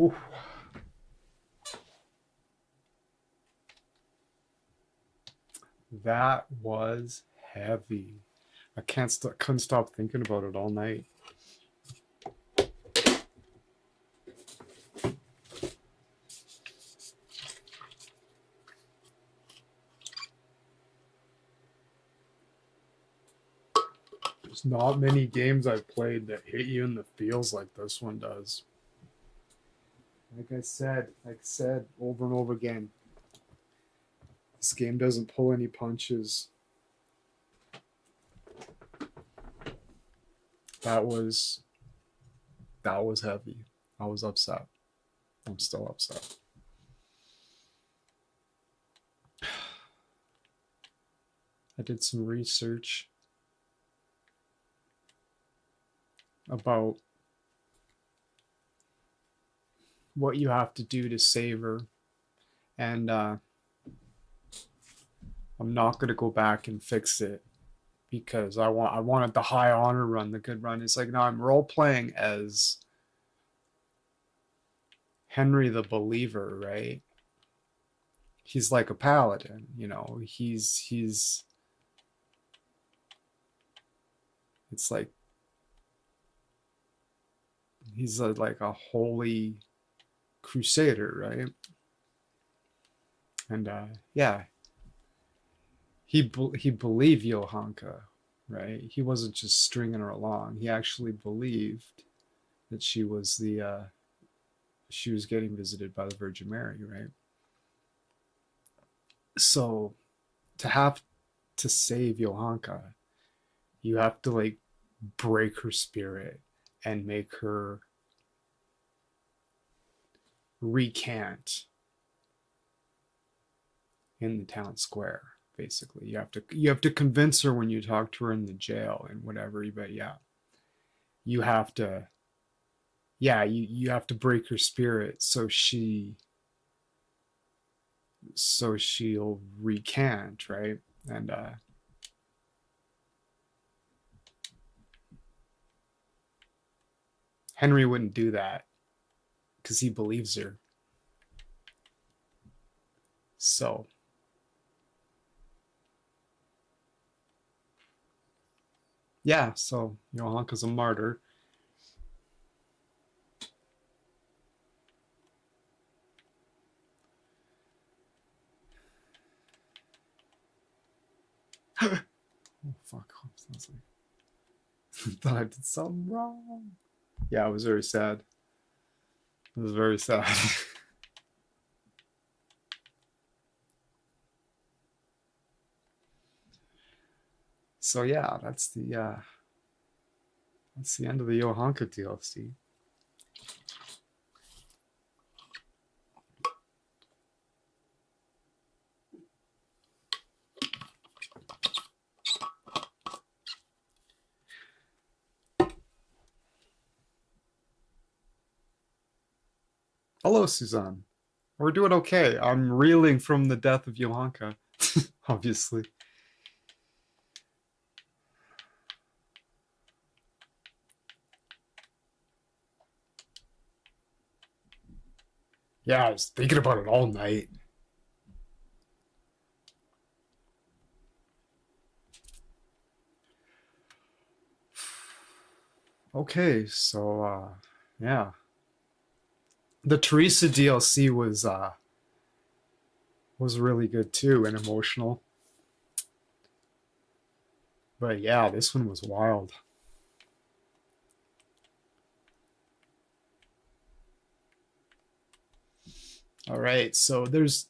Oof. That was heavy. I couldn't stop thinking about it all night. There's not many games I've played that hit you in the feels like this one does. Like I said over and over again, this game doesn't pull any punches. That was heavy. I was upset. I'm still upset. I did some research about what you have to do to save her, and I'm not gonna go back and fix it because I wanted the high honor run, the good run. It's like, no, I'm role playing as Henry the Believer, right? He's like a paladin, you know. He's it's like he's like a holy crusader, right? And yeah, he believed Johanka, right? He wasn't just stringing her along. He actually believed that she was getting visited by the Virgin Mary, right? So to have to save Johanka, you have to like break her spirit and make her recant in the town square. Basically, you have to convince her when you talk to her in the jail and whatever. But yeah, you have to you have to break her spirit so she'll recant, right? And Henry wouldn't do that because he believes her. So yeah, so Johanka's a martyr. Oh fuck! I was like, thought I did something wrong. Yeah, it was very sad. It was very sad. So yeah, that's the end of the Johanka DLC. Hello, Suzanne. We're doing okay. I'm reeling from the death of Johanka, obviously. Yeah, I was thinking about it all night. Okay, so yeah. The Teresa DLC was really good too and emotional. But yeah, this one was wild. All right, so there's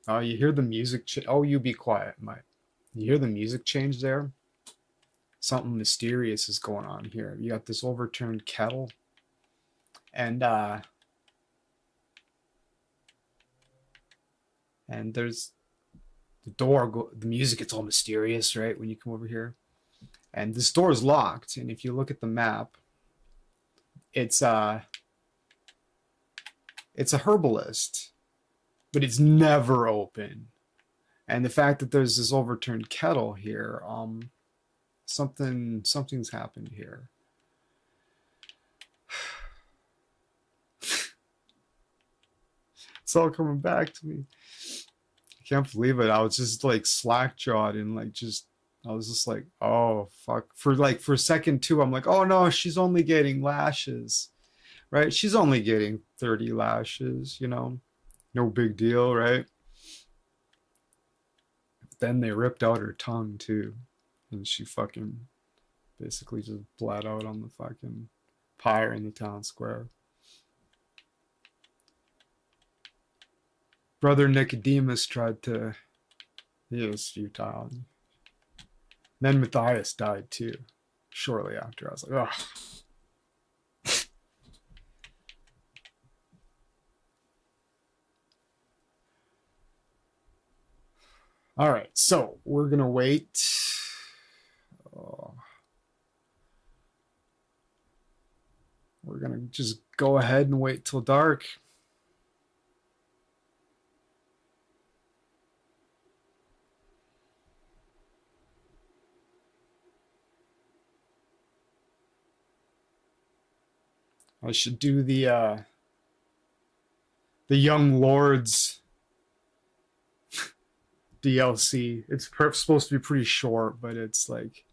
you hear the music oh, you be quiet, Mike. You hear the music change there? Something mysterious is going on here. You got this overturned kettle and there's the music gets all mysterious, right, when you come over here. And this door is locked, and if you look at the map, it's it's a herbalist, but it's never open. And the fact that there's this overturned kettle here, something's happened here. It's all coming back to me. I can't believe it. I was just like slack jawed and like just I was just like, oh fuck. For a second too, I'm like, oh no, she's only getting lashes. Right? She's only getting 30 lashes, you know. No big deal, right? Then they ripped out her tongue too. And she fucking basically just bled out on the fucking pyre in the town square. Brother Nicodemus tried to. He was futile. Then Matthias died too. Shortly after, I was like, ugh. All right, so we're gonna wait. Oh, we're gonna just go ahead and wait till dark. I should do the Young Lords DLC. It's supposed to be pretty short, but it's like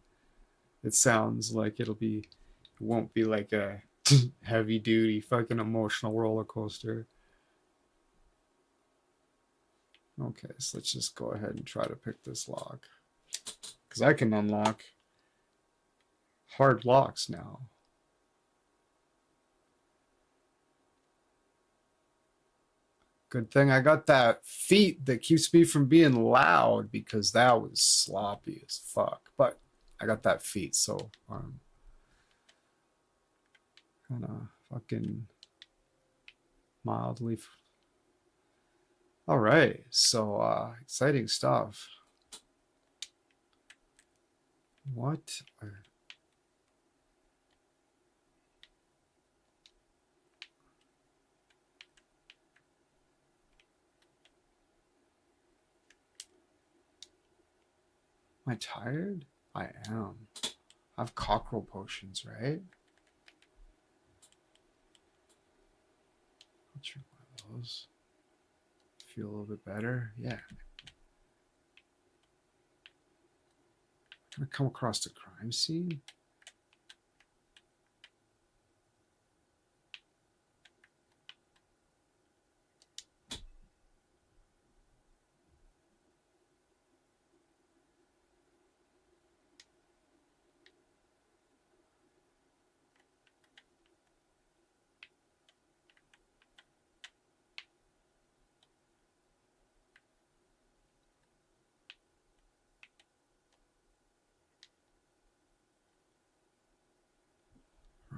it sounds like it won't be like a heavy duty fucking emotional roller coaster. Okay, so let's just go ahead and try to pick this lock because I can unlock hard locks now. Good thing I got that feat that keeps me from being loud because that was sloppy as fuck. But I got that feat, so I'm kind of fucking mildly. All right, so exciting stuff. What? Am I tired? I am. I have cockerel potions, right? I'll drink one of those. Feel a little bit better. Yeah. Can I come across the crime scene?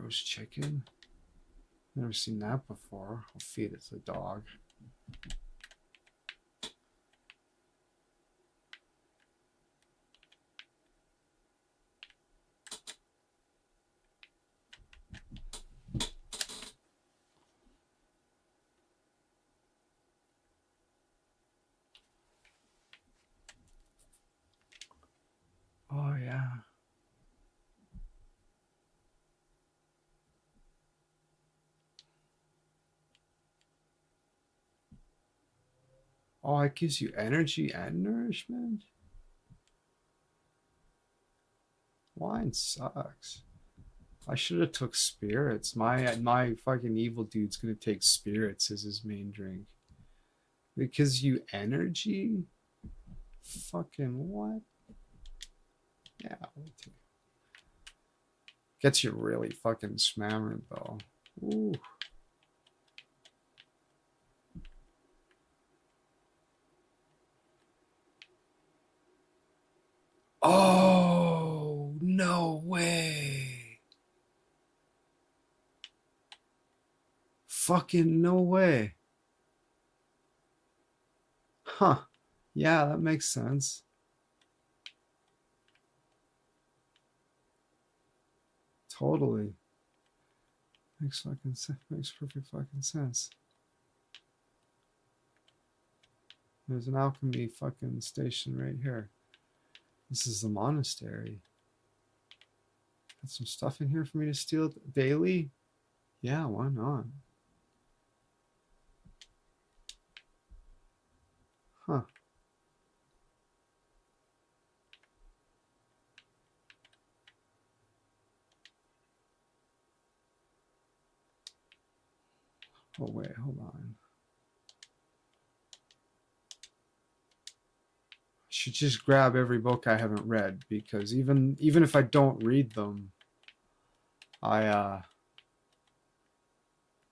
Roast chicken? Never seen that before. I'll feed it to the dog. Oh, yeah. Oh, it gives you energy and nourishment? Wine sucks. I should have took spirits. My fucking evil dude's gonna take spirits as his main drink. Because you energy? Fucking what? Yeah. Gets you really fucking smammered though. Ooh. Oh, no way. Fucking no way. Huh. Yeah, that makes sense. Totally. Makes perfect fucking sense. There's an alchemy fucking station right here. This is the monastery. Got some stuff in here for me to steal daily? Yeah, why not? Huh. Oh wait, hold on. I should just grab every book I haven't read, because even if I don't read them, I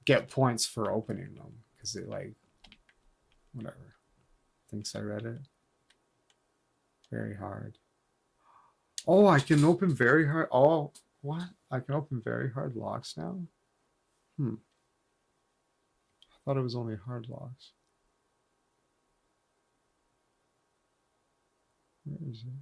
get points for opening them because they like whatever thinks I read it. Very hard. Oh, I can open very hard. Oh, what? I can open very hard locks now? I thought it was only hard locks. Where is it?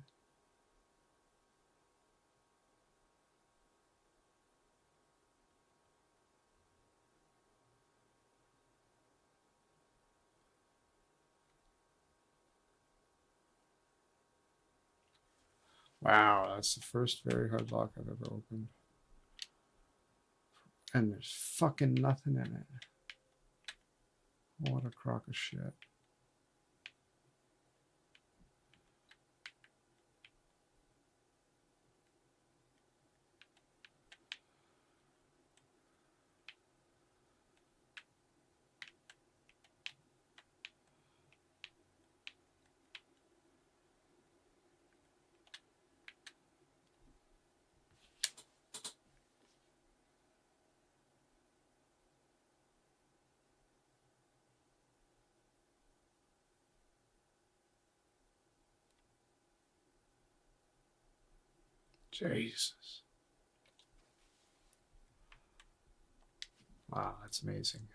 Wow, that's the first very hard lock I've ever opened. And there's fucking nothing in it. What a crock of shit. Jesus. Wow, that's amazing.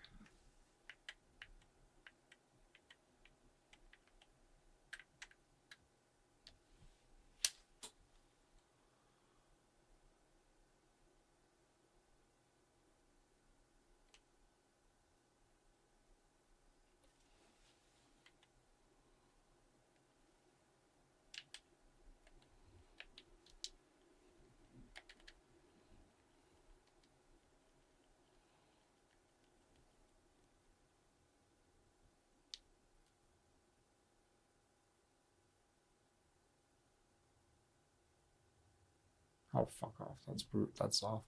Oh, fuck off. That's brute. That's awful.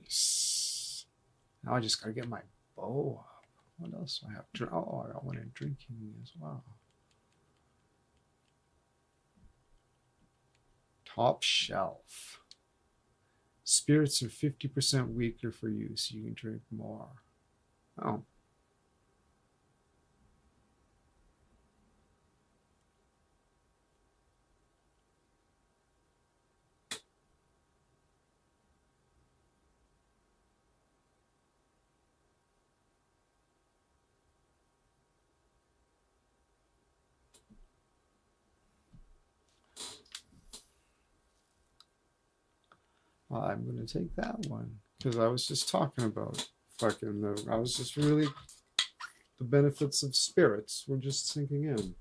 Nice. Now I just gotta get my bow up. What else do I have? Oh, I got one in drinking as well. Top shelf. Spirits are 50% weaker for you, so you can drink more. Oh. Well, I'm going to take that one because I was just talking about I was just really, the benefits of spirits were just sinking in.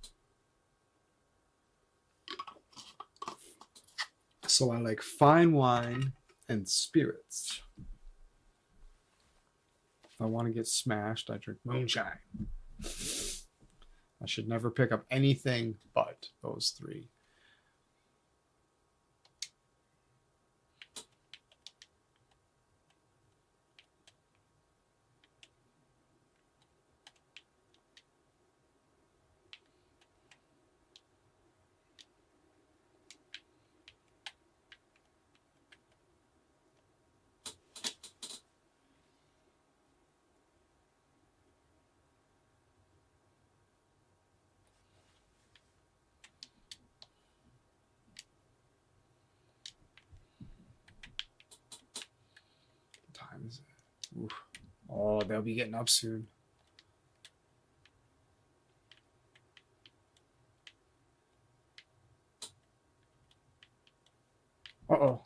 So I like fine wine and spirits. If I want to get smashed, I drink moonshine. I should never pick up anything but those three. Oof. Oh, they'll be getting up soon. Uh-oh.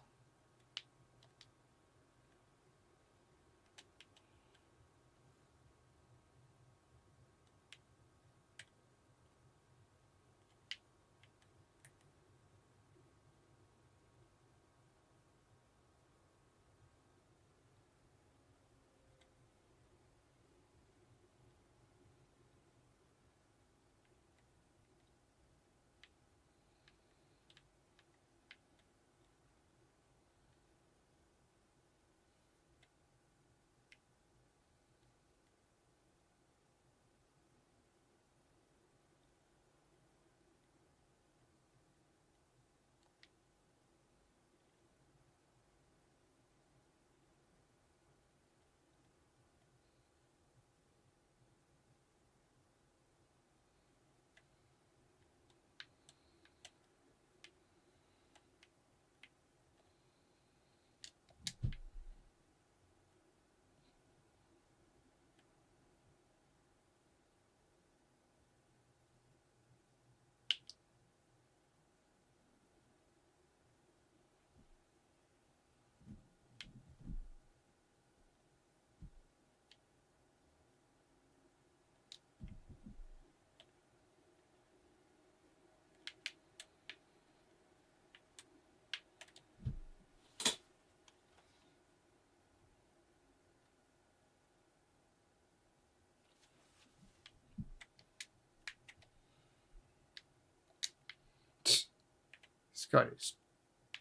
This guy's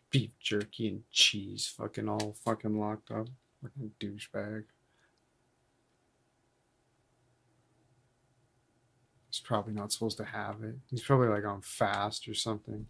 beef jerky and cheese fucking all fucking locked up. Fucking douchebag. He's probably not supposed to have it. He's probably like on fast or something.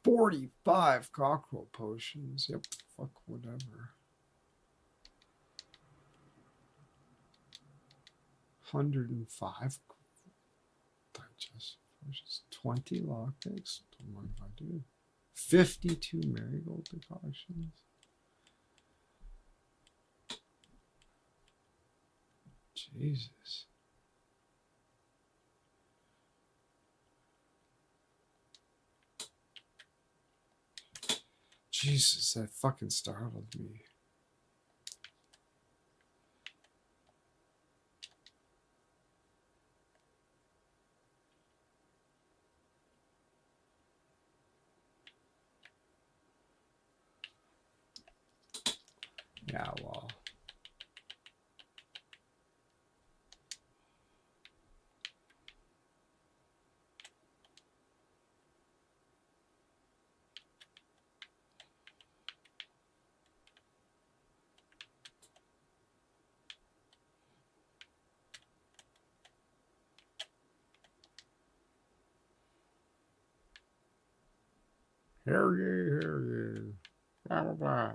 $45 cockroach potions. Yep, fuck whatever. 105 digest potions. 20 lockpicks. Don't mind if I do. 52 marigold decoctions. Jesus. Jesus, that fucking startled me. Yeah, well. Harry. Blah, blah, blah.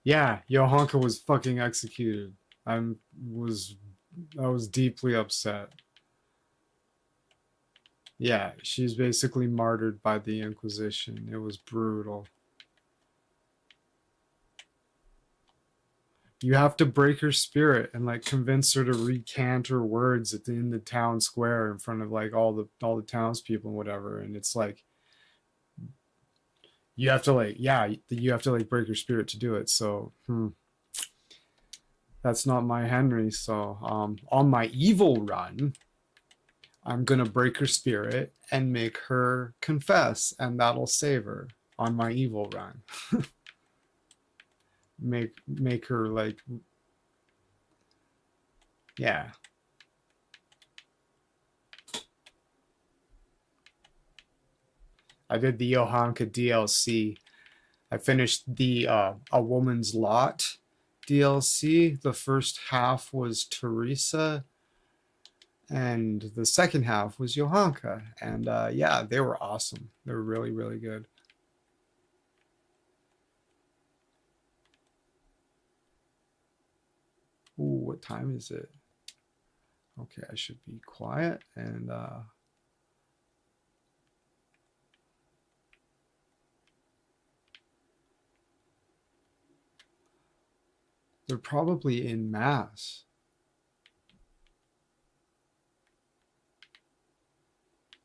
Yeah, Johanka was fucking executed. I was I was deeply upset. Yeah, she's basically martyred by the Inquisition. It was brutal. You have to break her spirit and like convince her to recant her words in the town square in front of like all the townspeople and whatever. And it's like you have to you have to like break her spirit to do it. So that's not my Henry. So on my evil run, I'm gonna break her spirit and make her confess, and that'll save her on my evil run. make her like, yeah. I did the Johanka DLC. I finished the A Woman's Lot DLC. The first half was Teresa, And the second half was Johanka. And yeah, they were awesome. They were really, really good. Ooh, what time is it? Okay, I should be quiet and they're probably in mass.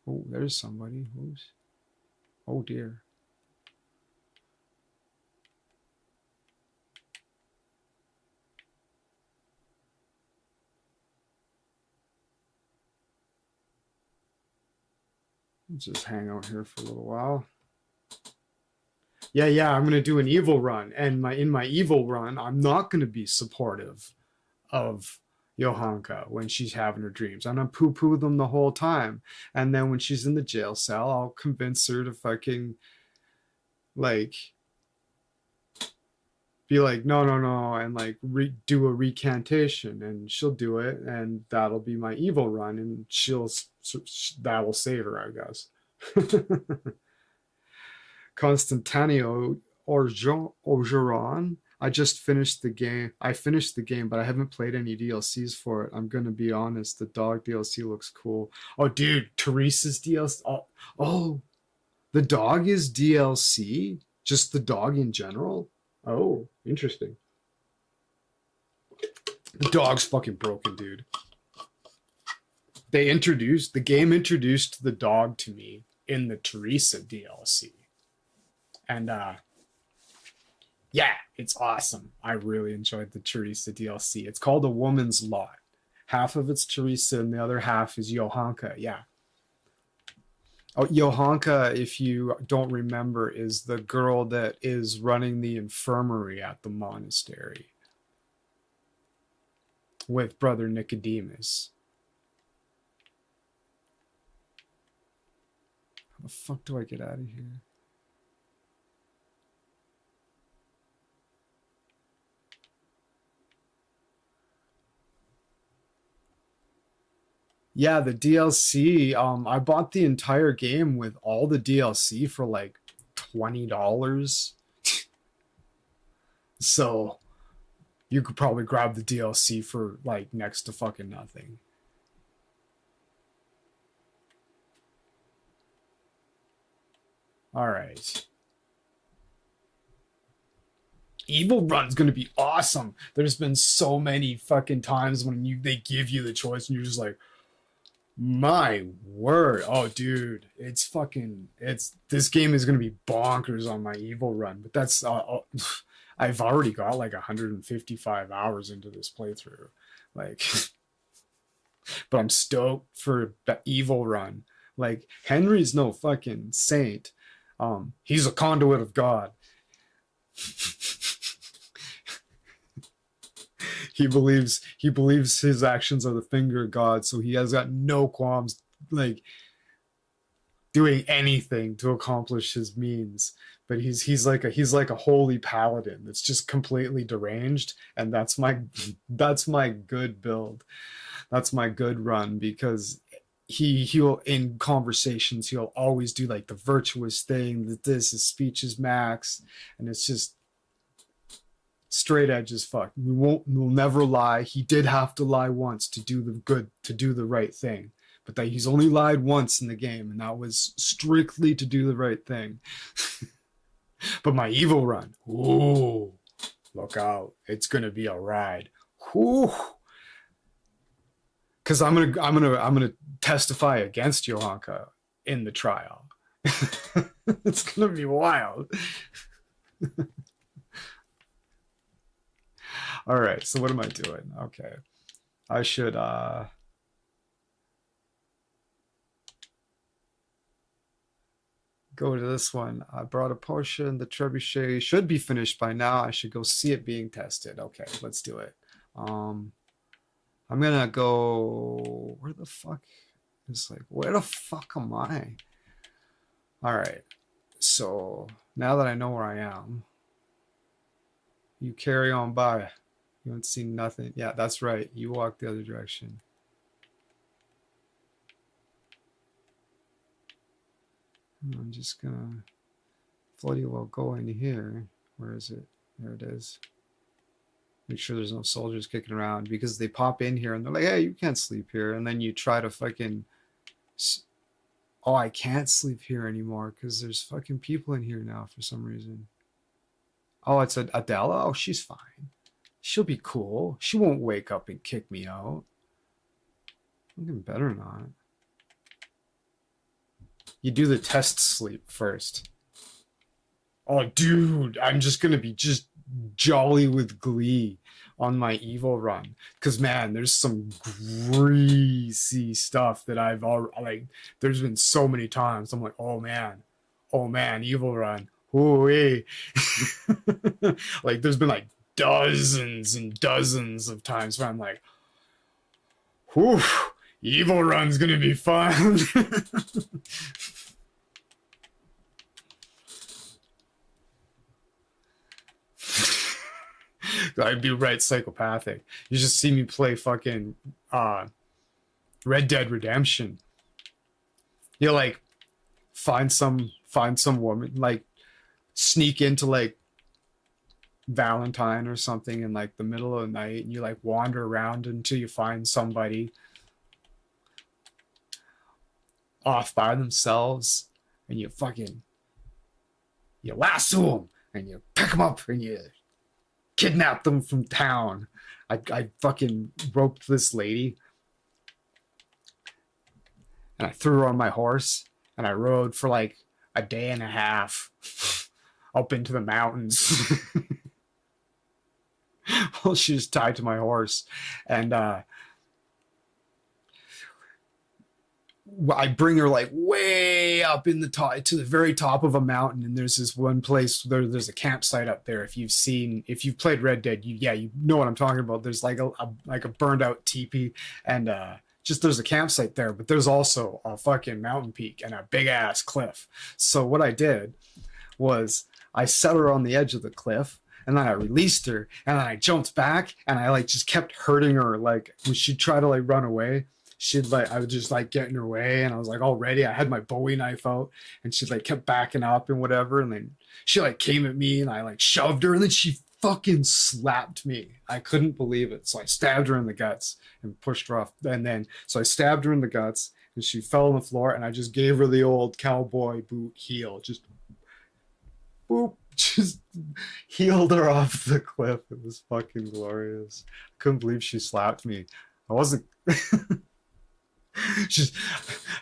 Oh, there's somebody. Who's? Oh dear. Let's just hang out here for a little while. Yeah, I'm gonna do an evil run, and in my evil run, I'm not gonna be supportive of Johanka when she's having her dreams. I'm gonna poo-poo them the whole time, and then when she's in the jail cell, I'll convince her to fucking like be like, no, and like do a recantation, and she'll do it, and that'll be my evil run, and that will save her, I guess. Constantinio Orgeron. I just finished the game. I finished the game, but I haven't played any DLCs for it. I'm gonna be honest. The dog DLC looks cool. Oh, dude, Teresa's DLC. Oh, the dog is DLC. Just the dog in general. Oh, interesting. The dog's fucking broken, dude. The game introduced the dog to me in the Teresa DLC. And yeah, it's awesome. I really enjoyed the Teresa DLC. It's called A Woman's Lot. Half of it's Teresa and the other half is Johanka. Yeah. Oh, Johanka, if you don't remember, is the girl that is running the infirmary at the monastery with Brother Nicodemus. How the fuck do I get out of here? Yeah, the DLC. I bought the entire game with all the DLC for like $20. So you could probably grab the DLC for like next to fucking nothing. All right. Evil Run's gonna be awesome. There's been so many fucking times when they give you the choice and you're just like, my word. Oh dude, it's fucking this game is gonna be bonkers on my Evil Run. But that's I've already got like 155 hours into this playthrough. Like but I'm stoked for the Evil Run. Like Henry's no fucking saint. He's a conduit of God. He believes his actions are the finger of God, so he has got no qualms like doing anything to accomplish his means. But he's like a holy paladin that's just completely deranged, and that's my good build. That's my good run because he'll in conversations he'll always do like the virtuous thing that this his speech is max, and it's just straight edge as fuck. We'll never lie. He did have to lie once to do the good, to do the right thing, but that he's only lied once in the game, and that was strictly to do the right thing. But my Evil Run, ooh, look out! It's gonna be a ride. Ooh, because I'm gonna testify against Johanka in the trial. It's gonna be wild. All right, so what am I doing? Okay, I should go to this one. I brought a potion. The trebuchet should be finished by now. I should go see it being tested. Okay, let's do it. I'm gonna go. Where the fuck? It's like, where the fuck am I? All right. So now that I know where I am, you carry on by. You don't see nothing. Yeah, that's right. You walk the other direction. I'm just gonna bloody well go in here. Where is it? There it is. Make sure there's no soldiers kicking around, because they pop in here and they're like, hey, you can't sleep here. And then you try to fucking, oh, I can't sleep here anymore because there's fucking people in here now for some reason. Oh, it's Adela? Oh, she's fine. She'll be cool. She won't wake up and kick me out. Fucking better not. You do the test sleep first. Oh, dude, I'm just gonna be just jolly with glee on my evil run, because man, there's some greasy stuff that I've already, like, there's been so many times I'm like, oh man, evil run, ooh. Like, there's been like dozens and dozens of times where I'm like, whew, evil run's gonna be fun. I'd be right psychopathic. You just see me play fucking Red Dead Redemption. You like find some woman, like sneak into like Valentine or something in like the middle of the night, and you like wander around until you find somebody off by themselves, and you lasso them and you pick them up and you kidnap them from town. I fucking roped this lady and I threw her on my horse and I rode for like a day and a half up into the mountains. Well, she was tied to my horse, and I bring her like way up in the top to the very top of a mountain, and there's this one place there's a campsite up there. If you've played Red Dead, you know what I'm talking about. There's like a burned out teepee, and just there's a campsite there, but there's also a fucking mountain peak and a big ass cliff. So what I did was I set her on the edge of the cliff, and then I released her, and then I jumped back, and I like just kept hurting her. Like when she'd try to like run away, I would just like get in her way, and I was like all ready. I had my Bowie knife out, and she like kept backing up and whatever. And then she like came at me, and I like shoved her, and then she fucking slapped me. I couldn't believe it. So I stabbed her in the guts and pushed her off. And then, so I stabbed her in the guts, and she fell on the floor, and I just gave her the old cowboy boot heel. Just boop. Just healed her off the cliff. It was fucking glorious. I couldn't believe she slapped me. I wasn't.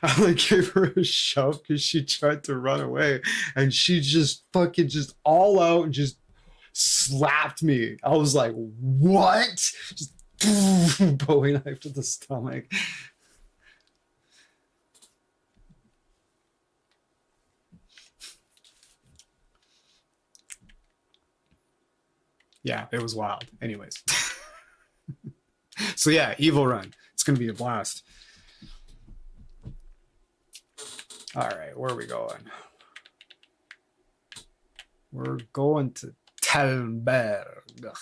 I like gave her a shove because she tried to run away, and she just fucking just all out and just slapped me. I was like, what? Just Bowie knife to the stomach. Yeah, it was wild. Anyways. So yeah, evil run. It's gonna be a blast. All right, where are we going? We're going to Talberg.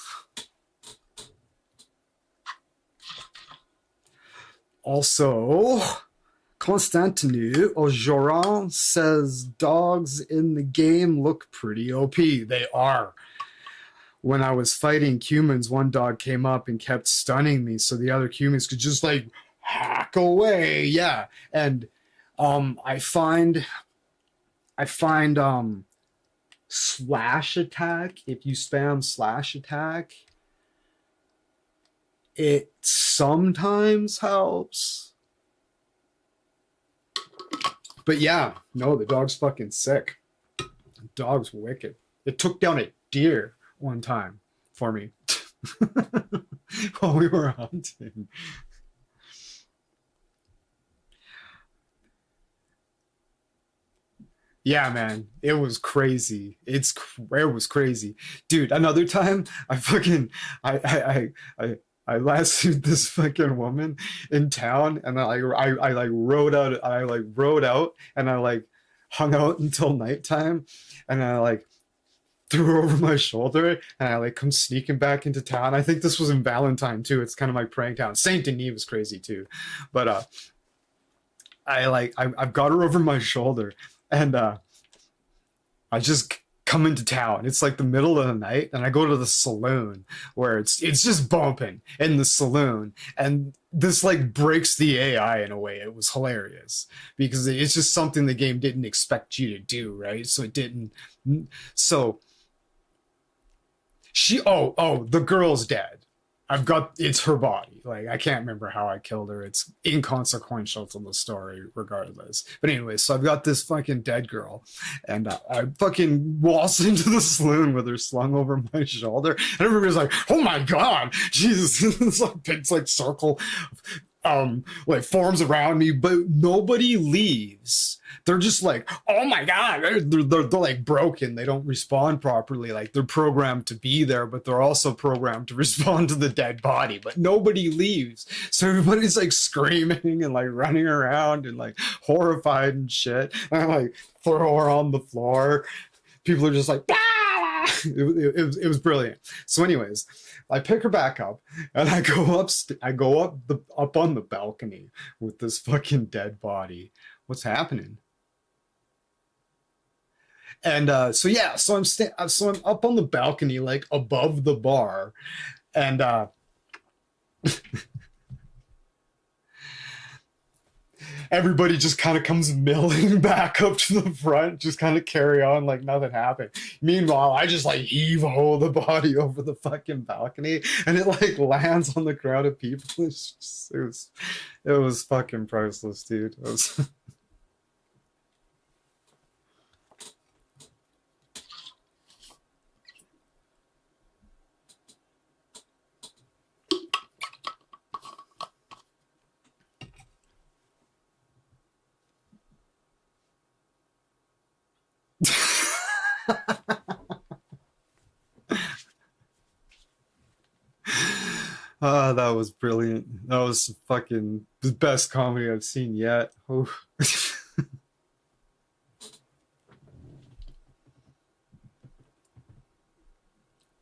Also, Constantinu Ojoran says dogs in the game look pretty OP. They are. When I was fighting humans, one dog came up and kept stunning me, so the other humans could just like hack away. Yeah, and I find slash attack. If you spam slash attack, it sometimes helps. But yeah, no, the dog's fucking sick. The dog's wicked. It took down a deer one time for me while we were hunting. Yeah, man, it was crazy. It was crazy, dude. Another time, I lassoed this fucking woman in town, and I like rode out. I like rode out, and I like hung out until nighttime, and I like threw her over my shoulder, and I like come sneaking back into town. I think this was in Valentine too. It's kind of like prank town. Saint Denis was crazy too, but I've got her over my shoulder. And I just come into town. It's like the middle of the night, and I go to the saloon where it's just bumping in the saloon, and this like breaks the AI in a way. It was hilarious because it's just something the game didn't expect you to do, right? So it didn't. So the girl's dead. It's her body. Like, I can't remember how I killed her. It's inconsequential to the story regardless. But anyway, so I've got this fucking dead girl, and I fucking waltz into the saloon with her slung over my shoulder, and everybody's like, oh my God, Jesus, it's like circle like forms around me, but nobody leaves. They're just like, oh my God, they're like broken. They don't respond properly. Like, they're programmed to be there, but they're also programmed to respond to the dead body, but nobody leaves. So everybody's like screaming and like running around and like horrified and shit. And I like throw her on the floor. People are just like, ah! It was brilliant. So anyways, I pick her back up and I go up on the balcony with this fucking dead body. What's happening? And so I'm up on the balcony, like above the bar, and everybody just kind of comes milling back up to the front, just kind of carry on like nothing happened. Meanwhile, I just like heave-ho the body over the fucking balcony, and it like lands on the crowd of people. It was fucking priceless, dude. It was that was brilliant. That was fucking the best comedy I've seen yet. Oh.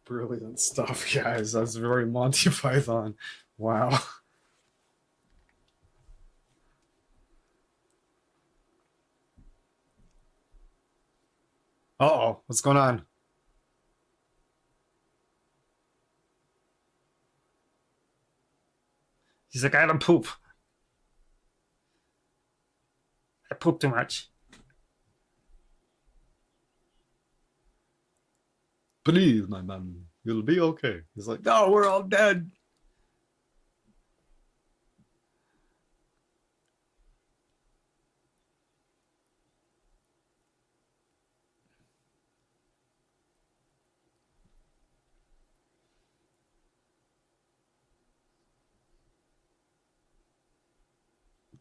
Brilliant stuff, guys. That's very Monty Python. Wow. Uh-oh, what's going on? He's like, I had to poop. I pooped too much. Please, my man, you'll be okay. He's like, no, we're all dead.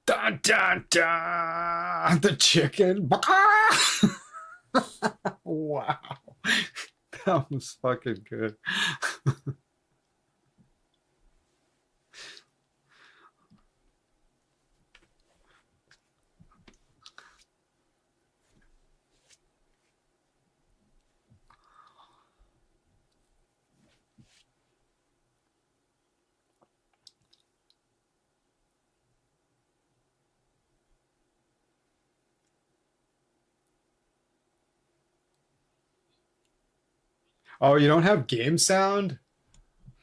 Dun, dun, dun! The chicken. Wow. That was fucking good. Oh, you don't have game sound?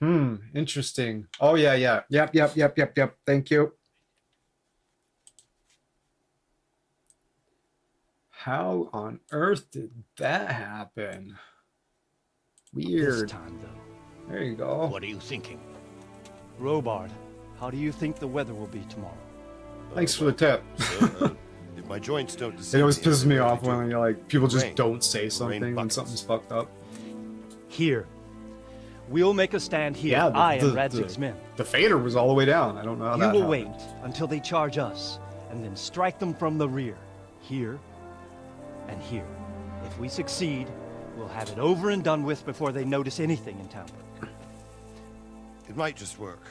Interesting. Oh, yeah, yeah. Yep. Thank you. How on earth did that happen? This Weird. time, though. There you go. What are you thinking? Robard, how do you think the weather will be tomorrow? Thanks for the tip. Sir, if my joints don't deceive It always me, pisses me they're off ready when to like people just rain. don't say Rain something when buckets. something's fucked up. Here. We'll make a stand here, Yeah, I and Radzig's men. The fader was all the way down. I don't know how You that will happened. wait until they charge us, and then strike them from the rear. Here and here. If we succeed, we'll have it over and done with before they notice anything in Tamburg. It might just work.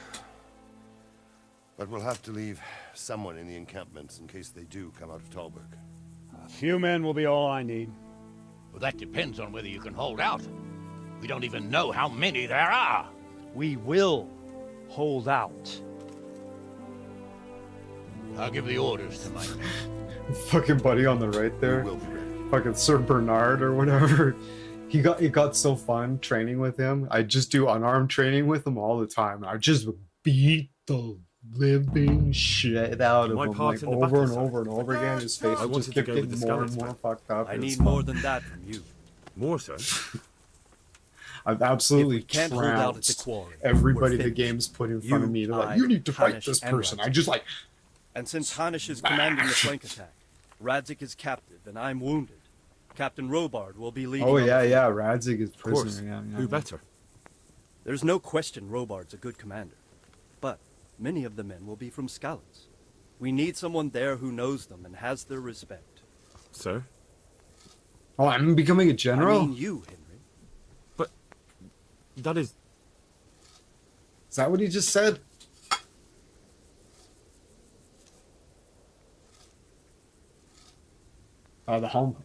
But we'll have to leave someone in the encampments in case they do come out of Talberg. A few men will be all I need. Well, that depends on whether you can hold out. We don't even know how many there are. We will hold out. I'll give the orders to my men. Fucking buddy on the right We there. will be ready. Fucking Sir Bernard or whatever. It got so fun training with him. I just do unarmed training with him all the time. I just beat the living shit out of My him part like in the over battle, and sir. over and over again. His face I would just wanted to kept go with getting the more and skeleton. more fucked up. I It was need fun. more than that from you. More so. I've If absolutely we can't hold out at the trounced quarry, everybody we're the finished. game's put in front of You, me. They're like, I, you need to fight Hanish, this and person. Radzik. I just like, And since Hanish is commanding the flank attack, Radzik is captive and I'm wounded. Captain Robard will be leading. oh on the yeah, field. yeah, Radzig is Of course. prisoner. Yeah, Who better? There's no question Robard's a good commander, but many of the men will be from Skalitz. We need someone there who knows them and has their respect. Sir? Oh, I'm becoming a general? I mean you, Henry. That is... Is that what he just said?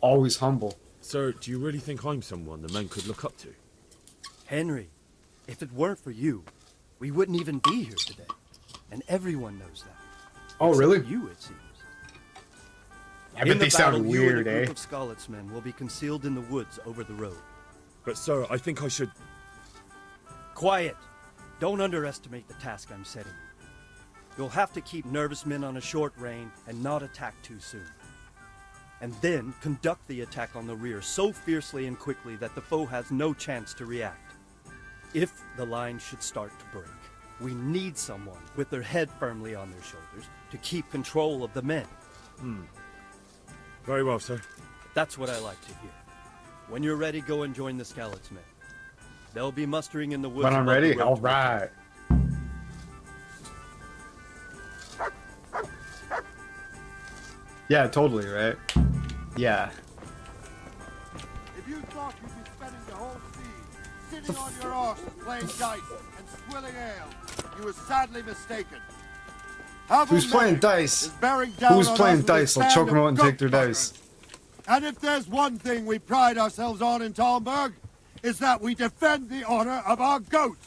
Always humble. Sir, do you really think I'm someone the men could look up to? Henry, if it weren't for you, we wouldn't even be here today. And everyone knows that. Oh, Except really? You, it seems. I In bet the they sound battle, you and a weird, group eh? of Skalitz men will be concealed in the woods over the road. But sir, I think I should... Quiet! Don't underestimate the task I'm setting you. You'll have to keep nervous men on a short rein and not attack too soon. And then conduct the attack on the rear so fiercely and quickly that the foe has no chance to react. If the line should start to break, we need someone with their head firmly on their shoulders to keep control of the men. Very well, sir. That's what I like to hear. When you're ready, go and join the Skalitz men. They'll be mustering in the woods. When I'm above the ready, road all to right. Yeah, totally, right? Yeah. If you thought you'd be spending the whole sea sitting on your arse playing dice and swilling ale, you were sadly mistaken. Who's playing Havelmeric dice? is bearing down Who's on playing us with a dice? I'll band choke 'em of out and take their goat dice. fuckers. And if there's one thing we pride ourselves on in Talmberg, is that we defend the honor of our goat.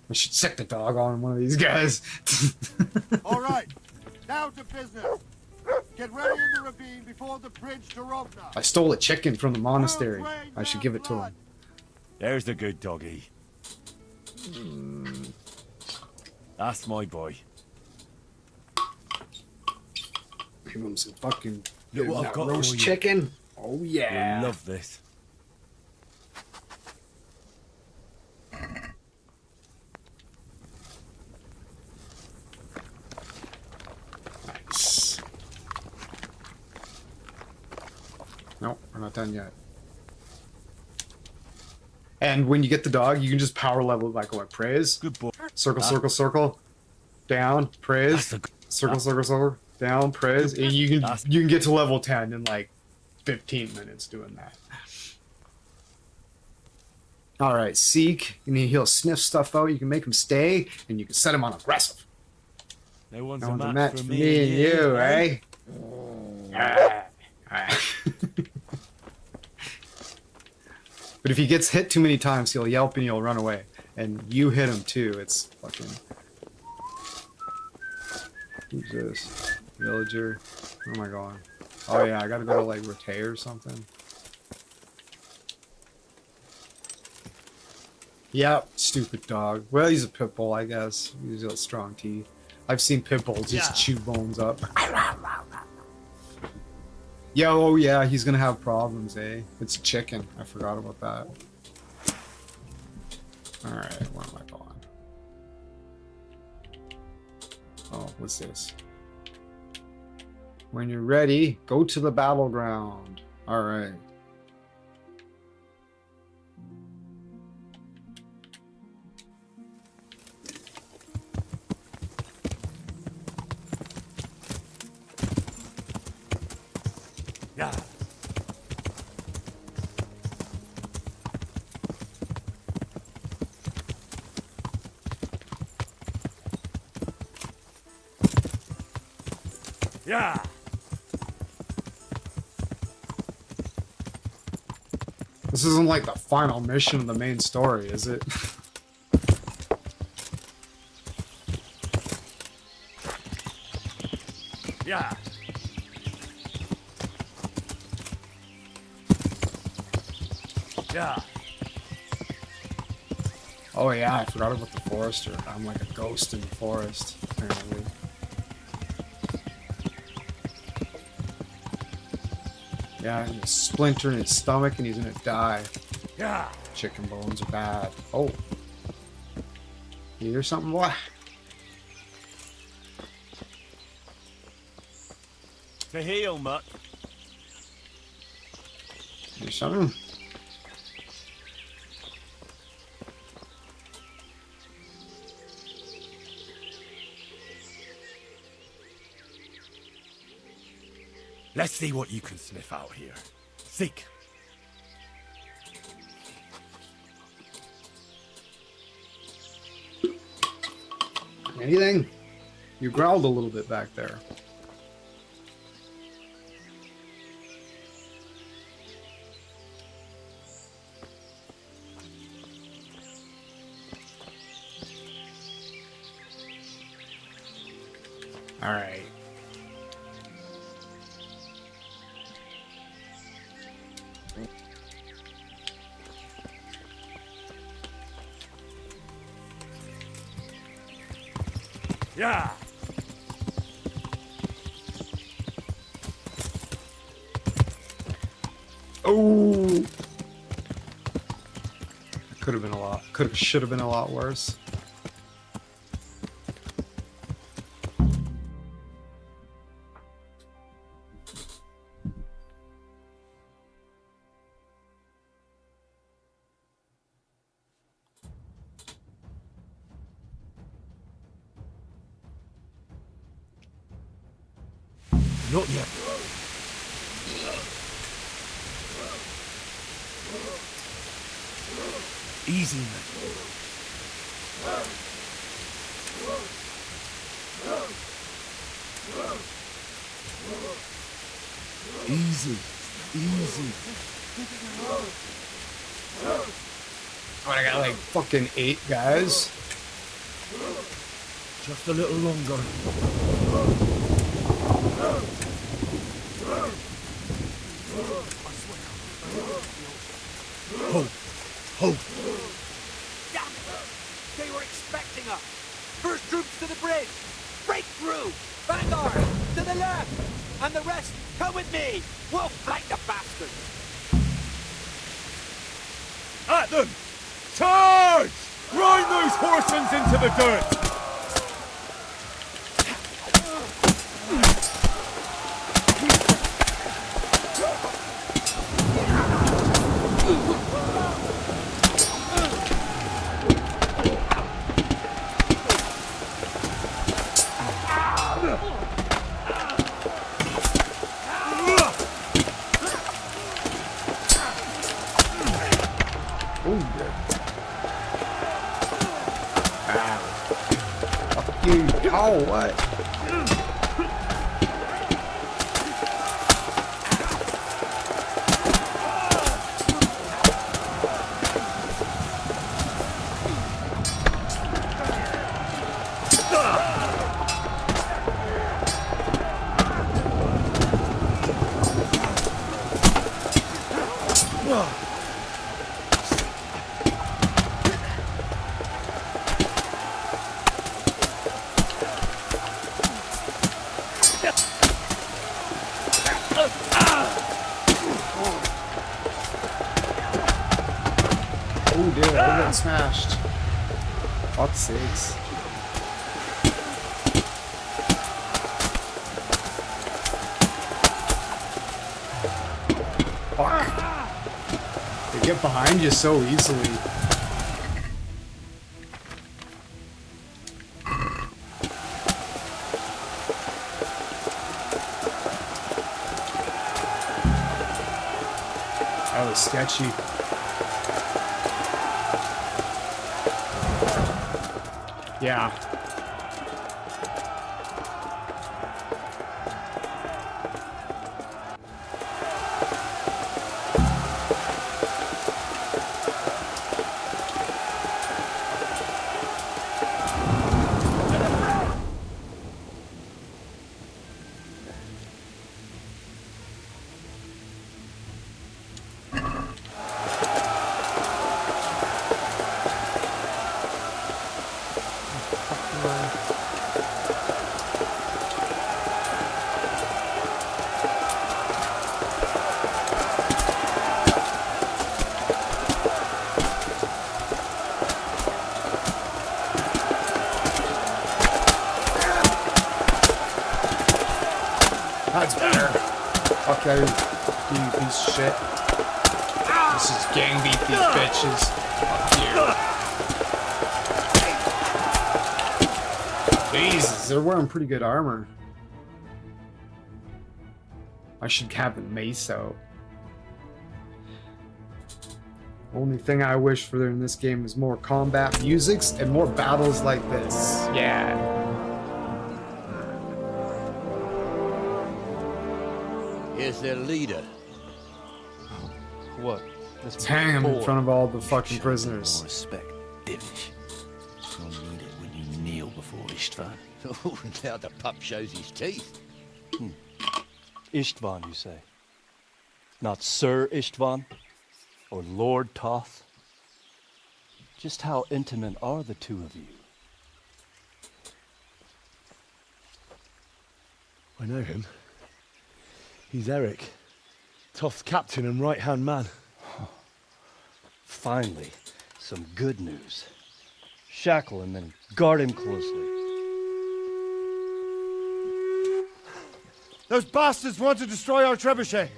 I should sick the dog on one of these guys. All right, now to business. Get ready in the ravine before the bridge to Rovna. I stole a chicken from the monastery. I should give it to him. There's the good doggy. That's my boy. Give him some fucking Look what I've that got roast for you. chicken. Oh yeah. You'll love this. Nice. Nope, we're not done yet. And when you get the dog, you can just power level it by going praise, Good boy. circle, circle, circle, down, praise, That's a good... circle, circle, circle, down, praise, and you can get to level 10 in like 15 minutes doing that. All right, seek, and he'll sniff stuff out. You can make him stay, and you can set him on aggressive. No one's No a one's a match match for for me and you, eh? But if he gets hit too many times, he'll yelp and he'll run away. And you hit him too. It's fucking. Who's this? Villager. Where am I going? Oh yeah, I gotta go to like Rotay or something. Yep, stupid dog. Well, he's a pit bull, I guess. He's got strong teeth. I've seen pit bulls just chew bones up. Yeah, oh yeah, he's gonna have problems, eh? It's a chicken. I forgot about that. Alright, where am I going? Oh, what's this? When you're ready, go to the battleground. Alright. Yeah. Yeah. This isn't like the final mission of the main story, is it? Yeah. Yeah. Oh yeah, I forgot about the forester. I'm like a ghost in the forest, apparently. Yeah, and a splinter in his stomach and he's gonna die. Yeah. Chicken bones are bad. Oh. You hear something, boy? To heal, mutt. Hear something? Let's see what you can sniff out here. Seek. Anything? You growled a little bit back there. All right. Yeah. Oh. That could have been a lot. Should have been a lot worse. Not yet. Easy, man. Easy. Easy. Oh, I got like fucking 8 guys. Just a little longer. Hold. Hold. Damn it! They were expecting us! First troops to the bridge! Break through! Vanguard! To the left! And the rest, come with me! We'll fight the bastards! At them! Charge! Grind those horsens into the dirt! Oh, yeah. Ow. Fuck you. Oh, what? Oh, dude, I got smashed. Fuck's sakes. Fuck. They get behind you so easily. That was sketchy. Yeah. That's better. Okay, you piece of shit. This is gang beat these bitches. Fuck you. Jesus, they're wearing pretty good armor. I should have the mace out. Only thing I wish for in this game is more combat musics and more battles like this. Yeah. Here's their leader. What? Let's hang him in front of all the fucking prisoners. More respect, Divish. You'll need it when you kneel before Istvan. Oh, now the pup shows his teeth. Istvan, you say? Not Sir Istvan? Or Lord Toth? Just how intimate are the two of you? I know him. He's Eric, Toth's captain and right-hand man. Finally, some good news. Shackle him and guard him closely. Those bastards want to destroy our trebuchet.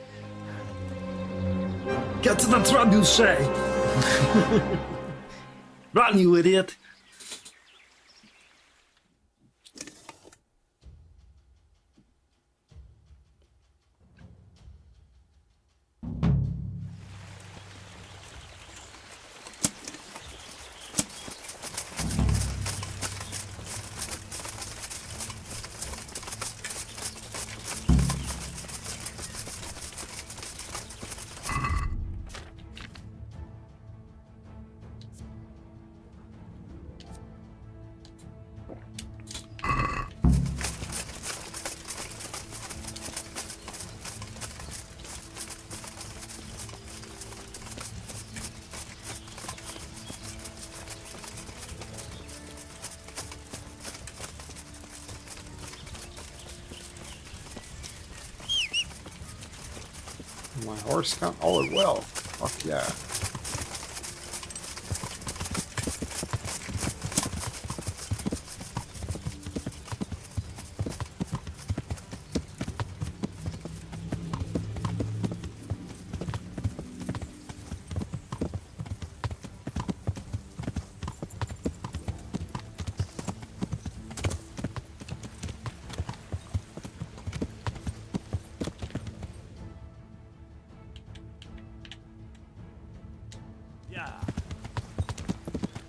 Get to the trebuchet! Run, you idiot! My horse count? Oh, it will. Fuck yeah.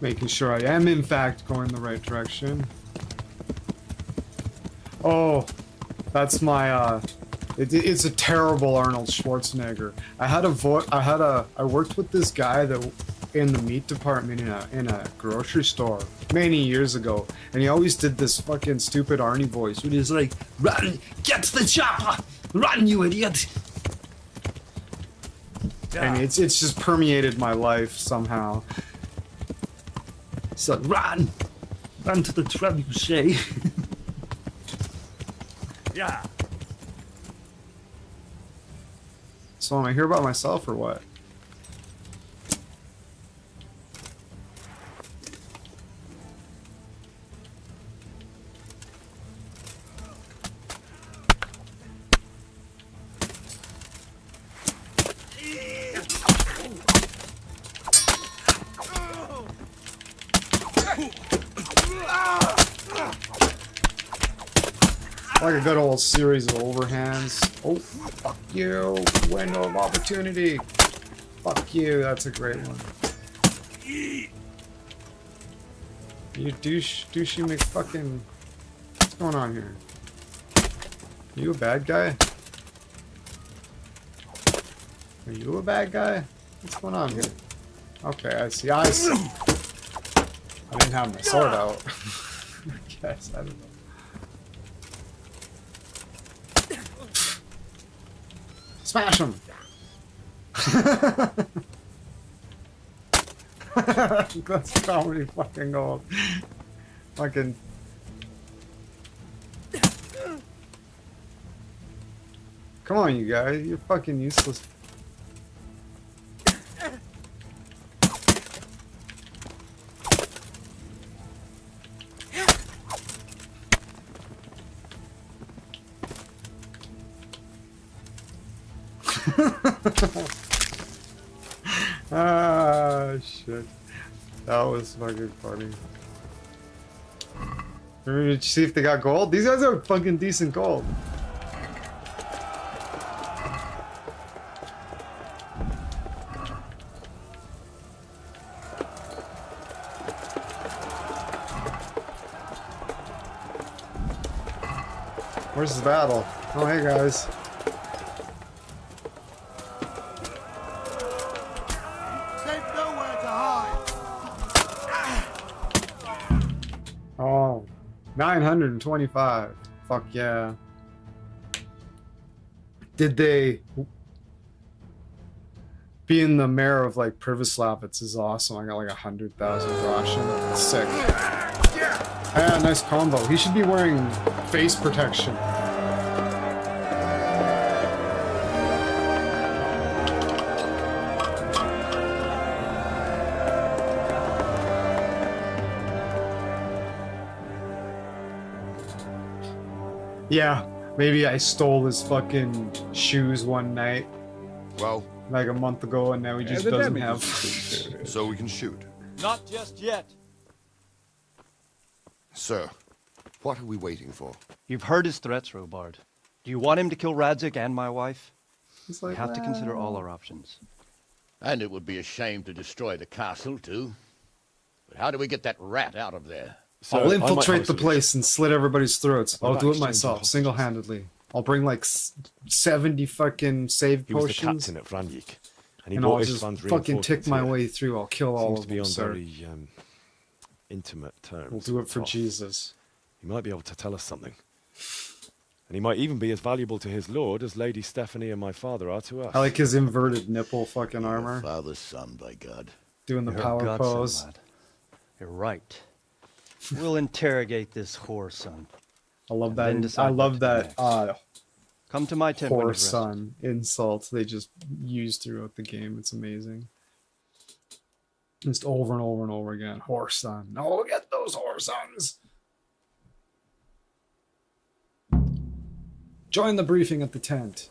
Making sure I am in fact going the right direction. Oh, that's my it's a terrible Arnold Schwarzenegger. I worked with this guy that in the meat department in a grocery store many years ago, and he always did this fucking stupid Arnie voice when he's like, "Run, get to the chopper, run, you idiot!" And it's just permeated my life somehow. So run to the trebuchet. Yeah. So am I here by myself or what? Like a good old series of overhands. Oh, fuck you. Window of opportunity. Fuck you. That's a great one. You douchey McFucking... What's going on here? You a bad guy? Are you a bad guy? What's going on here? Okay, I see. I didn't have my sword out. I guess. I don't know. Smash him! That's comedy fucking gold. Fucking Come on, you guys. You're fucking useless. Ah, shit. That was fucking funny. Did you see if they got gold? These guys are fucking decent gold. Where's the battle? Oh, hey guys. They've nowhere to hide. Oh, 925. Fuck yeah. Did they... Being the mayor of, like, Privoslavitz is awesome. I got, like, 100,000 groschen. Sick. Yeah, nice combo. He should be wearing face protection. Yeah, maybe I stole his fucking shoes one night, Well, like a month ago, and now he just doesn't have. so we can shoot. Not just yet. Sir, what are we waiting for? You've heard his threats, Robard. Do you want him to kill Radzik and my wife? He's We like, have to consider all "Well." our options. And it would be a shame to destroy the castle, too. But how do we get that rat out of there? So, I'll I might have infiltrate a the solution. place and slit everybody's throats. What I'll about do it exchanging myself, hostages? single-handedly. I'll bring like 70 fucking save He was the potions, captain at Vranjik, and he and I'll brought just Isfan's fucking tick reinforcements my here. way through. I'll kill all Seems of to be them, on sir. very intimate terms. We'll do it with for Toth. Jesus. He might be able to tell us something. And he might even be as valuable to his lord as Lady Stephanie and my father are to us. I like his inverted nipple fucking armor, Father's son, by God. doing the Your power godson, pose. lad. You're right. We'll interrogate this whore son. I love And that. then decide I what love to do that. next. Come to my tent when Whore you've rested. son insult they just use throughout the game. It's amazing. Just over and over and over again. Whore son. No, get those whore sons. Join the briefing at the tent.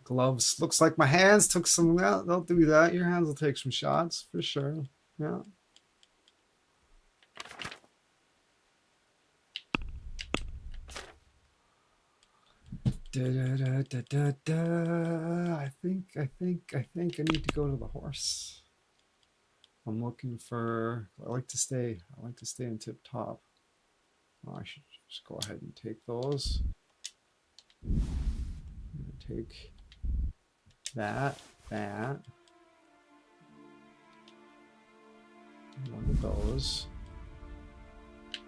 Gloves. Looks like my hands took some. Yeah, they'll do that. Your hands will take some shots for sure. Yeah. Da, da, da, da, da, da. I think I need to go to the horse. I'm looking for. I like to stay in tip top. Oh, I should just go ahead and take those. I'm gonna take that. One of those.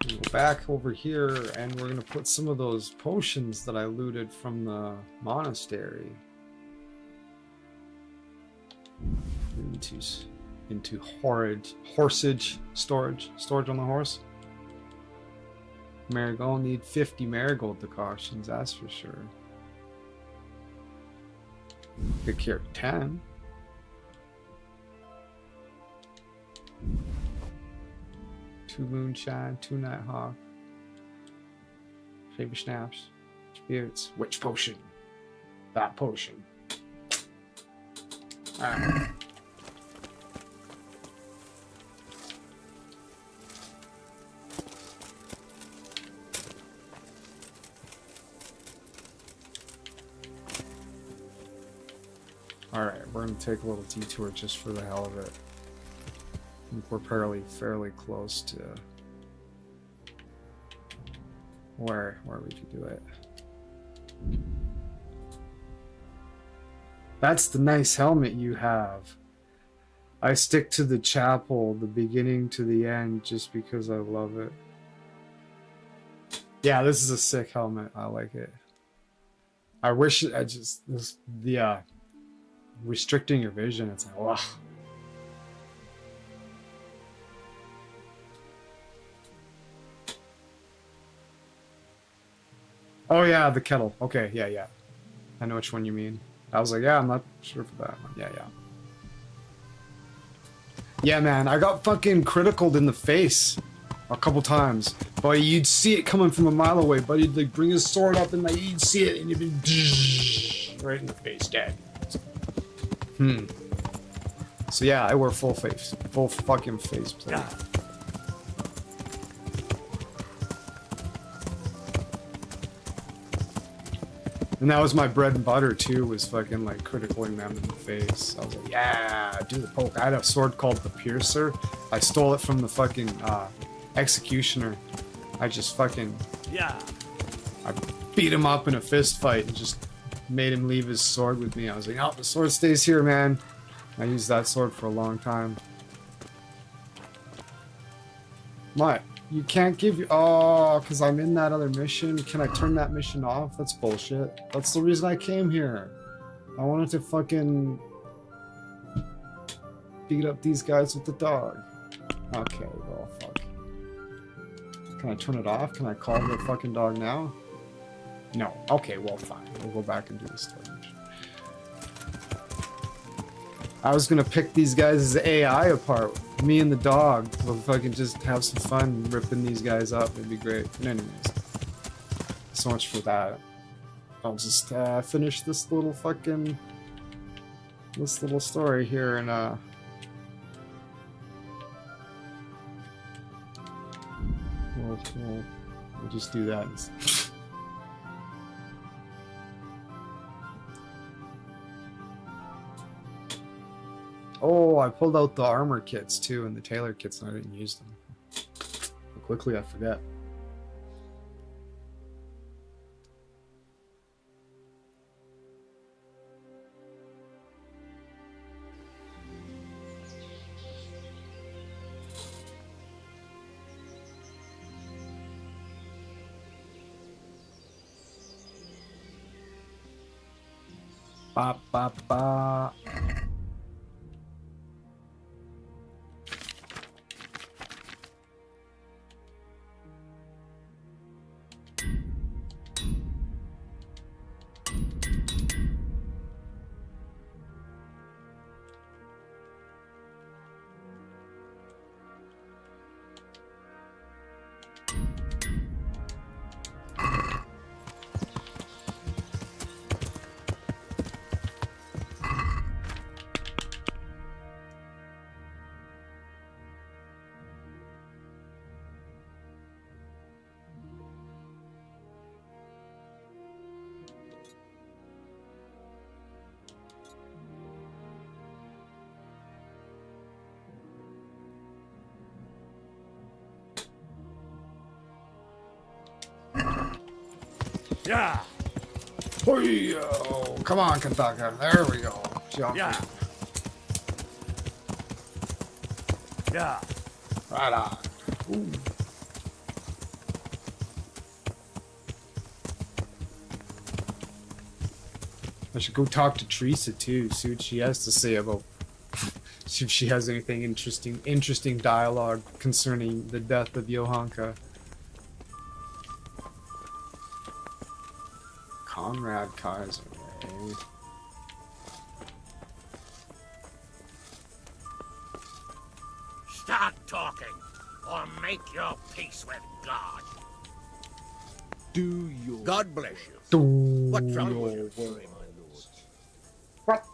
We'll go back over here and we're gonna put some of those potions that I looted from the monastery into horsage storage on the horse. Marigold, need 50 marigold decoctions, that's for sure. Could carry 10. Two moonshine, two nighthawk, flavor snaps, spirits, witch potion, that potion. Alright. Alright, we're gonna take a little detour just for the hell of it. I think we're fairly close to where we could do it. That's the nice helmet you have. I stick to the chapel, the beginning to the end, just because I love it. Yeah, this is a sick helmet. I like it. I wish the restricting your vision. It's like, wow. Oh yeah, the kettle. Okay, yeah. I know which one you mean. I was like, yeah, I'm not sure for that one. Yeah. Yeah, man, I got fucking criticaled in the face a couple times. But you'd see it coming from a mile away, but he'd like bring his sword up and like you'd see it and you'd be right in the face, dead. So yeah, I wear full fucking face plate. Yeah. And that was my bread and butter too, was fucking like criticaling them in the face. I was like, yeah, do the poke. I had a sword called the Piercer. I stole it from the fucking executioner. I just fucking I beat him up in a fist fight and just made him leave his sword with me. I was like, oh, the sword stays here, man. I used that sword for a long time. What? You can't give you... Oh, because I'm in that other mission. Can I turn that mission off? That's bullshit. That's the reason I came here. I wanted to fucking... beat up these guys with the dog. Okay, well, fuck. Can I turn it off? Can I call the fucking dog now? No. Okay, well, fine. We'll go back and do the story mission. I was gonna pick these guys' AI apart. Me and the dog will fucking just have some fun ripping these guys up. It'd be great. But anyways, so much for that. I'll just finish this little story here and we'll just do that. Oh, I pulled out the armor kits too and the tailor kits and I didn't use them. How quickly I forget. Ba ba ba. Yeah. Hey-yo. Come on, Kantaka. There we go. Jump. Yeah. Yeah. Right on. Ooh. I should go talk to Teresa too, see what she has to say about see if she has anything interesting dialogue concerning the death of Johanka. Conrad Kaiser, eh? Start talking, or make your peace with God. Do your... God bless you. Do What trouble your was it? work. What?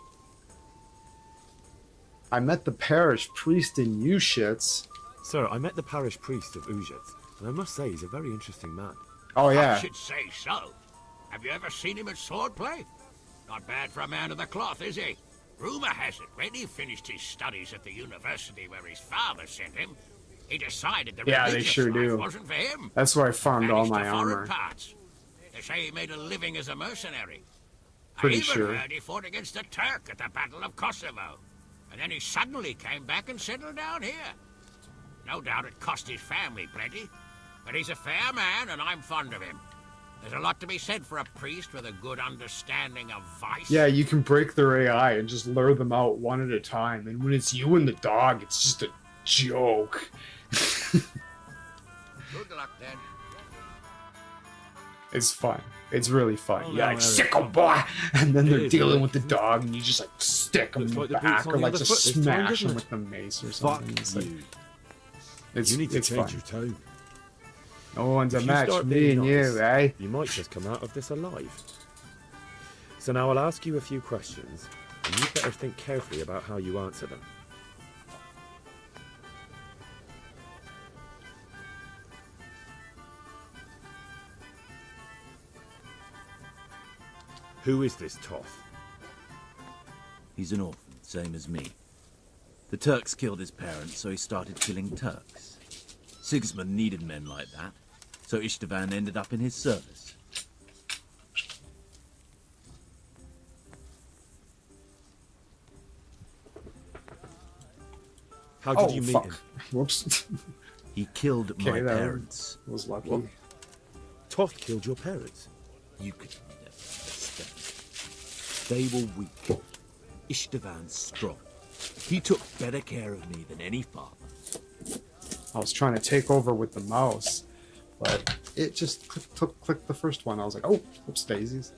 I met the parish priest in Ushitz. Sir, I met the parish priest of Uzhitz, and I must say he's a very interesting man. Oh I yeah. should say so. Have you ever seen him at swordplay? Not bad for a man of the cloth, is he? Rumor has it, when he finished his studies at the university where his father sent him, he decided the Yeah, they religious sure life do. wasn't for him. That's where I farmed all Vanished my to foreign armor. parts. They say he made a living as a mercenary. Pretty I even sure. heard he fought against the Turk at the Battle of Kosovo. And then he suddenly came back and settled down here. No doubt it cost his family plenty. But he's a fair man, and I'm fond of him. There's a lot to be said for a priest with a good understanding of vice. Yeah, you can break their AI and just lure them out one at a time. And when it's you and the dog, it's just a joke. Good luck, then. It's fun. It's really fun. Oh, You're no, like, no, sick 'em, boy! And then It they're is, dealing isn't with the it? dog, and you just like stick them in Looks the like the boot's back, on or the like other just foot this time, smash doesn't them it? with the mace or Fuck something. It's like, you. it's, You need to it's change fun. your tone. No one's a If you match, start me being and you, nice, eh? You might just come out of this alive. So now I'll ask you a few questions, and you better think carefully about how you answer them. Who is this Toth? He's an orphan, same as me. The Turks killed his parents, so he started killing Turks. Sigismund needed men like that, so Istvan ended up in his service. How did Oh, you meet fuck. him? Whoops. He killed my that parents. was lucky. What? Toth killed your parents? You could never understand. They were weak. Istvan's strong. He took better care of me than any father. I was trying to take over with the mouse, but it just clicked the first one. I was like, oh, oops, daisies.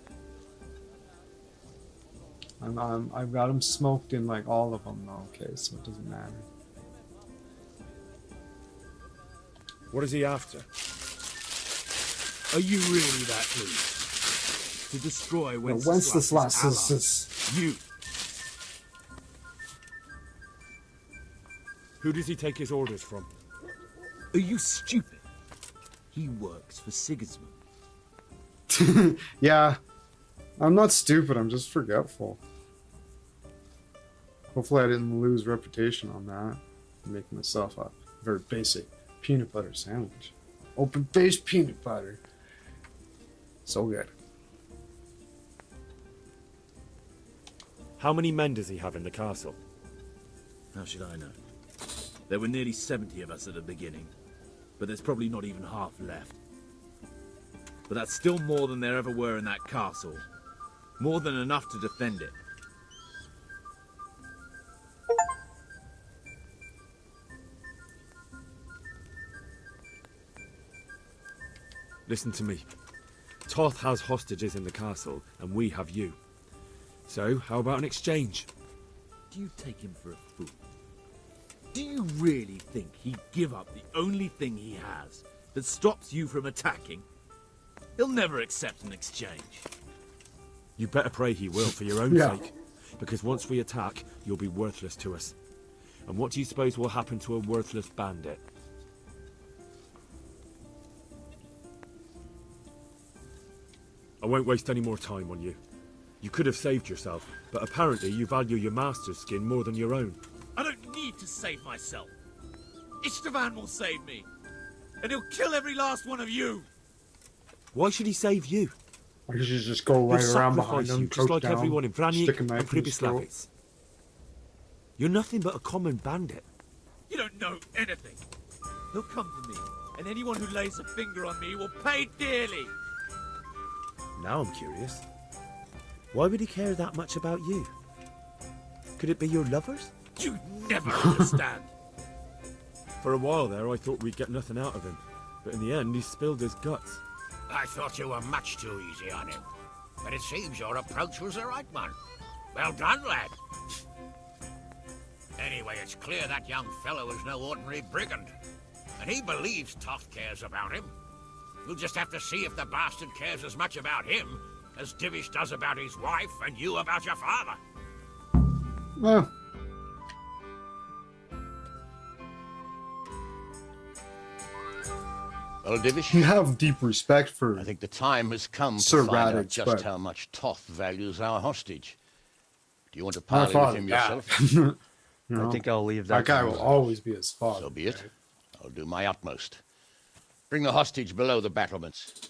I've got them smoked in like all of them. Okay, so it doesn't matter. What is he after? Are you really that pleased? To destroy Wenceslas allies? You. Who does he take his orders from? Are you stupid? He works for Sigismund. Yeah, I'm not stupid. I'm just forgetful. Hopefully, I didn't lose reputation on that. I'm making myself a very basic peanut butter sandwich. Open faced peanut butter. So good. How many men does he have in the castle? How should I know? There were nearly 70 of us at the beginning, but there's probably not even half left. But that's still more than there ever were in that castle. More than enough to defend it. Listen to me. Toth has hostages in the castle, and we have you. So, how about an exchange? Do you take him for a fool? Do you really think he'd give up the only thing he has that stops you from attacking? He'll never accept an exchange. You better pray he will, for your own Yeah. sake. Because once we attack, you'll be worthless to us. And what do you suppose will happen to a worthless bandit? I won't waste any more time on you. You could have saved yourself, but apparently you value your master's skin more than your own. I don't need to save myself. Istvan will save me. And he'll kill every last one of you. Why should he save you? I should just go He'll right around behind sacrifice them, you, just crouch like down, everyone in Vranic stick a and knife in his throat. Pribyslavitz. You're nothing but a common bandit. You don't know anything. He'll come for me, and anyone who lays a finger on me will pay dearly. Now I'm curious. Why would he care that much about you? Could it be your lovers? You never understand. For a while there, I thought we'd get nothing out of him. But in the end, he spilled his guts. I thought you were much too easy on him. But it seems your approach was the right one. Well done, lad. Anyway, it's clear that young fellow is no ordinary brigand. And he believes Toth cares about him. We'll just have to see if the bastard cares as much about him as Divish does about his wife and you about your father. Well, Well, Divish, you have deep respect for. I think the time has come to Sir find out Raditz, just but- how much Toth values our hostage. Do you want to My parley with father him died. yourself? You know, I think I'll leave that that. guy to will you. always be his father. So be it. I'll do my utmost. Bring the hostage below the battlements.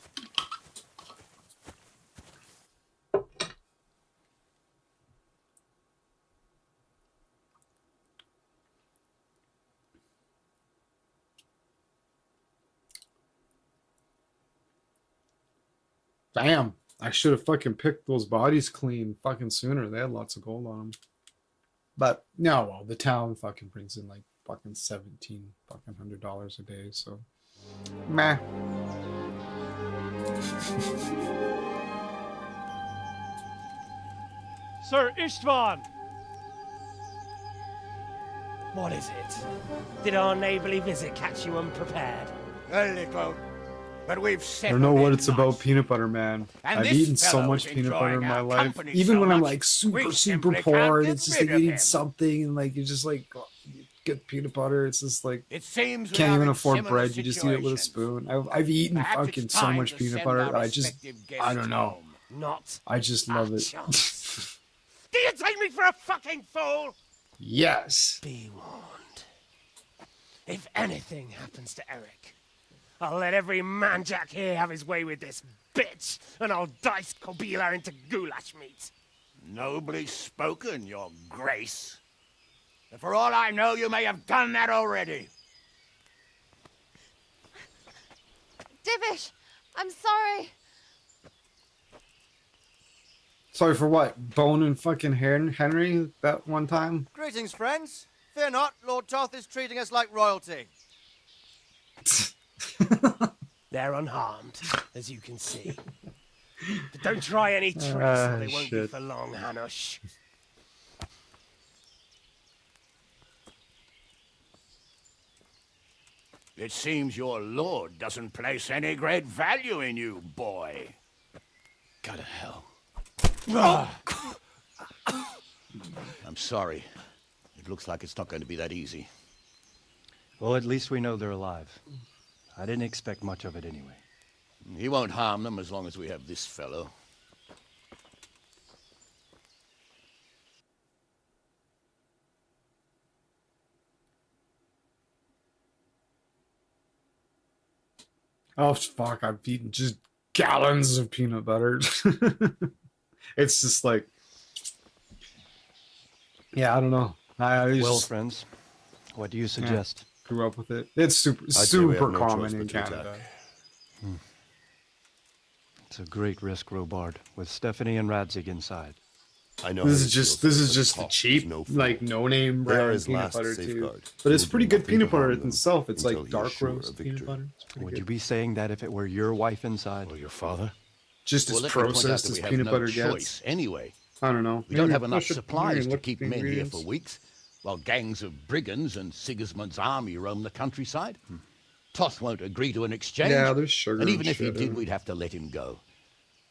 Damn. I should have fucking picked those bodies clean fucking sooner. They had lots of gold on them. But no, well, the town fucking brings in like fucking $1,700 a day, so meh. Sir Istvan! What is it? Did our neighborly visit catch you unprepared? A little. But we've I settled don't know what in it's about nice. peanut butter, man. And I've this eaten so fellow's much peanut butter in enjoying my our life. company Even so when I'm much, like super, we super simply poor, can't and get it's just rid like of you eat him. something and like you're just like oh, you get peanut butter. It's just like It seems we can't are even in afford similar bread. You just eat it with a situations. spoon. I've eaten Perhaps fucking it's so time much to peanut send butter. our I just respective I guests don't know. home. Not I just a love it. chance. Do you take me for a fucking fool? Yes. Be warned. If anything happens to Eric, I'll let every manjack here have his way with this bitch, and I'll dice Kobila into goulash meat. Nobly spoken, your grace. But for all I know, you may have done that already. Divish, I'm sorry. Sorry for what? Bone and fucking Henry that one time? Greetings, friends. Fear not, Lord Toth is treating us like royalty. They're unharmed, as you can see. But don't try any tricks, or they won't be shit. for long, Hanush. It seems your lord doesn't place any great value in you, boy. Go to hell. I'm sorry. It looks like it's not going to be that easy. Well, at least we know they're alive. I didn't expect much of it anyway. He won't harm them as long as we have this fellow. Oh fuck! I've eaten just gallons of peanut butter. It's just like, yeah, I don't know. I Well, just friends, what do you suggest? grew up with it. It's super say we have super no common choice in but to Canada. attack. It's a great risk, Robard, with Stephanie and Radzig inside. I know This how is he just feels, this is but just the Toth cheap is no fool. like no name They are brand his peanut last butter too. safeguard. But He it's will do pretty good nothing to peanut butter harm them itself. It's until like he is dark sure roast of peanut victory. butter. It's pretty Would good. you be saying that if it were your wife inside? Or your father? Just Well, as let me point out processed that as we have peanut no butter choice gets. anyway. I don't know. We don't Maybe have enough push it- supplies maybe to look at keep the men here ingredients. for weeks, while gangs of brigands and Sigismund's army roam the countryside. Toth won't agree to an exchange. Yeah, there's sugar And and even if he shit in did, it. we'd have to let him go.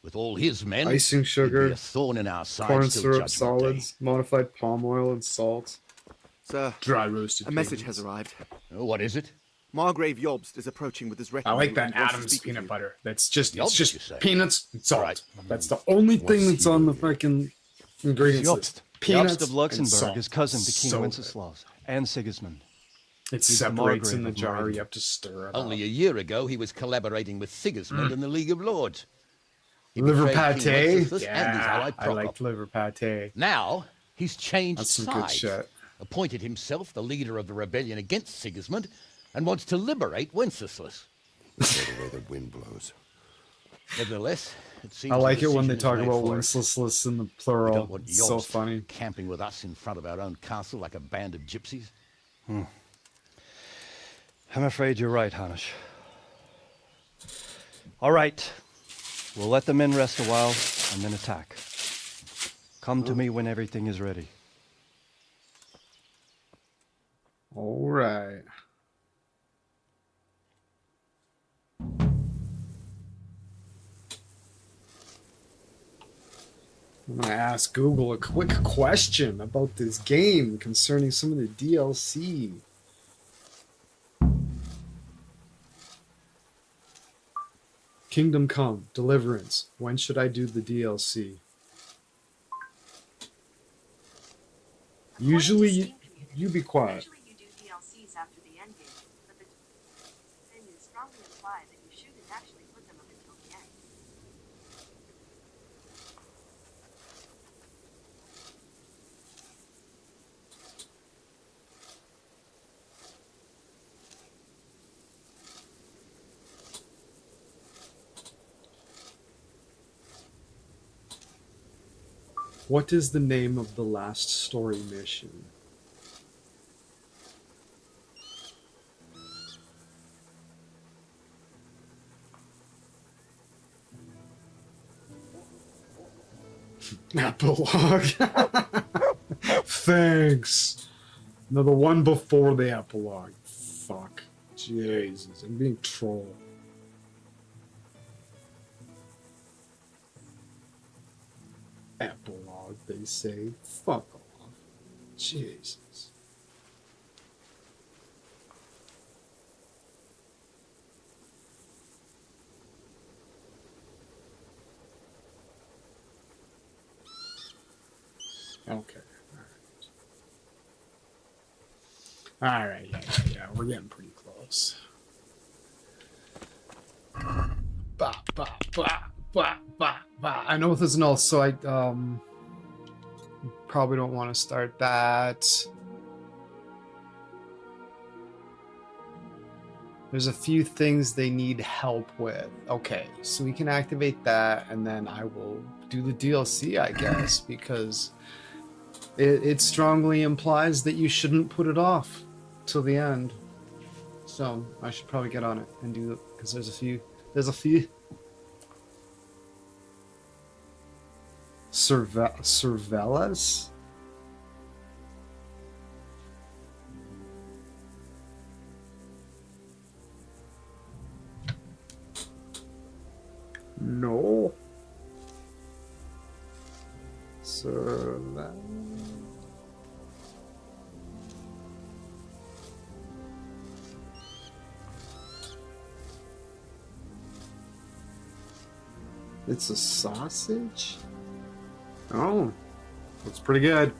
With all his men, Icing he'd sugar, be a thorn in our side corn till syrup, Judgment solids, modified palm oil, and salt. Sir, Dry roasted. a message pigments. has arrived. Day. Oh, what is it? Margrave Jobst is approaching with his retinue. I like that and wants to Adams speak with peanut you. butter. That's just Jobst, it's just you say? peanuts and salt. Right. That's the only thing What's that's he on the doing fucking ingredients Jobst. list. Peanuts Jobst of and Luxembourg salt. is cousin to King So good. Wenceslaus and Sigismund. It He's the separates in Margrave the of jar. Moravia. You have to stir it Only up. a year ago, he was collaborating with Sigismund and the League of Lords. He Liver betrayed King pate. Wenceslas and his Yeah, ally I Procop. like liver pate. Now, he's changed That's some sides, good shit. appointed himself the leader of the rebellion against Sigismund, and wants to liberate Wenceslas. Go the way the wind blows. Nevertheless, it seems I the like it when they decision is talk made about for us. Wenceslas in the We plural. don't want It's so Jobst funny. camping with us in front of our own castle like a band of gypsies. I'm afraid you're right, Hanush. All right. We'll let the men rest a while and then attack. Come to me when everything is ready. All right. I'm gonna ask Google a quick question about this game concerning some of the DLC. Kingdom Come, Deliverance. When should I do the DLC? Usually, you be quiet. Usually you do DLCs after the endgame, but the opinions strongly imply that you shouldn't actually put them up until the end. What is the name of the last story mission? Epilogue. Thanks. No, the one before the epilogue. Fuck. Jesus, I'm being trolled. Epilogue, they say. Fuck off. Jesus. Okay. Alright, yeah. We're getting pretty close. Bah, bah, bah, bah, bah, bah. I know there's an also, I probably don't want to start that. There's a few things they need help with. Okay, so we can activate that, and then I will do the DLC, I guess, because it strongly implies that you shouldn't put it off till the end. So I should probably get on it and do it, because there's a few Cervelas? No. Cervelas. It's a sausage? Oh, looks pretty good.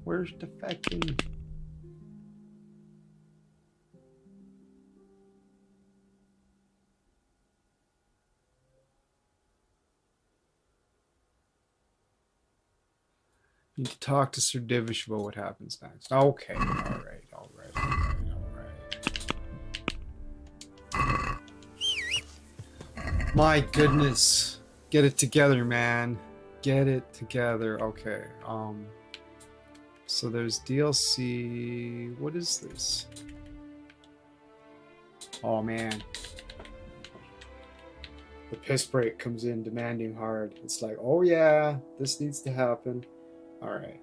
Where's the fucking... Need to talk to Sir Divish about what happens next. Okay, alright. My goodness. Get it together, man. Get it together. Okay, so there's DLC. What is this? Oh man. The piss break comes in demanding hard. It's like, oh yeah, this needs to happen. Alright.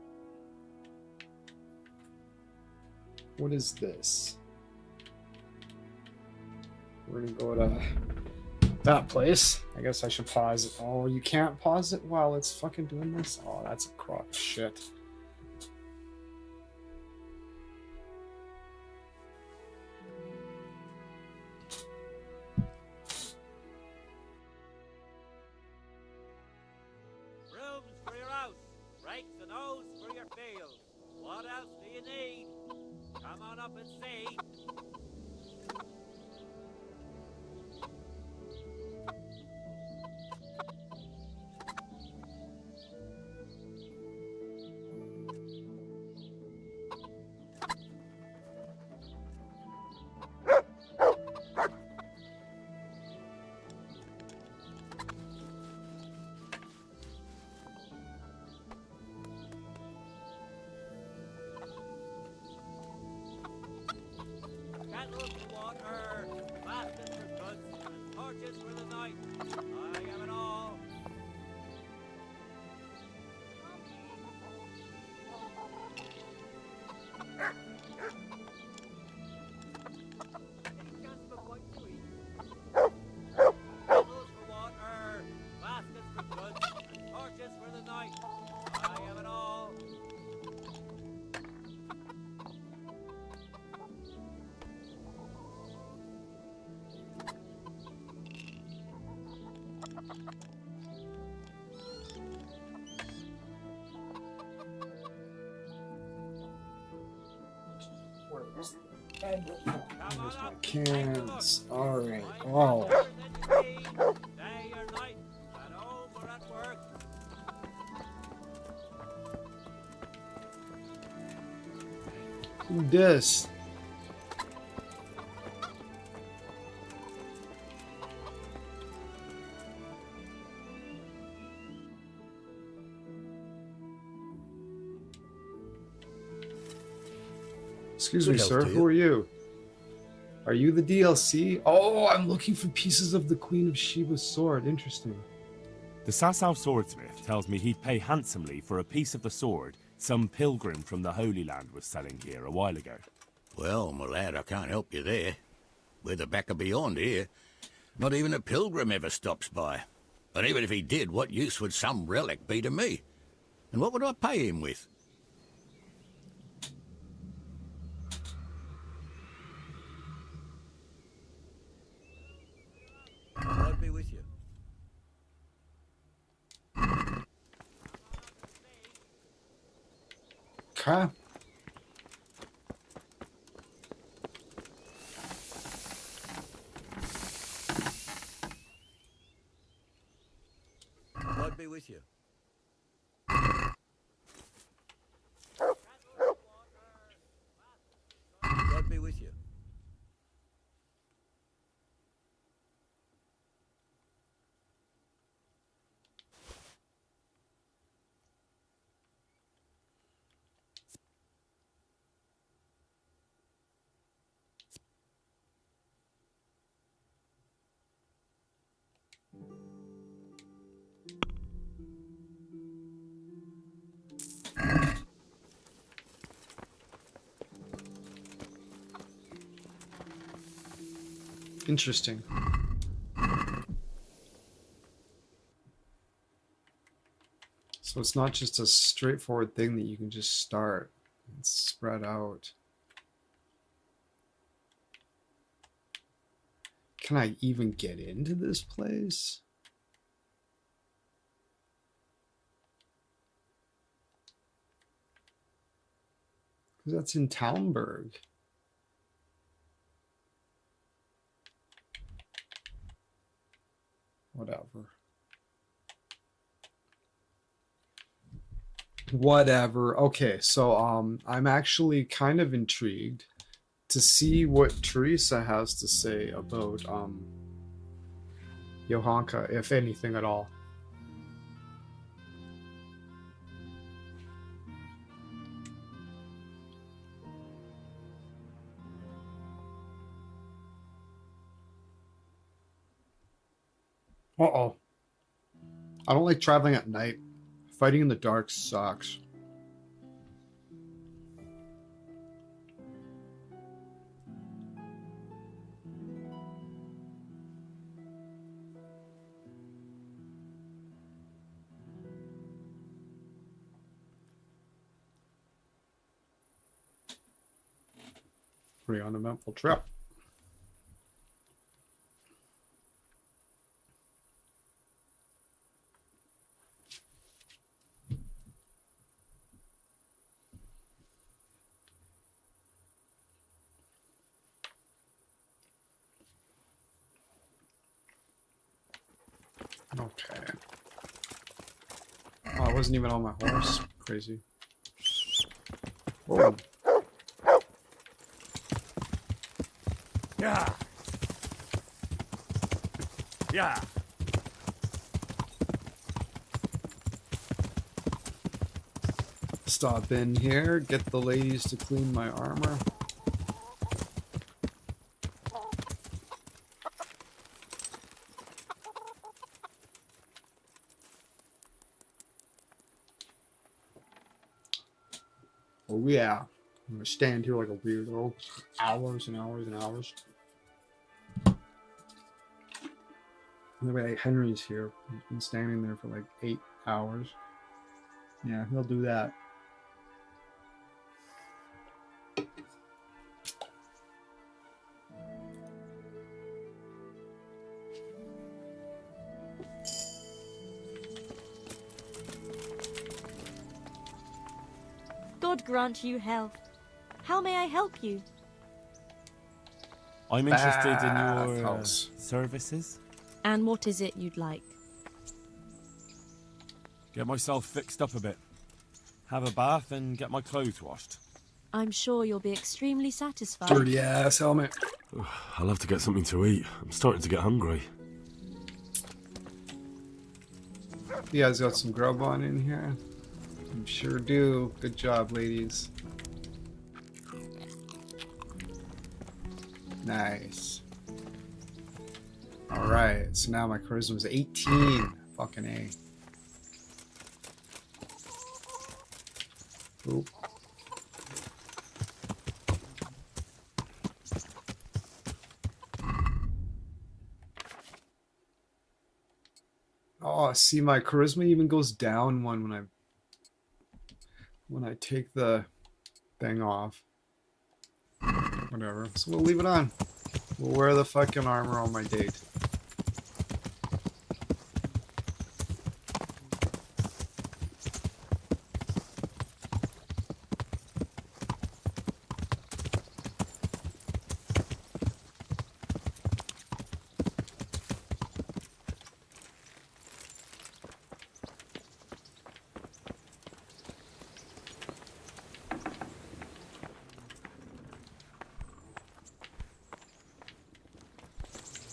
What is this? We're gonna go to that place. I guess I should pause it. Oh, you can't pause it while it's fucking doing this? Oh, that's a crock of shit. Rooms for your house. Rakes and hoes for your fields. What else do you need? Come on up and see. Kettles for water, baskets for goods, and torches for the night. I have it all. Kettles for water, baskets for goods, and torches for the night. I have it all. Where's my cans? Alright. Oh. Day or night, at home or at work. Who this? Excuse me, Good health sir. to you. Who are you? Are you the DLC? Oh, I'm looking for pieces of the Queen of Sheba's sword. Interesting. The Sasau swordsmith tells me he'd pay handsomely for a piece of the sword some pilgrim from the Holy Land was selling here a while ago. Well, my lad, I can't help you there. We're the back of beyond here. Not even a pilgrim ever stops by. And even if he did, what use would some relic be to me? And what would I pay him with? God be with you. Okay. God be with you. God be with you. Interesting. So it's not just a straightforward thing that you can just start. It's spread out. Can I even get into this place? Because that's in Talmberg. Whatever. Whatever. Okay, so I'm actually kind of intrigued to see what Teresa has to say about Johanka, if anything at all. Uh-oh. I don't like traveling at night. Fighting in the dark sucks. Pretty uneventful trip. Okay. Oh, I wasn't even on my horse. Crazy. Whoa. Yeah. Yeah. Stop in here, get the ladies to clean my armor. Oh yeah. I'm gonna stand here like a weirdo. Hours and hours and hours. The way Henry's here. He's been standing there for like 8 hours. Yeah, he'll do that. God grant you health. How may I help you? I'm interested in your Bathhouse. services. And what is it you'd like? Get myself fixed up a bit. Have a bath and get my clothes washed. I'm sure you'll be extremely satisfied. Dirty ass helmet. I'll have to get something to eat. I'm starting to get hungry. You guys got some grub on in here? You sure do. Good job, ladies. Nice. Alright, so now my charisma's 18. Fucking A. Oop. Oh, see, my charisma even goes down one when I take the thing off. Whatever. So we'll leave it on. We'll wear the fucking armor on my date.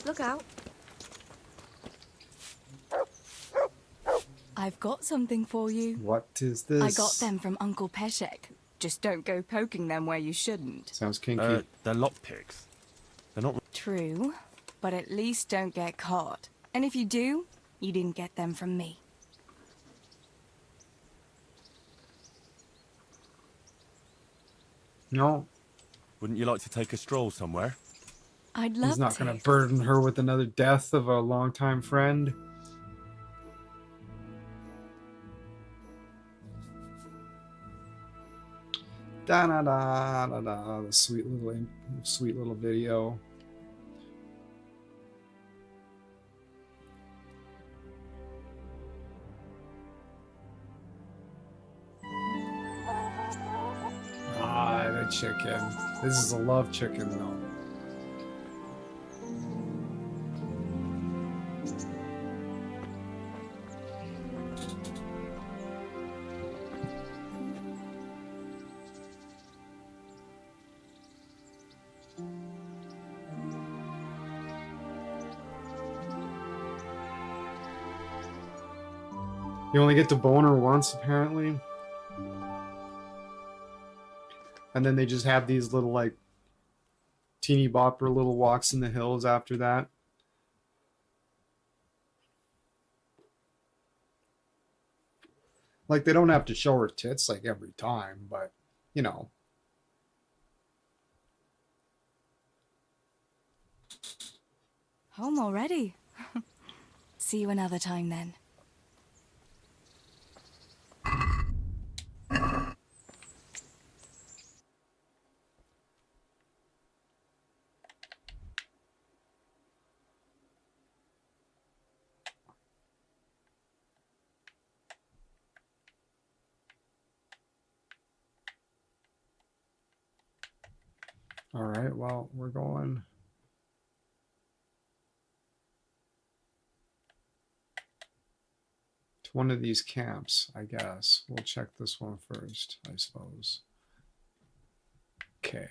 Look out. I've got something for you. What is this? I got them from Uncle Peshek. Just don't go poking them where you shouldn't. Sounds kinky. They're lockpicks. They're not... True, but at least don't get caught. And if you do, you didn't get them from me. No. Wouldn't you like to take a stroll somewhere? I'd love He's not to. going to burden her with another death of a longtime friend. Da da da da da. The sweet little video. Ah, the chicken. This is a love chicken, though. You only get to bone her once, apparently. And then they just have these little, like, teeny bopper little walks in the hills after that. Like, they don't have to show her tits, like, every time, but, you know. Home already. See you another time then. All right, well, we're going. To one of these camps, I guess. We'll check this one first, I suppose. Okay.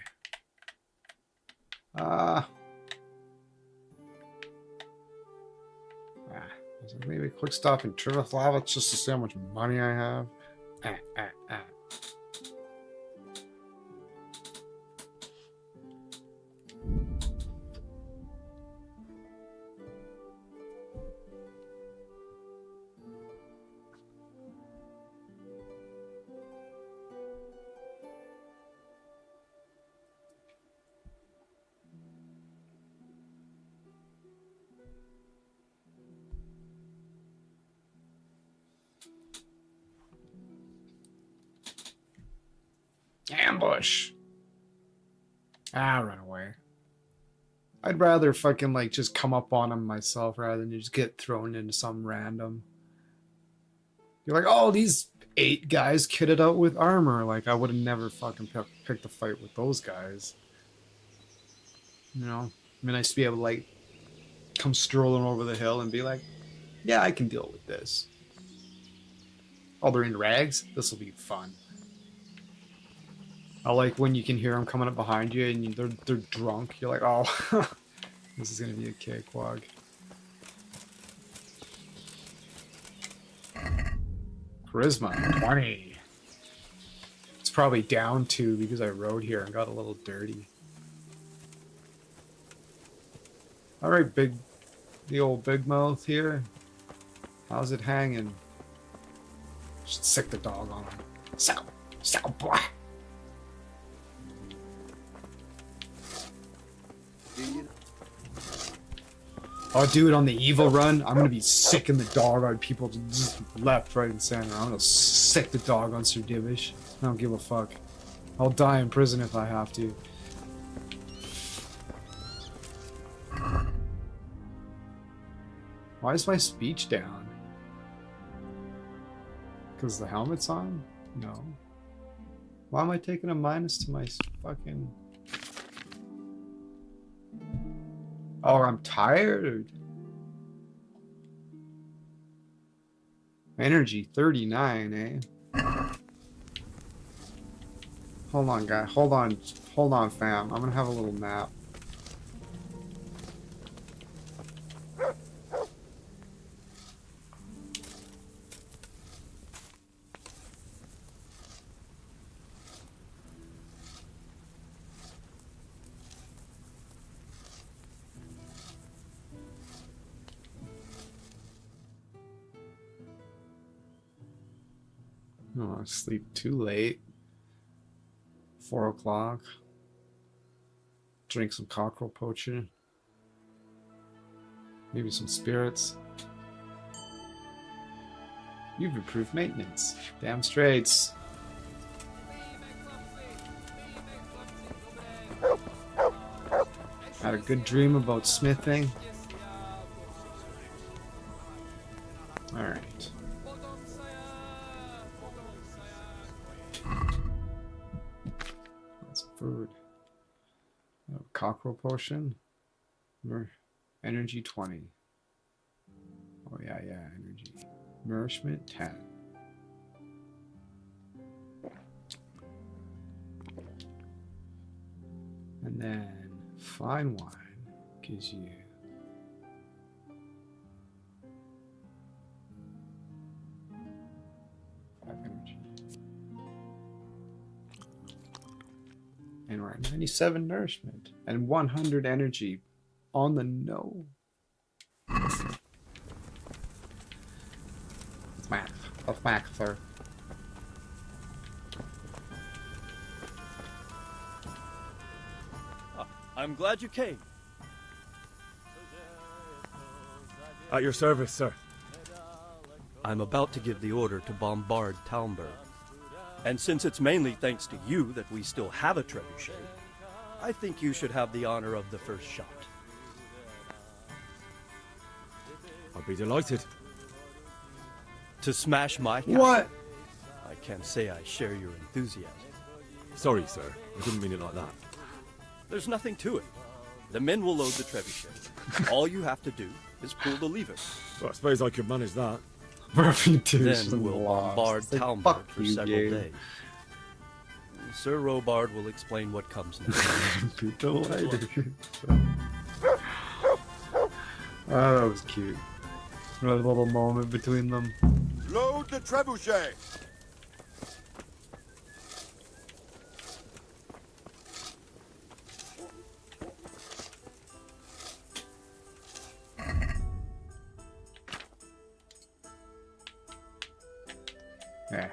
I was like, maybe a quick stop in Triviflava just to see how much money I have. Ambush. Run away. I'd rather fucking like just come up on him myself rather than just get thrown into some random. You're like, oh, these 8 guys kitted out with armor. Like, I would have never fucking picked a fight with those guys. You know, it'd be nice to be able to like come strolling over the hill and be like, yeah, I can deal with this. Oh, they're in rags? This will be fun. I like when you can hear them coming up behind you and they're drunk. You're like, oh, this is going to be a cakewalk. Charisma, 20. It's probably down 2 because I rode here and got a little dirty. Alright, the old big mouth here. How's it hanging? Should sick the dog on him. So, boy. Oh, dude, on the evil run, I'm gonna be sicking the dog on people just left, right, and center. I'm gonna sick the dog on Sir Divish. I don't give a fuck. I'll die in prison if I have to. Why is my speech down? Because the helmet's on? No. Why am I taking a minus to my fucking... Oh, I'm tired? Energy 39, eh? Hold on, guy. Hold on, fam. I'm gonna have a little nap. Oh, I sleep too late. 4 o'clock. Drink some cockerel potion. Maybe some spirits. You've improved maintenance. Damn straights. Had a good dream about smithing. Alright. That's food. Cockerel potion. Energy 20. Oh yeah, energy. Nourishment 10. And then fine wine gives you energy. And we're at 97 nourishment and 100 energy on the nose. Smack, sir. I'm glad you came. At your service, sir. I'm about to give the order to bombard Talmberg. And since it's mainly thanks to you that we still have a trebuchet, I think you should have the honor of the first shot. I'd be delighted. To smash my castle. What? I can't say I share your enthusiasm. Sorry, sir. I didn't mean it like that. There's nothing to it. The men will load the trebuchet. All you have to do is pull the lever. Well, I suppose I could manage that. Reputation Then we'll bombard Talmberg for several days. Sir Robard will explain what comes next. Be delighted. Oh, that was cute. A little moment between them. Load the trebuchet! Yeah.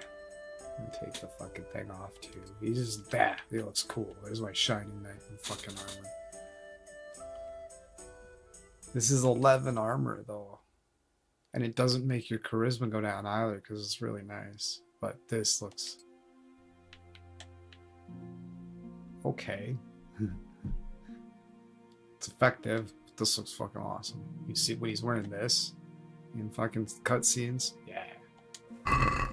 Take the fucking thing off too. He's just that. He looks cool. There's my shining knight and fucking armor. This is 11 armor though. And it doesn't make your charisma go down either because it's really nice. But this looks okay. It's effective. This looks fucking awesome. You see when he's wearing this in fucking cutscenes? Yeah. I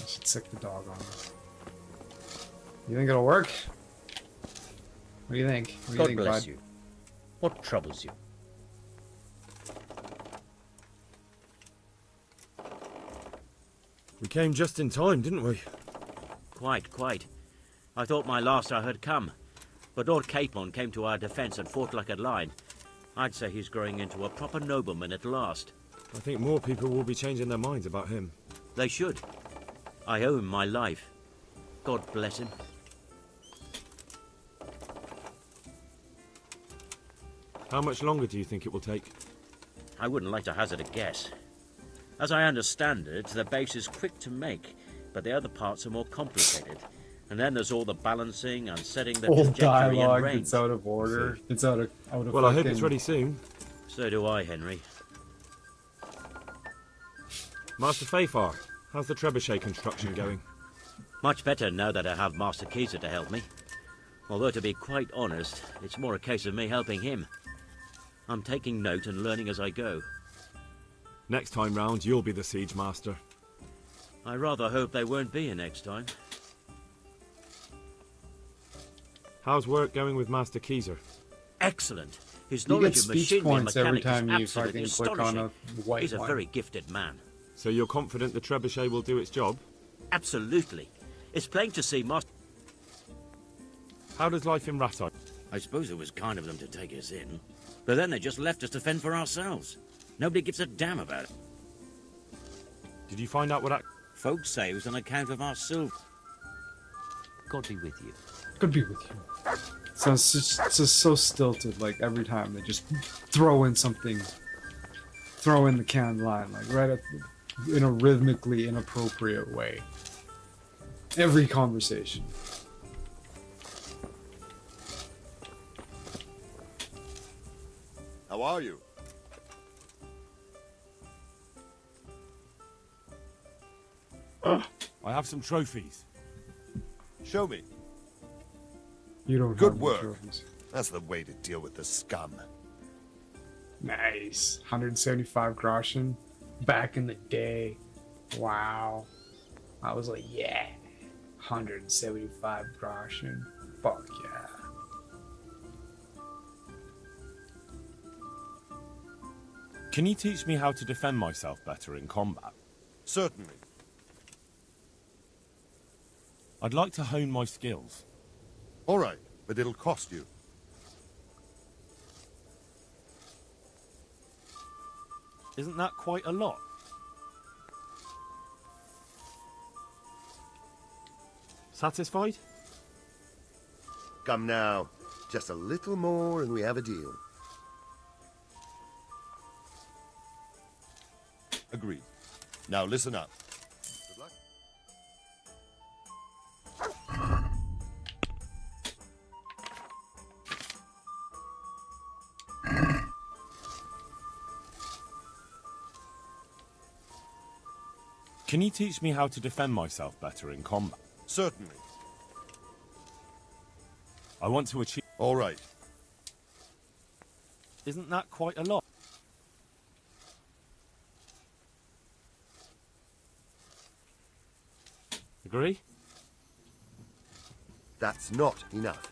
should sick the dog on him. You think it'll work? What do you think? What do you God think, bless bud? you. What troubles you? We came just in time, didn't we? Quite. I thought my last hour had come. But Lord Capon came to our defence and fought like a lion. I'd say he's growing into a proper nobleman at last. I think more people will be changing their minds about him. They should. I owe him my life. God bless him. How much longer do you think it will take? I wouldn't like to hazard a guess. As I understand it, the base is quick to make, but the other parts are more complicated. And then there's all the balancing and setting the Old trajectory and dialogue. range. It's out of order. It's out of. Well, I hope it's ready soon. So do I, Henry. Master Fafar, how's the trebuchet construction going? Much better now that I have Master Keyser to help me. Although, to be quite honest, it's more a case of me helping him. I'm taking note and learning as I go. Next time round, you'll be the siege master. I rather hope they won't be here next time. How's work going with Master Keyser? Excellent. His You knowledge get of speech machinery and points every mechanics time you is absolutely fucking click on a astonishing. white He's a one. very gifted man. So you're confident the trebuchet will do its job? Absolutely. It's plain to see Master... How does life in Rattay? I suppose it was kind of them to take us in. But then they just left us to fend for ourselves. Nobody gives a damn about it. Did you find out what Folks say it was on account of our silver. God be with you. Could be with you. So it's just so stilted. Like every time they just throw in something, throw in the canned line, like right at in a rhythmically inappropriate way. Every conversation. How are you? I have some trophies. Show me. You don't Good have work. any trophies. That's the way to deal with the scum. Nice. 175 groschen. Back in the day. Wow. I was like, yeah. 175 groschen. Fuck yeah. Can you teach me how to defend myself better in combat? Certainly. I'd like to hone my skills. All right, but it'll cost you. Isn't that quite a lot? Satisfied? Come now. Just a little more and we have a deal. Agreed. Now listen up. Good luck. Can you teach me how to defend myself better in combat? Certainly. I want to achieve... All right. Isn't that quite a lot? Agree? That's not enough.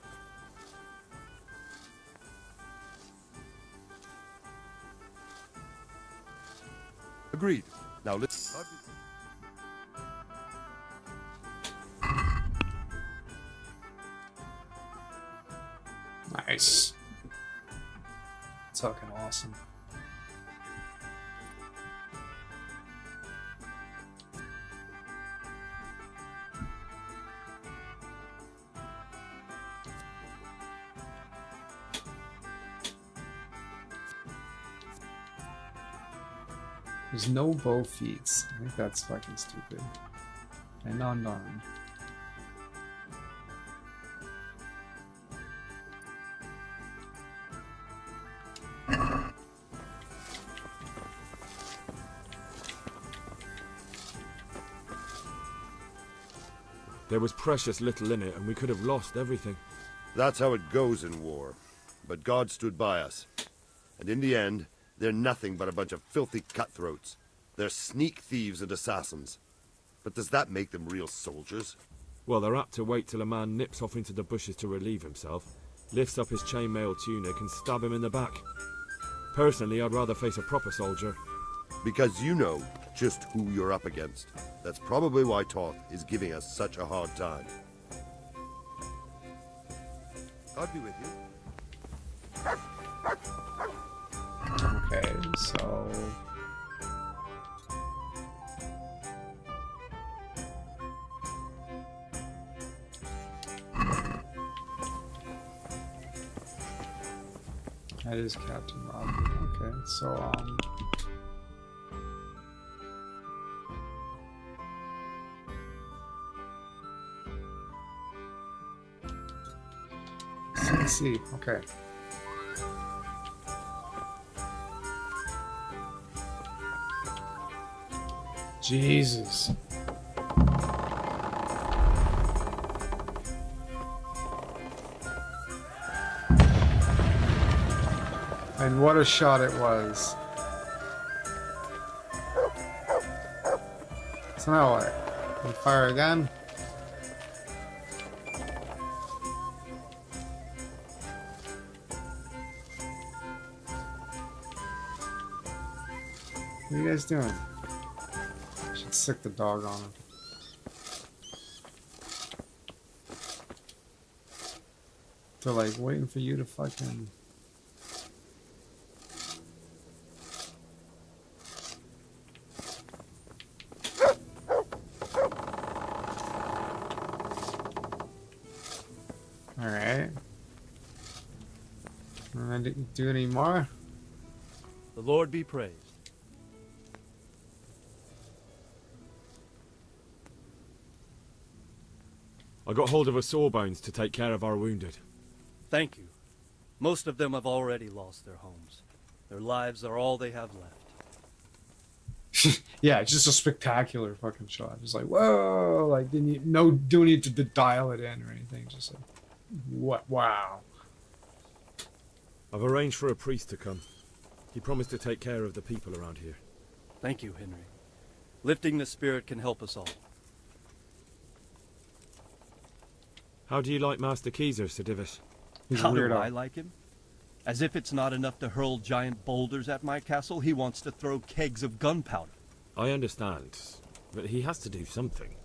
Agreed. Now listen. Nice. It's fucking awesome. There's no bow feats. I think that's fucking stupid. And non-darned. There was precious little in it, and we could have lost everything. That's how it goes in war. But God stood by us. And in the end, they're nothing but a bunch of filthy cutthroats. They're sneak thieves and assassins. But does that make them real soldiers? Well, they're apt to wait till a man nips off into the bushes to relieve himself, lifts up his chainmail tunic and stab him in the back. Personally, I'd rather face a proper soldier. Because you know just who you're up against. That's probably why Toth is giving us such a hard time. I'll be with you. Okay, so... That is Captain Robbie. Okay, so, let's see. Okay. Jesus. And what a shot it was. So now what? We fire again? What are you guys doing? I should sick the dog on him. They're like waiting for you to fucking... Alright. I didn't do any more. The Lord be praised. I got hold of a sawbones to take care of our wounded. Thank you. Most of them have already lost their homes. Their lives are all they have left. Yeah, it's just a spectacular fucking shot. Just like, whoa, like don't need to dial it in or anything. Just like, what? Wow. I've arranged for a priest to come. He promised to take care of the people around here. Thank you, Henry. Lifting the spirit can help us all. How do you like Master Keezer, Sir Divish? How do I like him? As if it's not enough to hurl giant boulders at my castle, he wants to throw kegs of gunpowder. I understand, but he has to do something.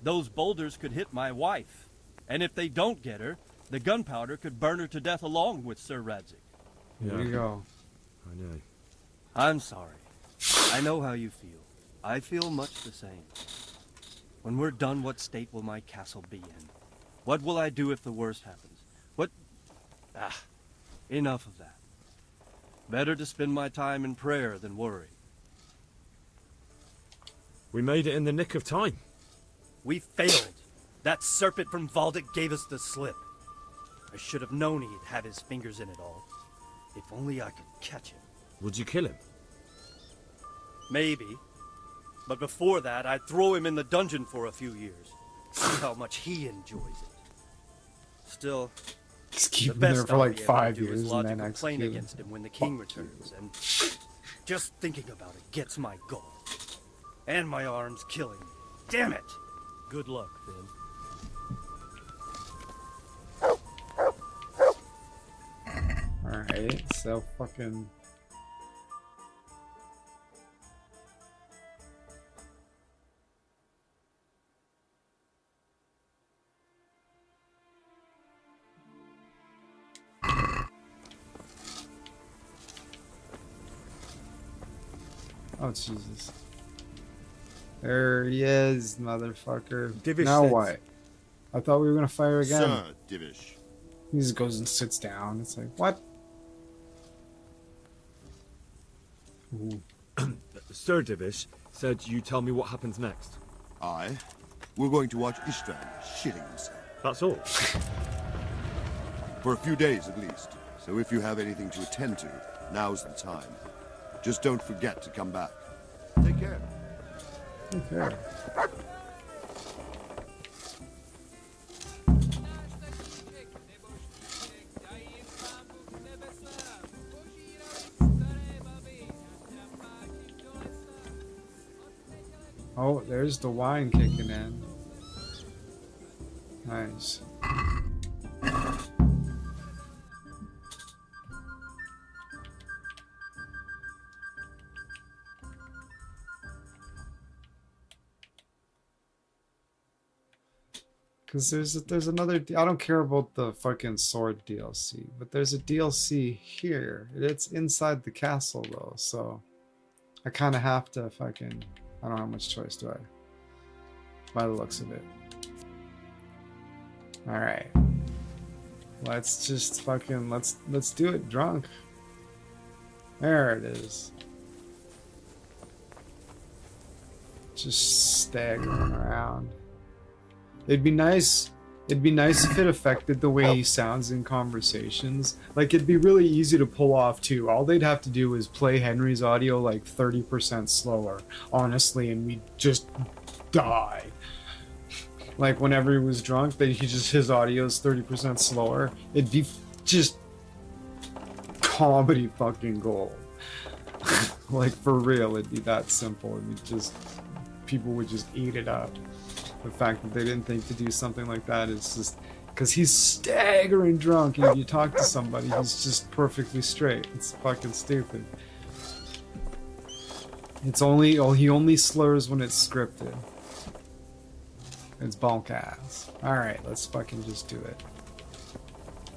Those boulders could hit my wife, and if they don't get her, the gunpowder could burn her to death along with Sir Radzig. There you go. I know. I'm sorry. I know how you feel. I feel much the same. When we're done, what state will my castle be in? What will I do if the worst happens? What... enough of that. Better to spend my time in prayer than worry. We made it in the nick of time. We failed. That serpent from Valdic gave us the slip. I should have known he'd have his fingers in it all. If only I could catch him. Would you kill him? Maybe. But before that, I'd throw him in the dungeon for a few years. See how much he enjoys it. Still, just keep the him best there for I'll like be able to 5 do years is and lodge a then complaint execute him. against him when the king returns, and just thinking about it gets my gall. And my arm's killing me. Damn it! Good luck, Finn. Alright, so fucking... Oh, Jesus. There he is, motherfucker. Divish now says- what? I thought we were gonna fire again. Sir Divish. He just goes and sits down. It's like, what? Ooh. Sir Divish said you tell me what happens next. Aye. We're going to watch Istvan shitting himself. That's all. For a few days at least. So if you have anything to attend to, now's the time. Just don't forget to come back. Take care. Take care. Oh, there's the wine kicking in. Nice. Because there's another. I don't care about the fucking sword DLC, but there's a DLC here. It's inside the castle though, so I kind of have to fucking. I don't have much choice, do I? By the looks of it. All right. Let's just fucking let's do it drunk. There it is. Just staggering around. It'd be nice if it affected the way he sounds in conversations. Like, it'd be really easy to pull off too. All they'd have to do is play Henry's audio like 30% slower, honestly, and we'd just die. Like, whenever he was drunk, his audio's 30% slower. It'd be just comedy fucking gold. Like, for real, it'd be that simple. It'd be just, people would just eat it up. The fact that they didn't think to do something like that is just because he's staggering drunk, and if you talk to somebody, he's just perfectly straight. It's fucking stupid. He only slurs when it's scripted. It's bonk ass. Alright, let's fucking just do it.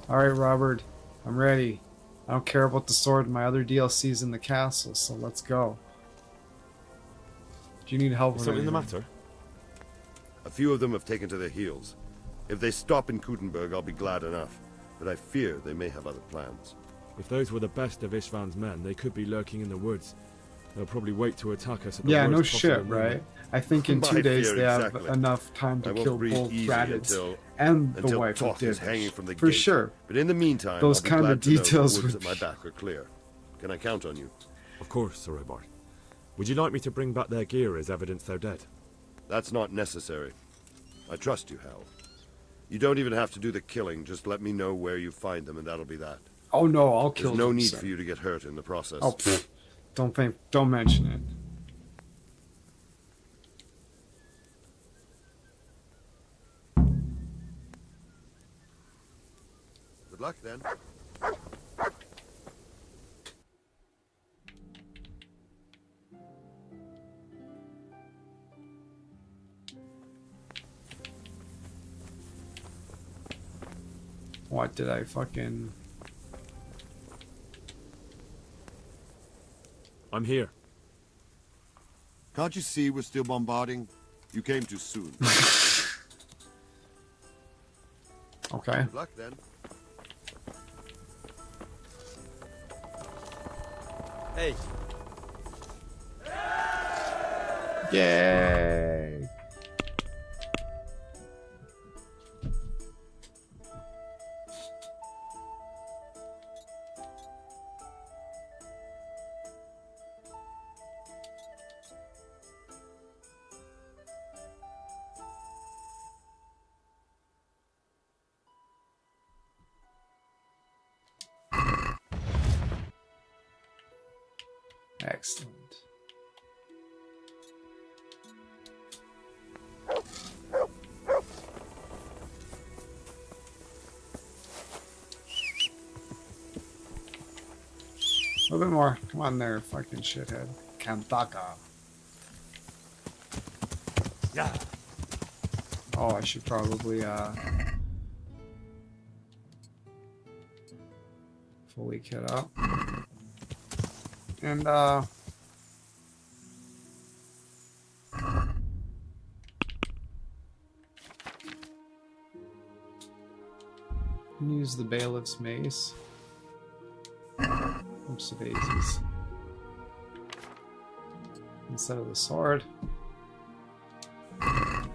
Alright, Robert, I'm ready. I don't care about the sword. My other DLC's in the castle, so let's go. Do you need help with something the anything? matter? A few of them have taken to their heels. If they stop in Kutenberg, I'll be glad enough. But I fear they may have other plans. If those were the best of Ishvan's men, they could be lurking in the woods. They'll probably wait to attack us at the Yeah, worst no possible shit, moment. right? I think in My 2 days fear they have exactly. enough time I to won't kill breathe both easy Raditz and the until wife of Toth is Divish. hanging from the For gate. sure. But in the meantime, Those I'll be kind of glad to know the details woods would at my back are clear. Can I count on you? Of course, Sir Robert. Would you like me to bring back their gear as evidence they're dead? That's not necessary. I trust you, Hal. You don't even have to do the killing. Just let me know where you find them, and that'll be that. Oh no, I'll kill There's no them, need sir. for you to get hurt in the process. Oh, don't mention it. Good luck, then. What did I fucking... I'm here. Can't you see we're still bombarding? You came too soon. Okay. Good luck, then. Hey. Yay! Excellent. A little bit more. Come on there, fucking shithead. Kantaka. Yeah. Oh, I should probably, fully kit up. And, use the bailiff's mace. Oops, daisies. Instead of the sword. It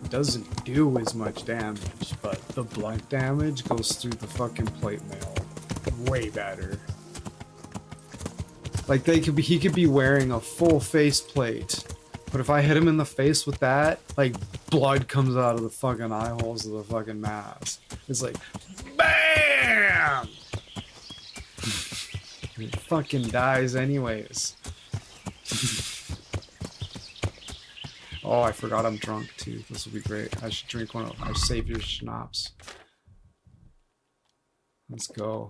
doesn't do as much damage, but the blunt damage goes through the fucking plate mail way better. Like he could be wearing a full face plate, but if I hit him in the face with that, like blood comes out of the fucking eye holes of the fucking mask. It's like, BAM! It fucking dies anyways. Oh, I forgot I'm drunk too. This will be great. I should drink one of our Savior's schnapps. Let's go.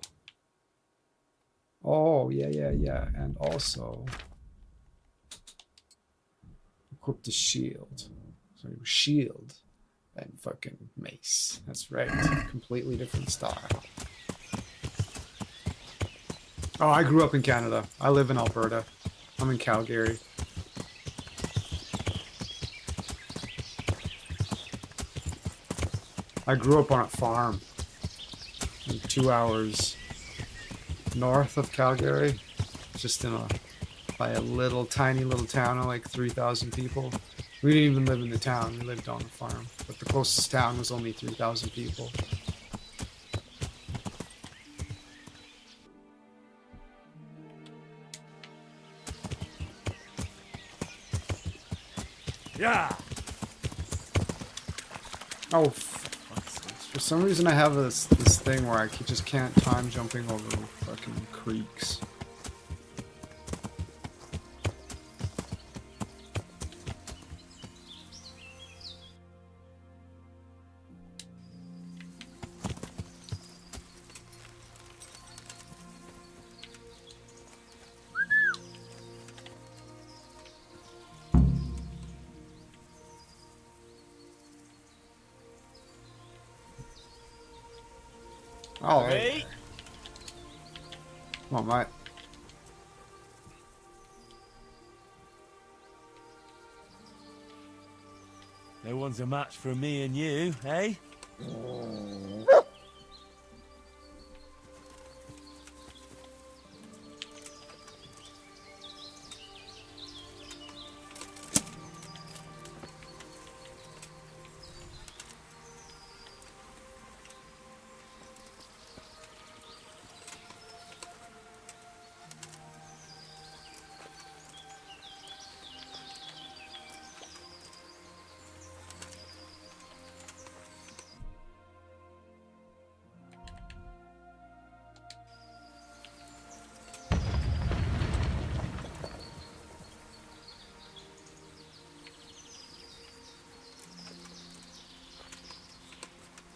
Oh, yeah. And also, equip the shield. So shield and fucking mace. That's right. Completely different style. Oh, I grew up in Canada. I live in Alberta. I'm in Calgary. I grew up on a farm. 2 hours north of Calgary, just in by a little tiny little town of like 3,000 people. We didn't even live in the town, we lived on the farm, but the closest town was only 3,000 people. Yeah. Oh, for some reason I have this thing where I just can't time jumping over fucking creeks. Oh, hey. Come on, mate. No one's a match for me and you, eh?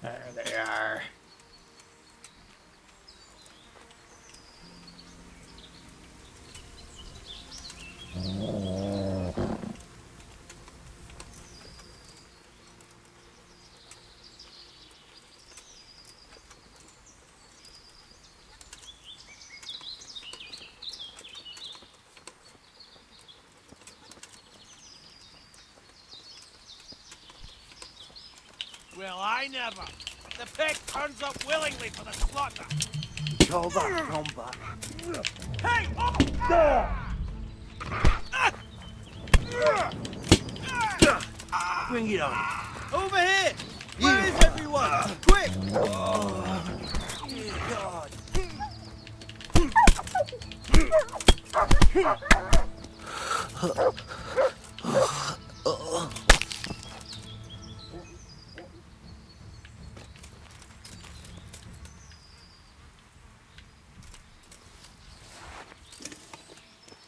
There they are. Well, I never. The pig turns up willingly for the slaughter. Call that combat. Hey! Oh! Bring it on. Over here! Where is everyone? Quick! God.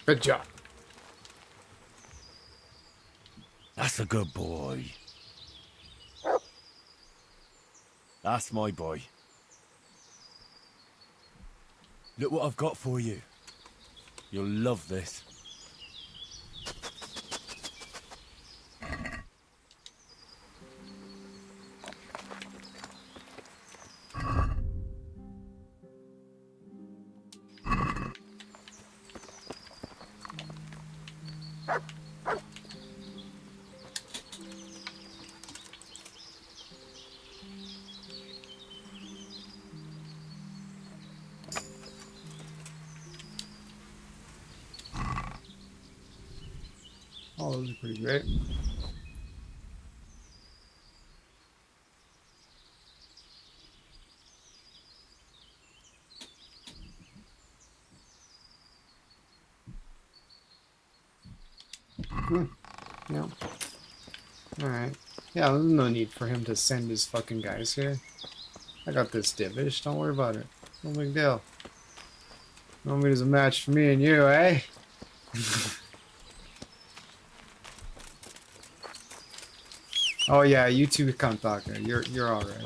Good job. That's a good boy. That's my boy. Look what I've got for you. You'll love this. Oh, those are pretty great. Yeah. Alright. Yeah, there's no need for him to send his fucking guys here. I got this divish, don't worry about it. No big deal. No mean as a match for me and you, eh? Oh yeah, you two Kantaka. You're all right.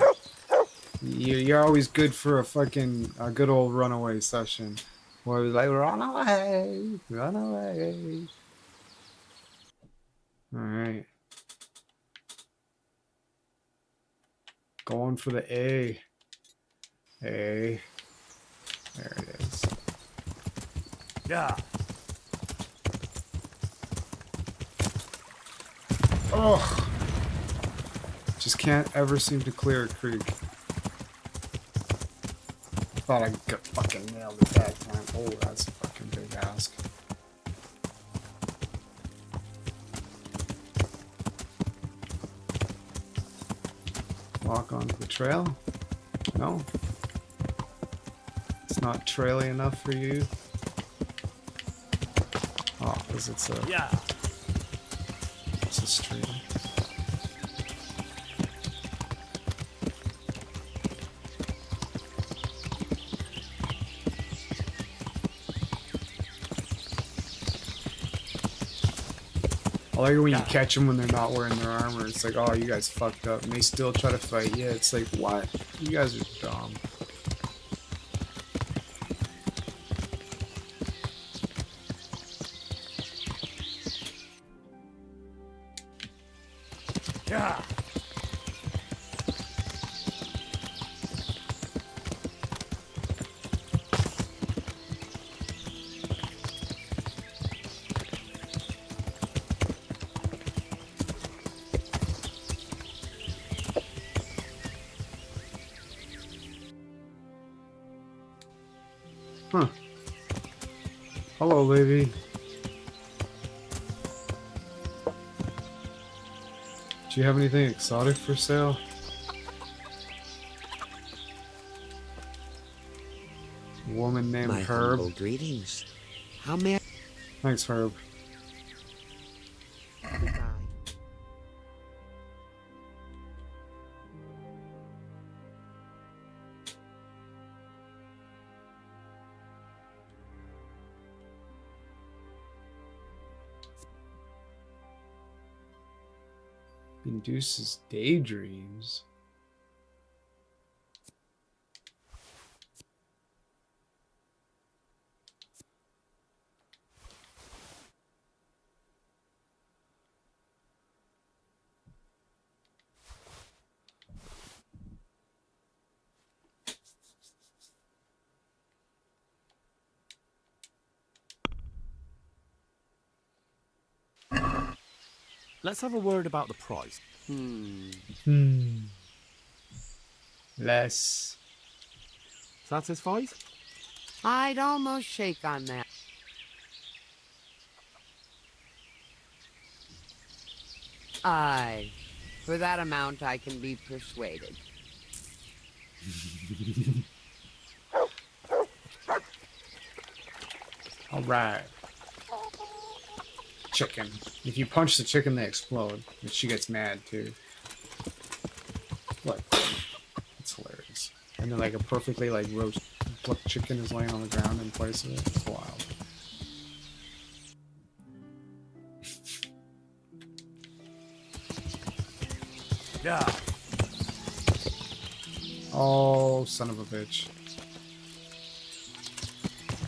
You're always good for a good old runaway session. Where it's like run away, run away. All right. Going for the A. A. There it is. Yeah. Oh. Just can't ever seem to clear a creek. Thought I got fucking nailed it that time. Oh, that's a fucking big ask. Walk onto the trail? No? It's not traily enough for you? Oh, because it's a... Yeah. It's a stream. I like it when you catch them when they're not wearing their armor. It's like, oh, you guys fucked up. And they still try to fight you. It's like, what? You guys are dumb. Yeah. Huh. Hello, lady. Do you have anything exotic for sale? A woman named My Herb. humble greetings. How may I... Thanks, Herb. Induces daydreams. Let's have a word about the price. Less. Satisfied? I'd almost shake on that. Aye. For that amount, I can be persuaded. All right. Chicken. If you punch the chicken, they explode. And she gets mad too. What? That's hilarious. And then like a perfectly like roast plucked chicken is laying on the ground in place of it. It's wild. Yeah. Oh, son of a bitch.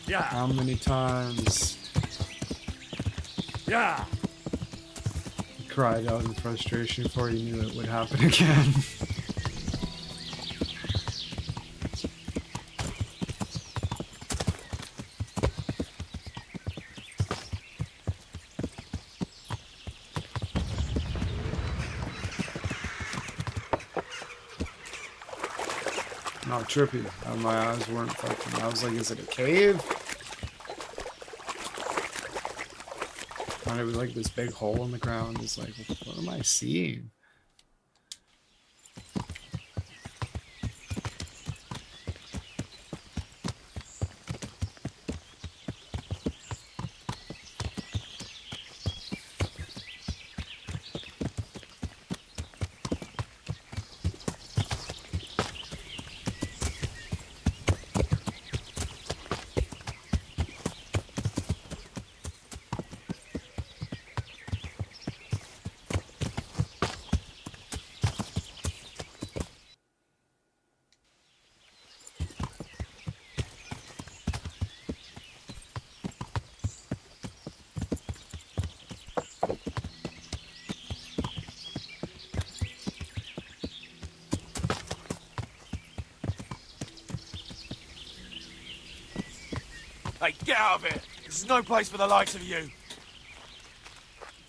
Yeah. How many times? Yeah. He cried out in frustration before he knew it would happen again. Not trippy. My eyes weren't fucking. I was like, is it a cave? And it was like this big hole in the ground. It's like, what am I seeing? Hey, get out of here! This is no place for the likes of you!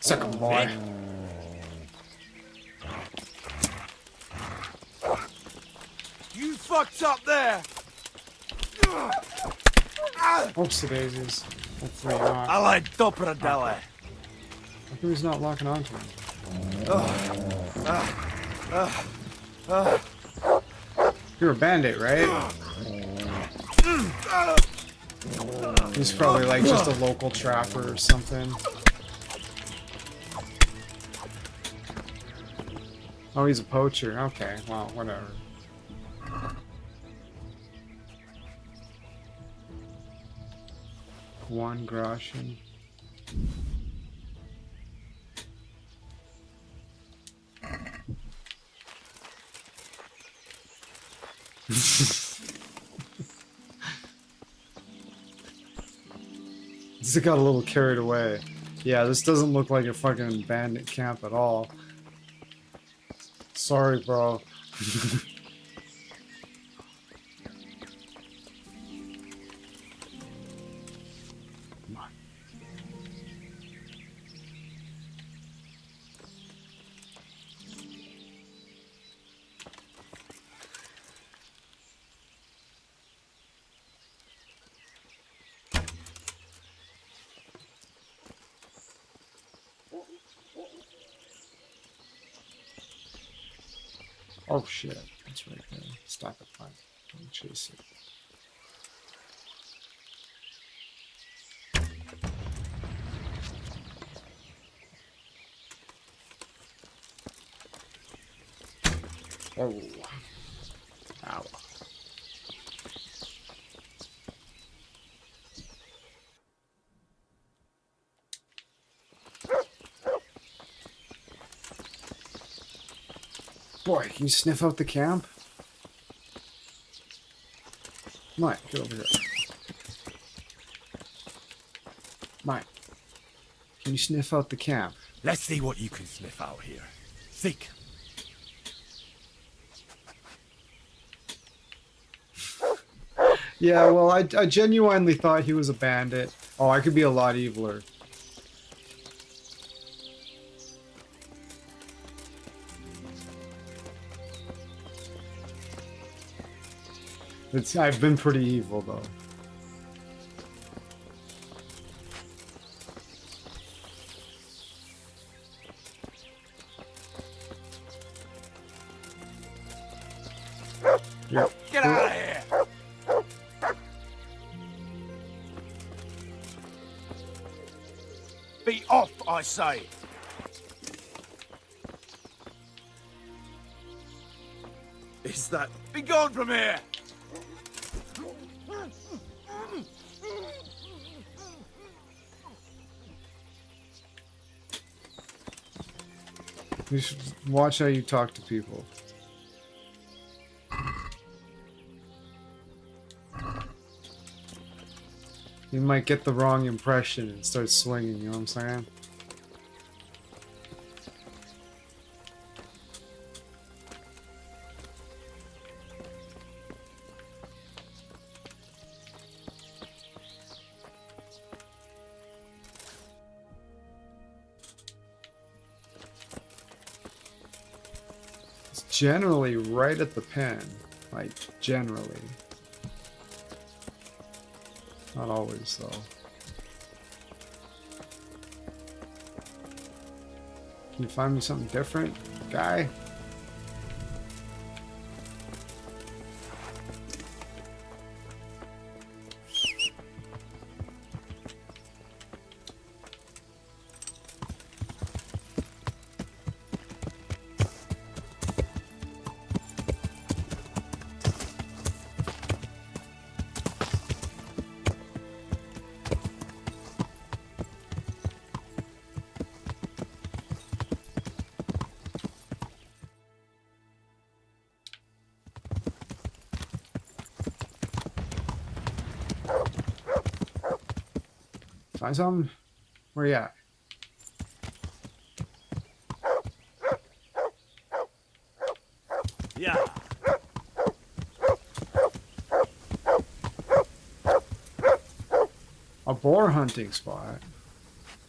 Second boy. You fucked up there! Oopsie daisies. Hopefully not. Ale dobra dale. How come he's not locking onto him? You're a bandit, right? He's probably like just a local trapper or something. Oh, he's a poacher. Okay, well, whatever. One groschen. This got a little carried away. Yeah, this doesn't look like a fucking bandit camp at all. Sorry, bro. Come on. Oh shit, it's right there. Stop it, fine. Don't chase it. Oh. Ow. Boy, can you sniff out the camp? Mike, get over here. Mike, can you sniff out the camp? Let's see what you can sniff out here. Seek. Yeah, well, I genuinely thought he was a bandit. Oh, I could be a lot eviler. I've been pretty evil, though. Yep. Get out of here! Be off, I say! Is that... Be gone from here! You should watch how you talk to people. You might get the wrong impression and start swinging, you know what I'm saying? It's generally right at the pin. Like, generally. Not always, though. Can you find me something different, guy? Find something? Where you at? Yeah. A boar hunting spot.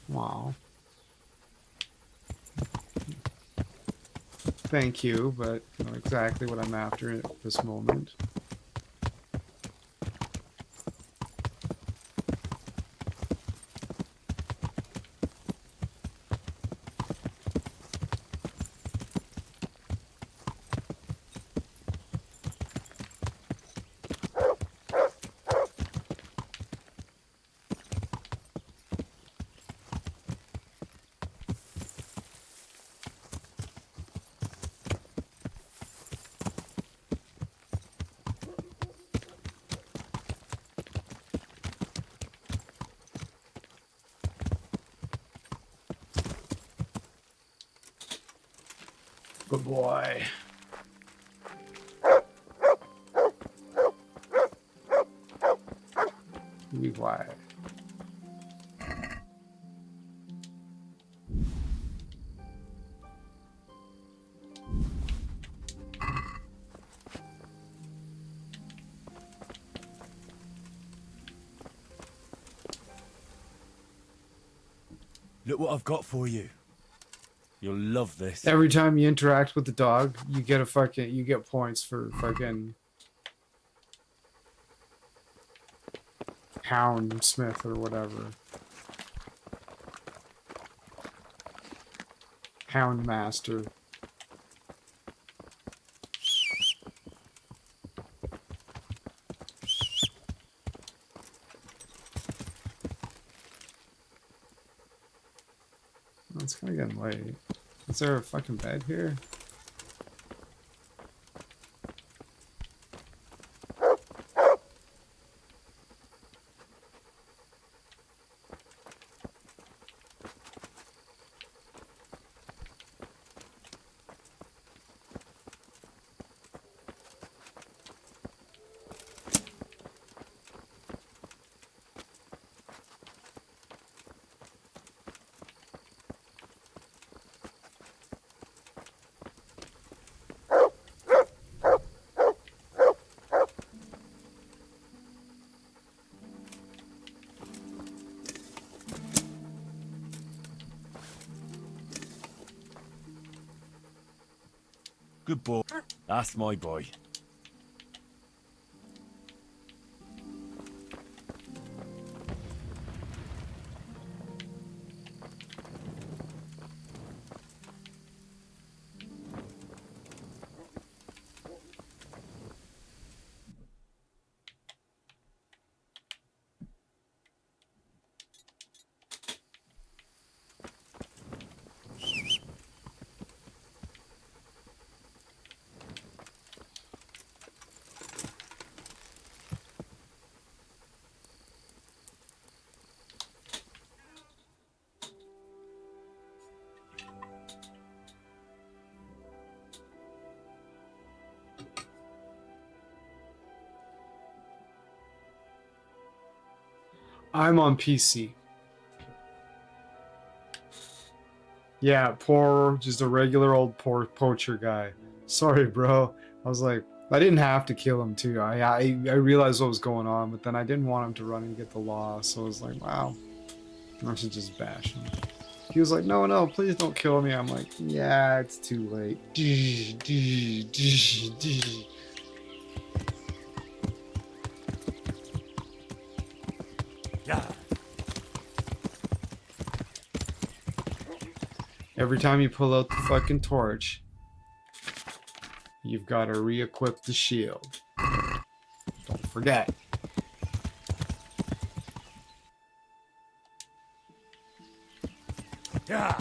Wow. Thank you, but not exactly what I'm after at this moment. Good boy. Be quiet. Look what I've got for you. You'll love this. Every time you interact with the dog, you get points for fucking Hound Smith or whatever. Hound Master. Oh, it's kind of getting late. Is there a fucking bed here? Good boy. That's my boy. I'm on PC. Yeah, poor, just a regular old poor poacher guy. Sorry, bro. I was like, I didn't have to kill him too. I realized what was going on, but then I didn't want him to run and get the law, so I was like, wow, I should just bash him. He was like, no, no, please don't kill me. I'm like, yeah, it's too late. Yeah. Every time you pull out the fucking torch, you've got to re-equip the shield. Don't forget. Yeah.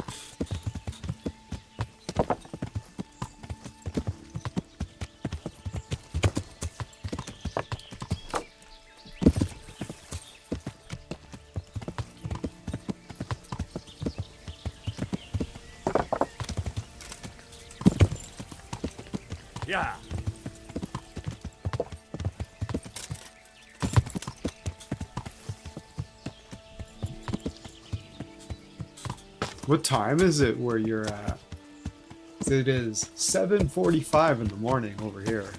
Yeah. What time is it where you're at? It is 7:45 in the morning over here.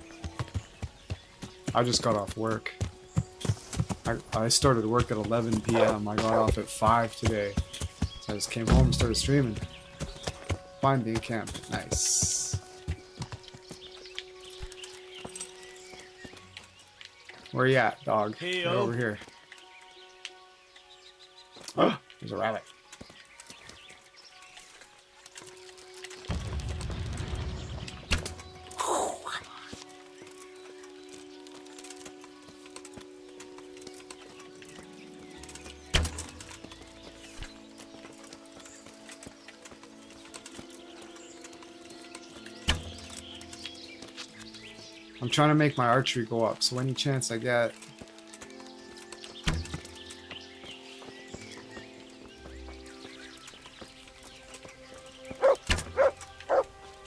I just got off work. I started work at 11 p.m. I got off at 5 today. So I just came home and started streaming. Find the encampment. Nice. Where you at, dog? Right over here. Oh, there's a rabbit. I'm trying to make my archery go up, so any chance I get.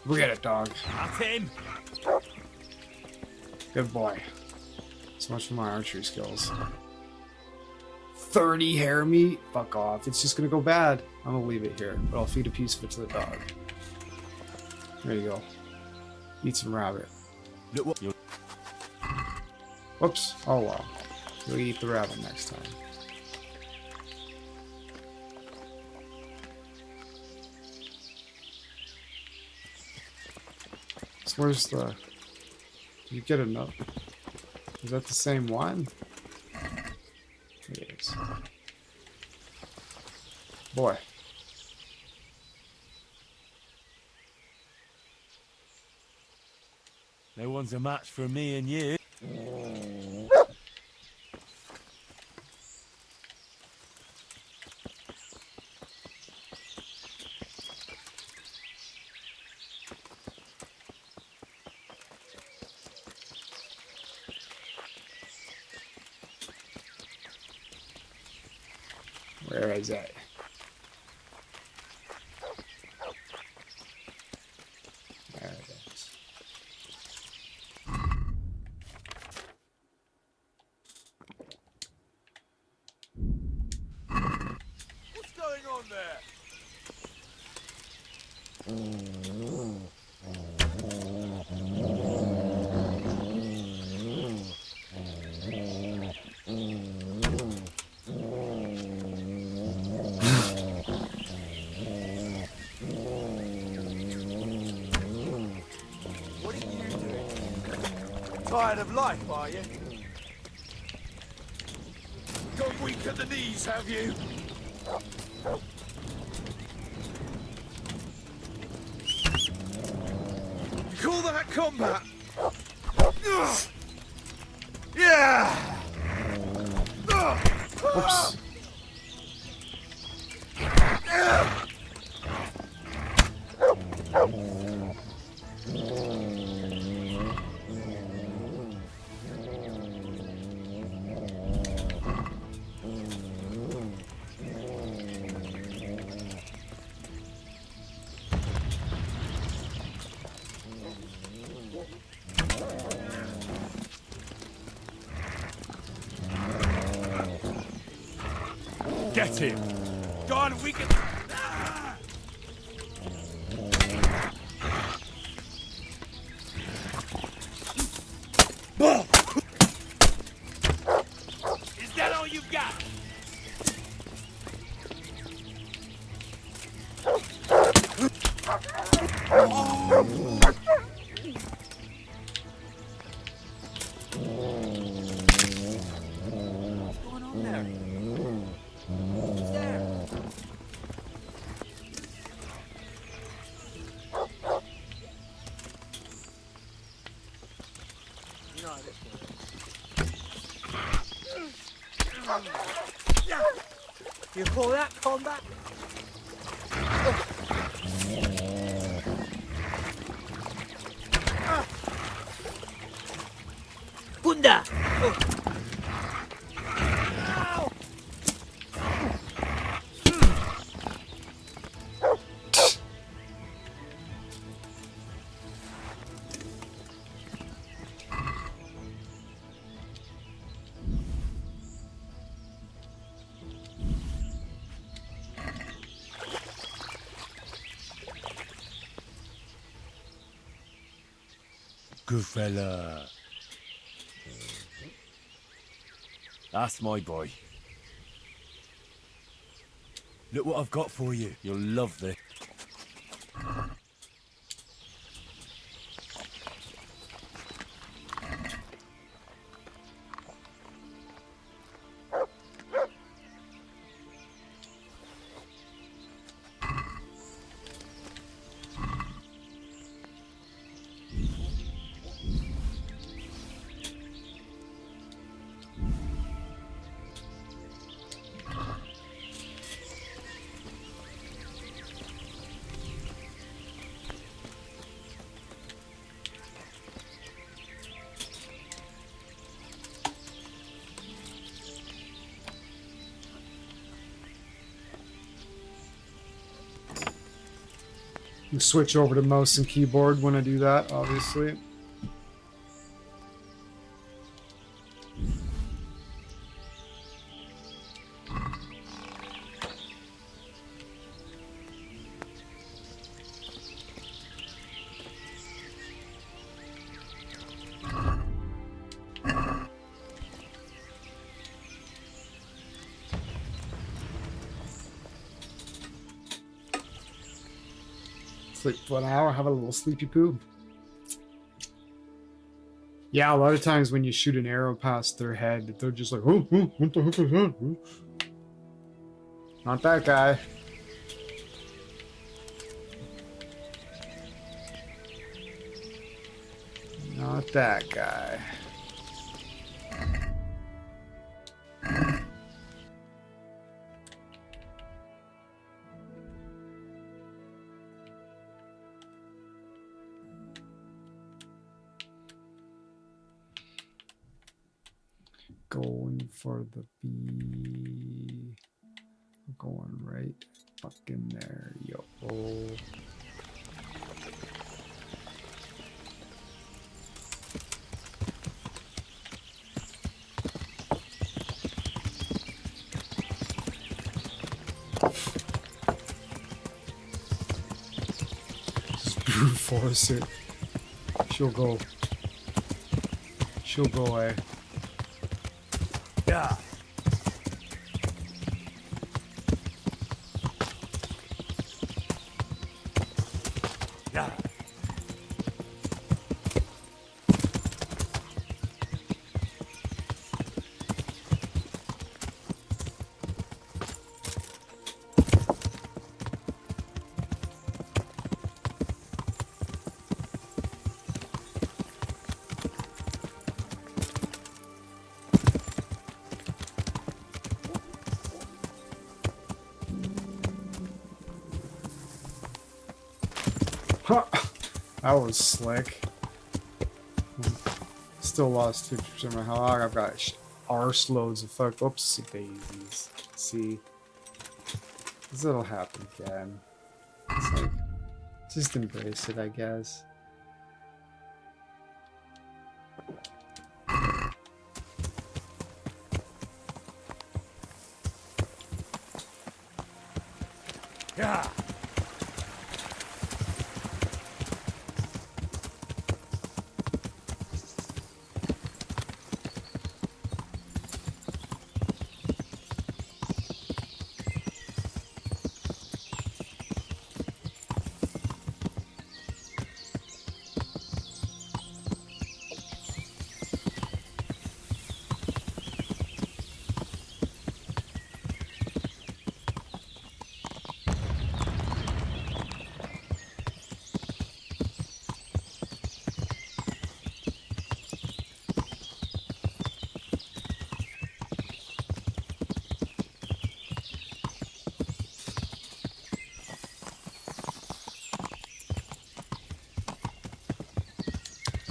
Look at it, dog. That's him. Good boy. So much for my archery skills. 30 hair meat? Fuck off. It's just gonna go bad. I'm gonna leave it here, but I'll feed a piece of it to the dog. There you go. Eat some rabbit. Whoops. Oh well. We'll eat the rabbit next time. So where's the... You get enough? Is that the same one? It is. Boy. No one's a match for me and you. Where is it? There it is. What's going on there? What are you doing? Tired of life, are you? Gone weak at the knees, have you? You call that combat? Yeah! Oops. Get him! God, we can... Is that all you've got? What's going on there? Who's there? No, this one. You call that combat? Bunda! Good fella. That's my boy. Look what I've got for you. You'll love this. You switch over to mouse and keyboard when I do that, obviously. Sleep for an hour, have a little sleepy poo. Yeah, a lot of times when you shoot an arrow past their head, they're just like, oh, what the heck is that? Not that guy. Not that guy. Going for the B. Going right fucking there, yo. Just brute force it. She'll go. She'll go away. Yeah. Yeah. Huh. That was slick. Still lost 50% of my health. I've got arse loads of fuck. Oops, daisies. See, this'll happen again. It's like, just embrace it, I guess. Yeah.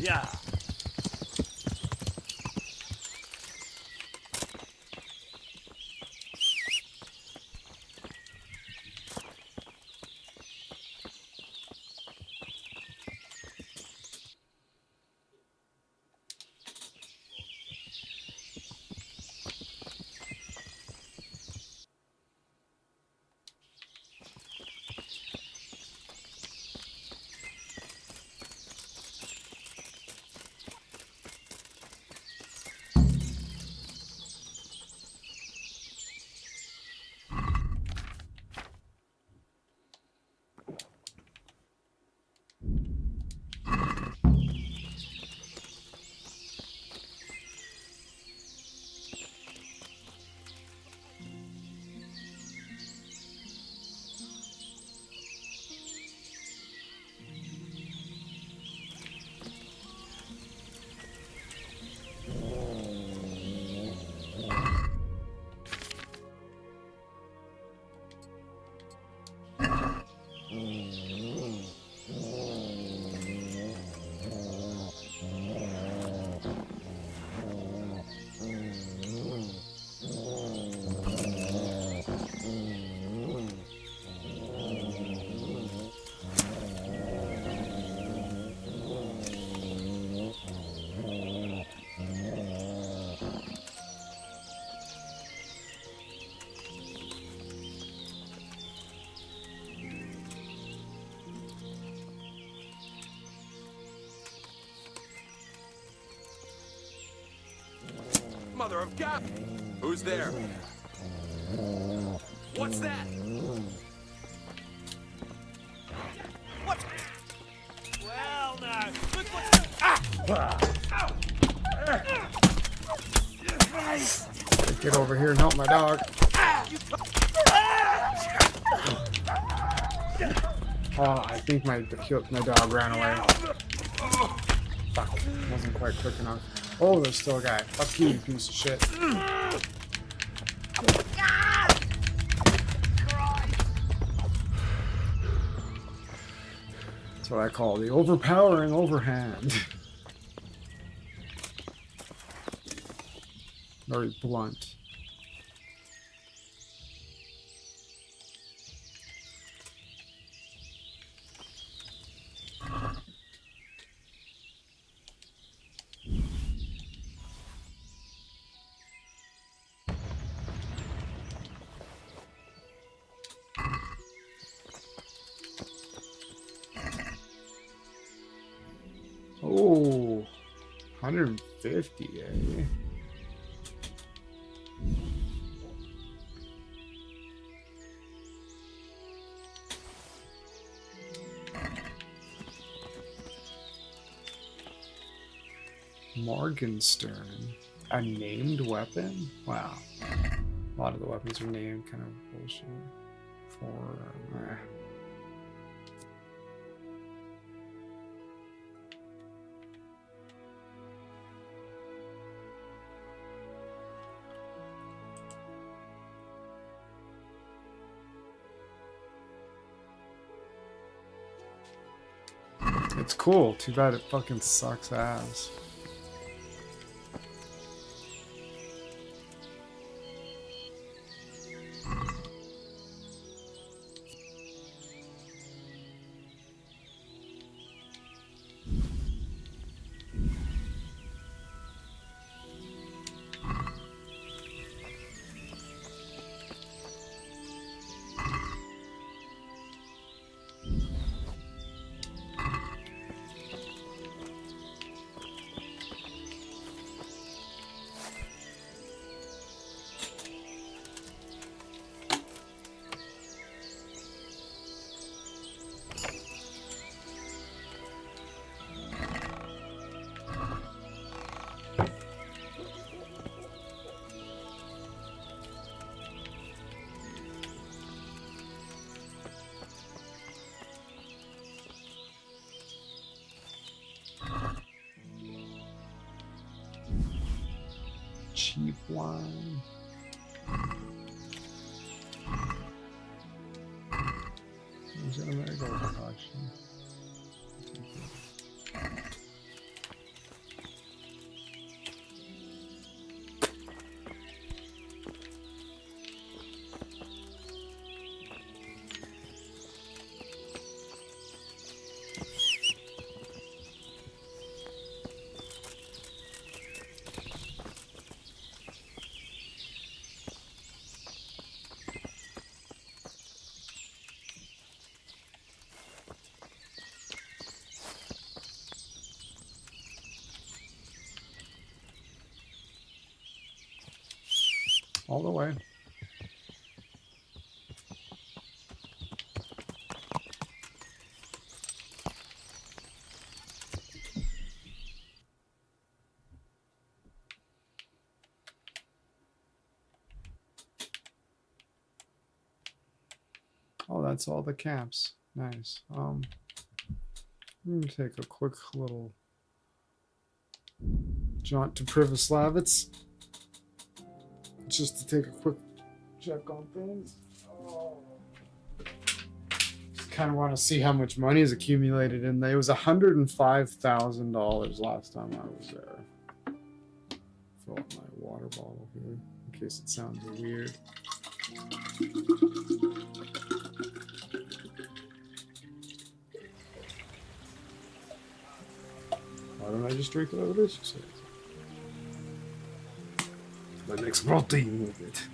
Yeah. Mother of God! Who's there? What's that? What? Well, now, look what's... Get over here and help my dog. Oh, I think my dog ran away. Fuck, wasn't quite quick enough. Oh, there's still a guy. Fuck you, you piece of shit. That's what I call the overpowering overhand. Very blunt. Oh, 150, eh? Morgenstern, a named weapon? Wow. A lot of the weapons are named, kind of bullshit. It's cool. Too bad it fucking sucks ass. Cheap wine. Is it a marigold decoction? All the way. Oh, that's all the camps. Nice. I'm gonna take a quick little jaunt to Privoslavitz. Just to take a quick check on things. Just kind of want to see how much money is accumulated in there. It was $105,000 last time I was there. Fill up my water bottle here in case it sounds weird. Why don't I just drink it out of this? My next protein with it.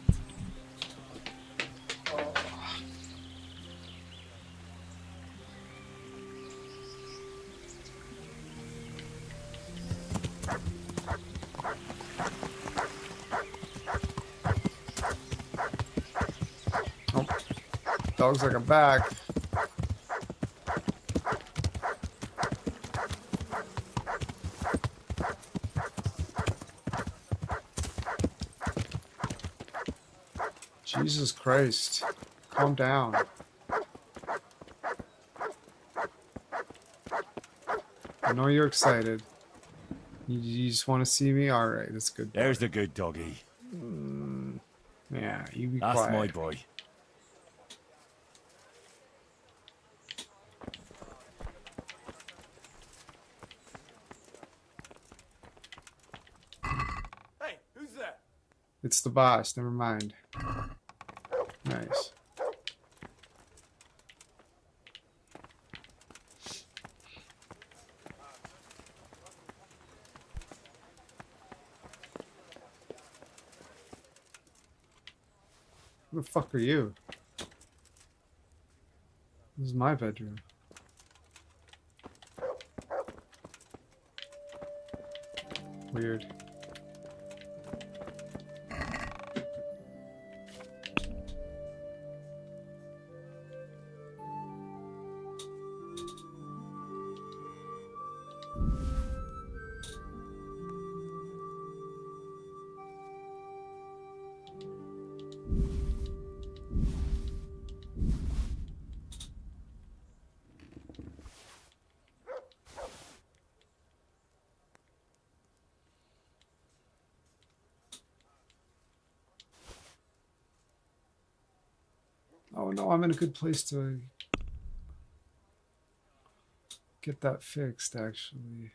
Dog's like a back. Jesus Christ. Calm down. I know you're excited. You just want to see me? Alright, that's good. There's the good doggy. Yeah, you be That's quiet. my boy. Hey, who's that? It's the boss, never mind. Nice. Who the fuck are you? This is my bedroom. Weird. Oh no, I'm in a good place to get that fixed, actually.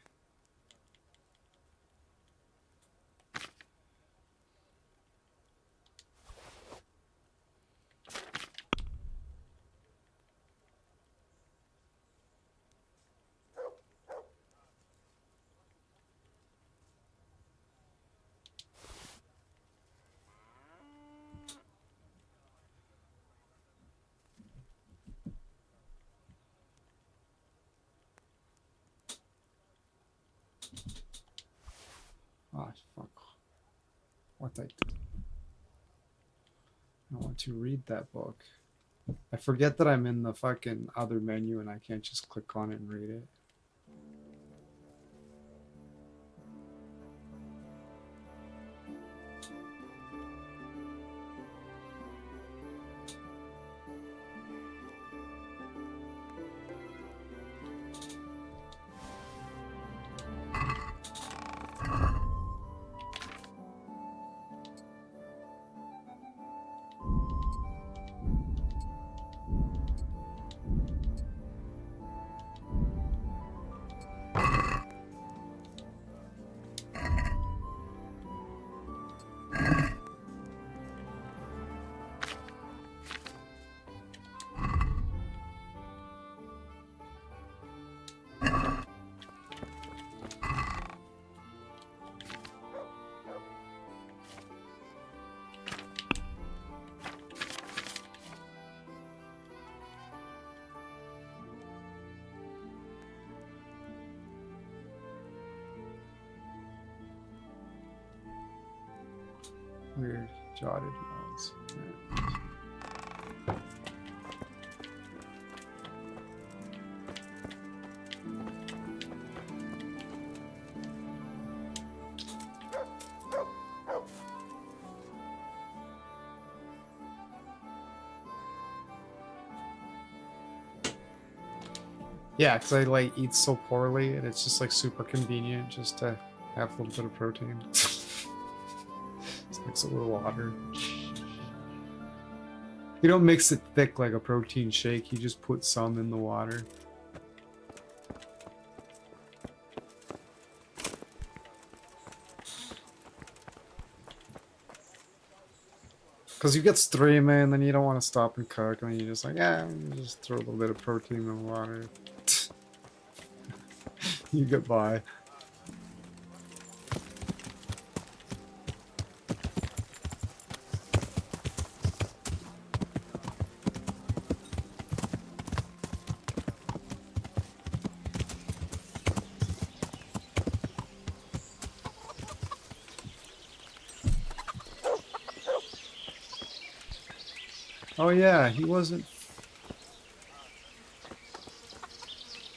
Oh, fuck. What I do? I want to read that book. I forget that I'm in the fucking other menu and I can't just click on it and read it. Weird jotted notes. Yeah. Yeah, because I like eat so poorly and it's just like super convenient just to have a little bit of protein. Just mix it with water. You don't mix it thick like a protein shake, you just put some in the water. Because you get streaming and then you don't want to stop and cook and then you just like, yeah, just throw a little bit of protein in the water. You get by. Oh yeah, he wasn't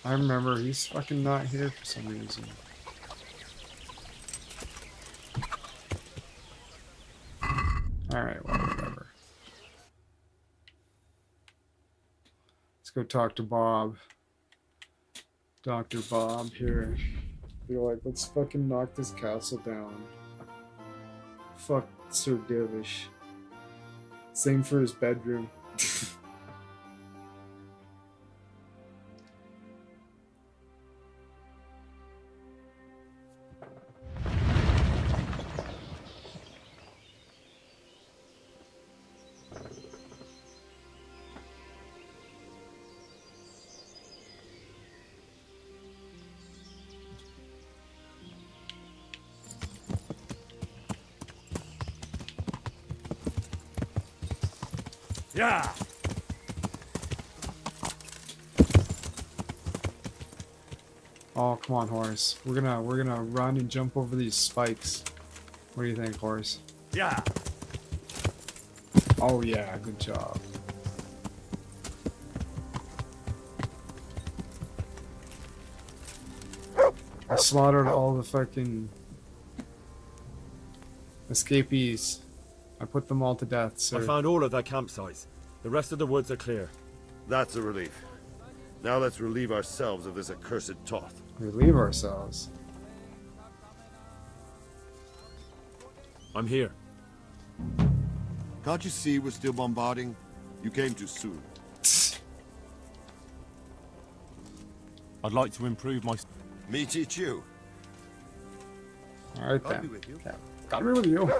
I remember he's fucking not here for some reason. Alright, well, whatever. Let's go talk to Bob. Dr. Bob here. Be like, let's fucking knock this castle down. Fuck Sir Divish. Same for his bedroom. Yeah. Oh, come on, horse. We're gonna run and jump over these spikes. What do you think, horse? Yeah. Oh yeah, good job. I slaughtered all the fucking escapees. I put them all to death, sir. I found all of their campsites. The rest of the woods are clear. That's a relief. Now let's relieve ourselves of this accursed Toth. Relieve ourselves. I'm here. Can't you see we're still bombarding? You came too soon. I'd like to improve my... Me teach you. Alright I'll then. be with you. Okay. Got me with you.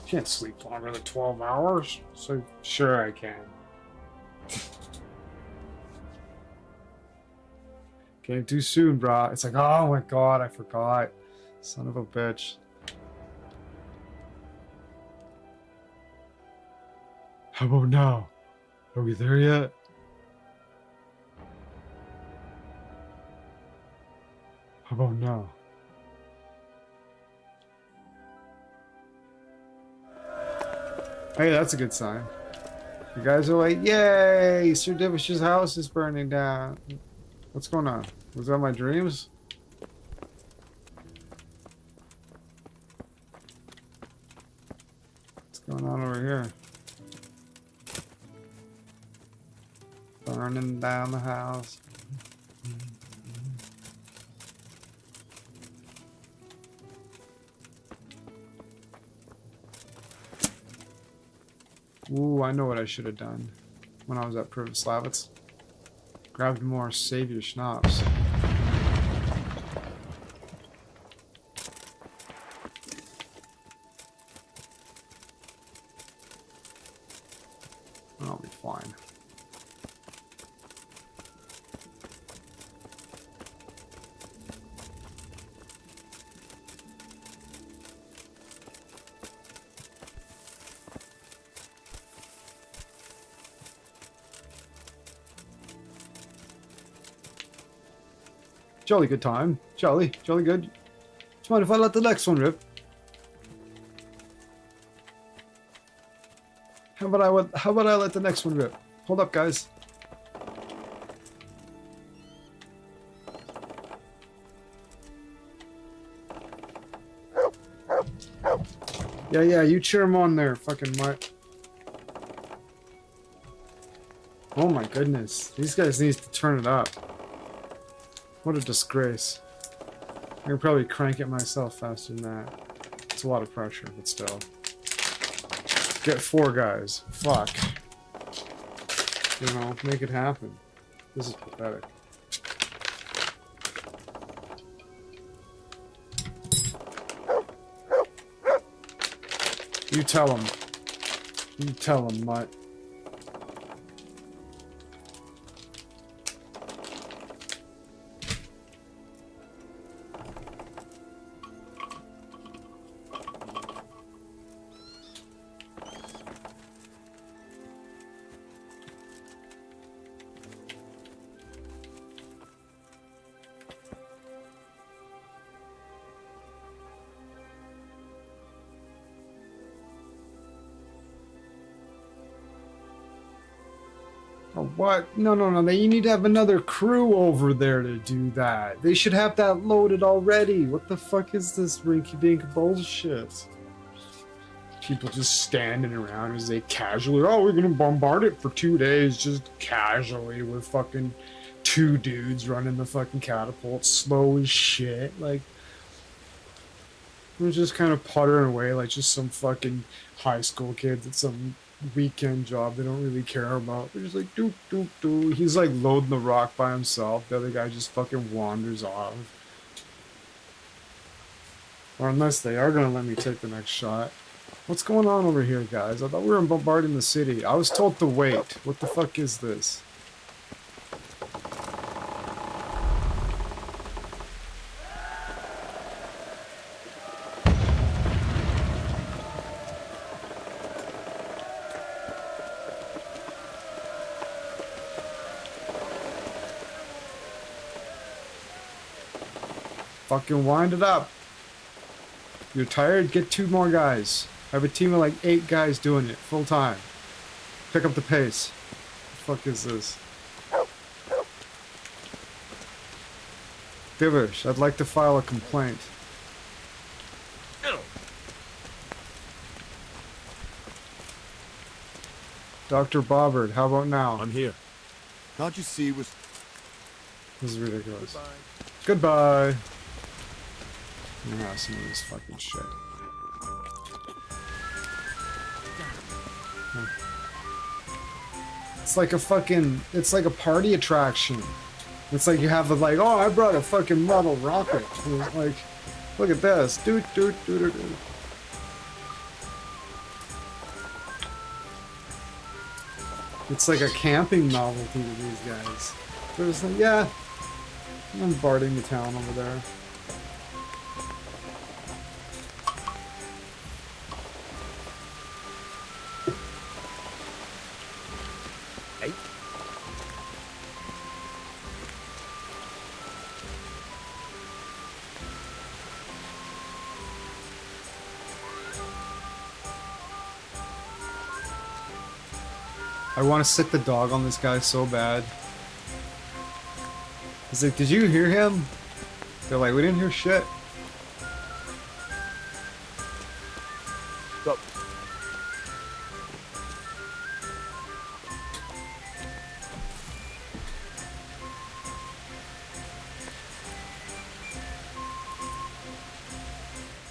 Can't sleep longer than 12 hours, so sure I can. Came too soon, brah. It's like, oh my god, I forgot. Son of a bitch. How about now? Are we there yet? How about now? Hey, that's a good sign. You guys are like, yay! Sir Divish's house is burning down. What's going on? Was that my dreams? What's going on over here? Burning down the house. Ooh, I know what I should have done when I was at Privoslavitz. Grabbed more Savior schnapps. I'll be fine. Jolly good time. Jolly good. Do you mind if I let the next one rip? How about I let the next one rip? Hold up, guys. Yeah, you cheer him on there, fucking mutt. Oh my goodness. These guys need to turn it up. What a disgrace. I can probably crank it myself faster than that. It's a lot of pressure, but still. Get 4 guys. Fuck. You know, make it happen. This is pathetic. You tell him. You tell him, mutt. What? No, no, no. You need to have another crew over there to do that. They should have that loaded already. What the fuck is this rinky-dink bullshit? People just standing around as they casually, oh, we're gonna bombard it for 2 days, just casually with fucking 2 dudes running the fucking catapult, slow as shit. Like, we're just kind of puttering away like just some fucking high school kids at some weekend job they don't really care about. They're just like, doop, doop, doop. He's like loading the rock by himself. The other guy just fucking wanders off. Or unless they are gonna let me take the next shot. What's going on over here, guys? I thought we were bombarding the city. I was told to wait. What the fuck is this? Fucking wind it up. You're tired? Get 2 more guys. I have a team of like 8 guys doing it full time. Pick up the pace. What the fuck is this? Divish, I'd like to file a complaint. Dr. Bobbard, how about now? I'm here. Can't you see This is ridiculous. Goodbye. Yeah, some of this fucking shit. It's like a fucking, it's like a party attraction. It's like you have the like, oh, I brought a fucking model rocket. And it's like, look at this. Doot, doot, doot, doot, doot. It's like a camping novelty to these guys. They're just like, yeah, I'm bombarding the town over there. I want to sick the dog on this guy so bad. He's like, did you hear him? They're like, we didn't hear shit. Stop.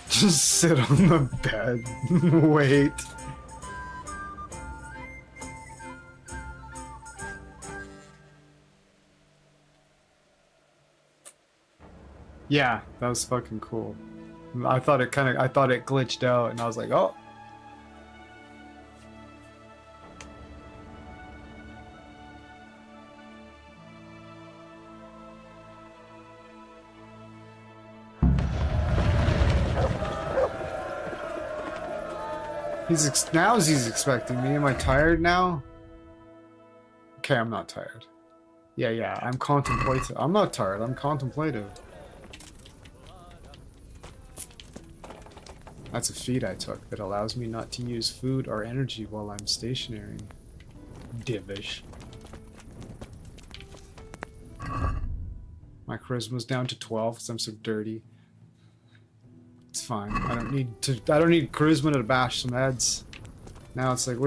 Just sit on the bed. Wait. Yeah, that was fucking cool. I thought it glitched out and I was like, oh. He's expecting me. Am I tired now? Okay, I'm not tired. Yeah, I'm contemplative. I'm not tired, I'm contemplative. That's a feat I took that allows me not to use food or energy while I'm stationary. Divish. My charisma's down to 12 because I'm so dirty. It's fine. I don't need charisma to bash some heads. Now it's like,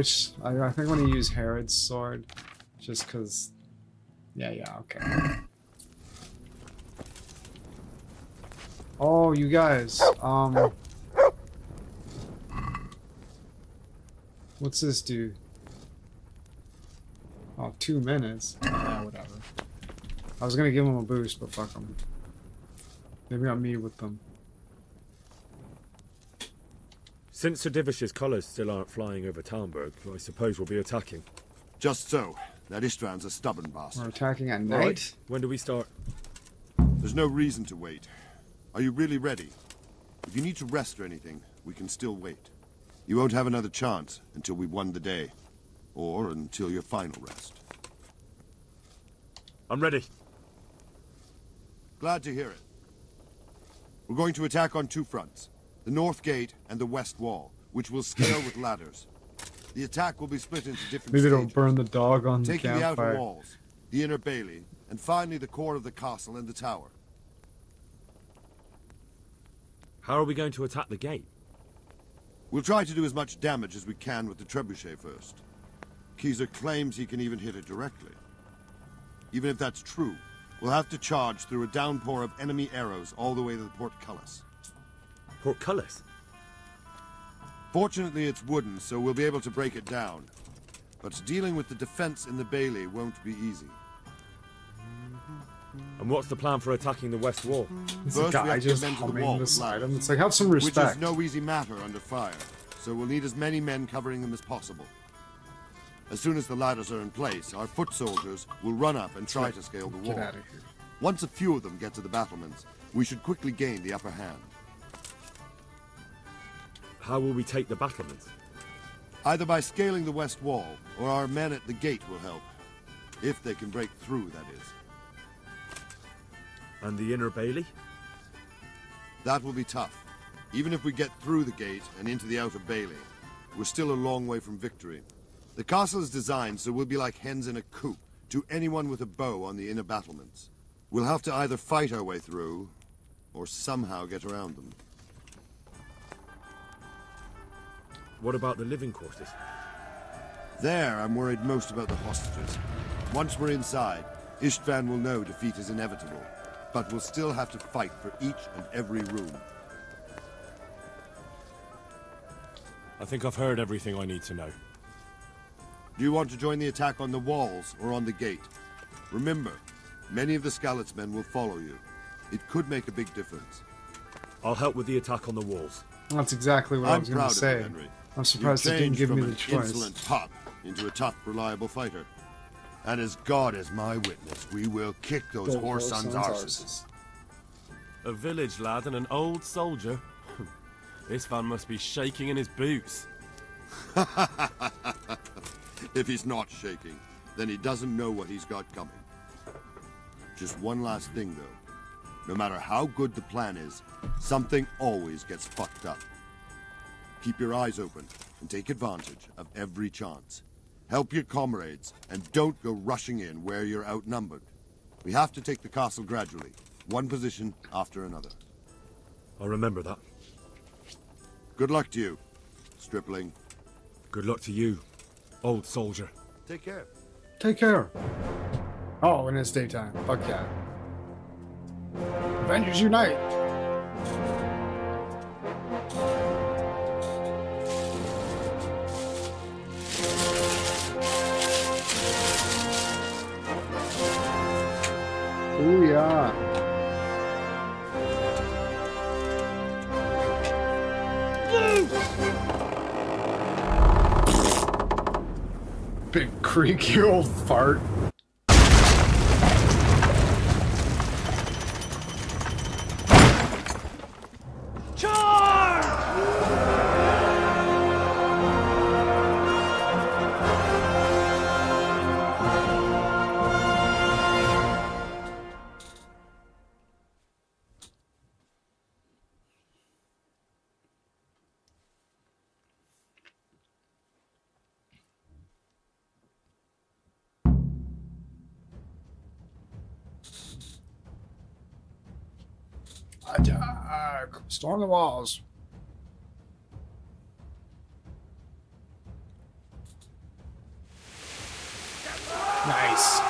I think I'm gonna use Herod's sword. Just cause yeah, okay. Oh, you guys, what's this do? Oh, 2 minutes. Yeah, whatever. I was gonna give him a boost, but fuck him. Maybe I'll meet with them. Since Sir Divish's colours still aren't flying over Talmberg, I suppose we'll be attacking. Just so. That Istran's a stubborn bastard. We're attacking at night? Right. When do we start? There's no reason to wait. Are you really ready? If you need to rest or anything, we can still wait. You won't have another chance until we've won the day. Or until your final rest. I'm ready. Glad to hear it. We're going to attack on 2 fronts. The north gate and the west wall, which will scale with ladders. The attack will be split into different Maybe stages. don't burn the dog on the Taking the outer campfire. walls, the inner bailey, and finally the core of the castle and the tower. How are we going to attack the gate? We'll try to do as much damage as we can with the trebuchet first. Keezer claims he can even hit it directly. Even if that's true, we'll have to charge through a downpour of enemy arrows all the way to the portcullis. Portcullis? Fortunately, it's wooden, so we'll be able to break it down. But dealing with the defense in the bailey won't be easy. And what's the plan for attacking the west wall? This First, we guy have to just get men to the humming wall, beside him. It's like, have some respect. Which is no easy matter under fire, so we'll need as many men covering them as possible. As soon as the ladders are in place, our foot soldiers will run up and try to scale the wall. Get out of here. Once a few of them get to the battlements, we should quickly gain the upper hand. How will we take the battlements? Either by scaling the west wall, or our men at the gate will help. If they can break through, that is. And the inner bailey? That will be tough. Even if we get through the gate and into the outer bailey, we're still a long way from victory. The castle is designed so we'll be like hens in a coop to anyone with a bow on the inner battlements. We'll have to either fight our way through, or somehow get around them. What about the living quarters? There, I'm worried most about the hostages. Once we're inside, Istvan will know defeat is inevitable, but we'll still have to fight for each and every room. I think I've heard everything I need to know. Do you want to join the attack on the walls or on the gate? Remember, many of the Skalitz men will follow you. It could make a big difference. I'll help with the attack on the walls. That's exactly what I I'm was going proud to of say. you, Henry. I'm surprised You they didn't changed give me from the an choice. insolent pup into a tough, reliable fighter. And as God is my witness, we will kick those whore sons' arses. A village lad and an old soldier? This man must be shaking in his boots. If he's not shaking, then he doesn't know what he's got coming. Just one last thing, though. No matter how good the plan is, something always gets fucked up. Keep your eyes open and take advantage of every chance. Help your comrades, and don't go rushing in where you're outnumbered. We have to take the castle gradually, one position after another. I'll remember that. Good luck to you, stripling. Good luck to you, old soldier. Take care. Take care. Oh, and it's daytime. Fuck yeah. Avengers Unite! Booyah! Big creaky old fart. Attack! Storm the walls. Nice.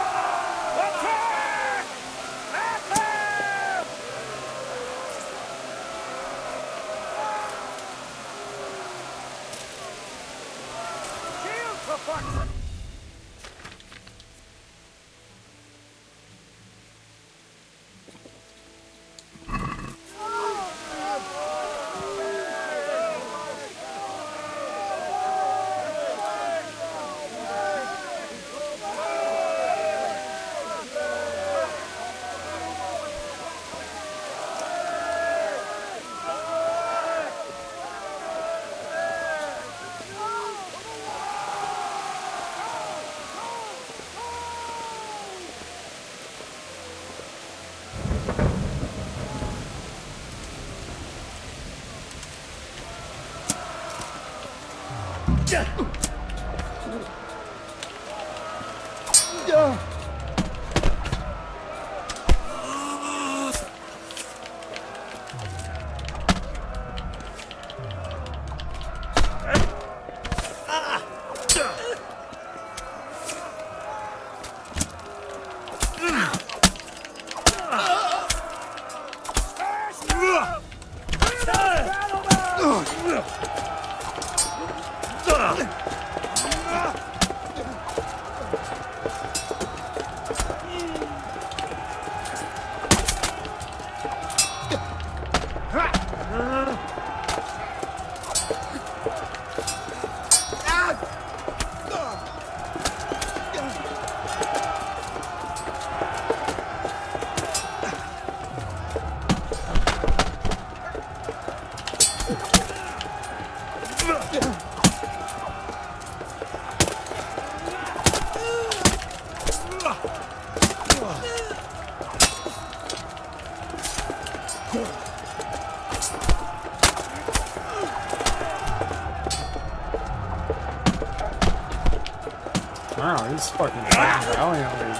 Shield for fuck's sake! Wow, he's fucking valiantly.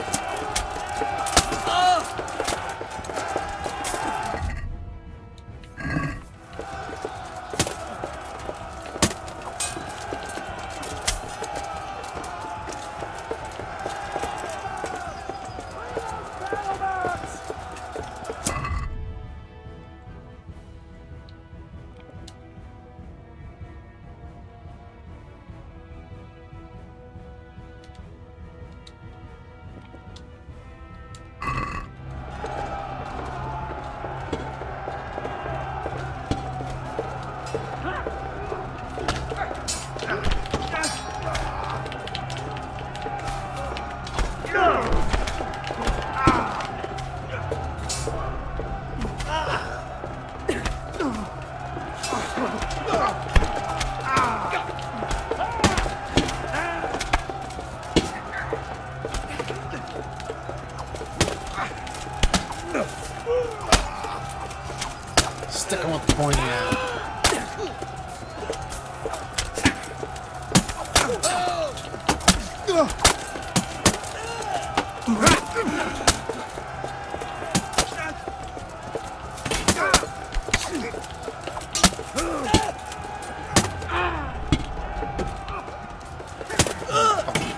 Stick him with the pointy end.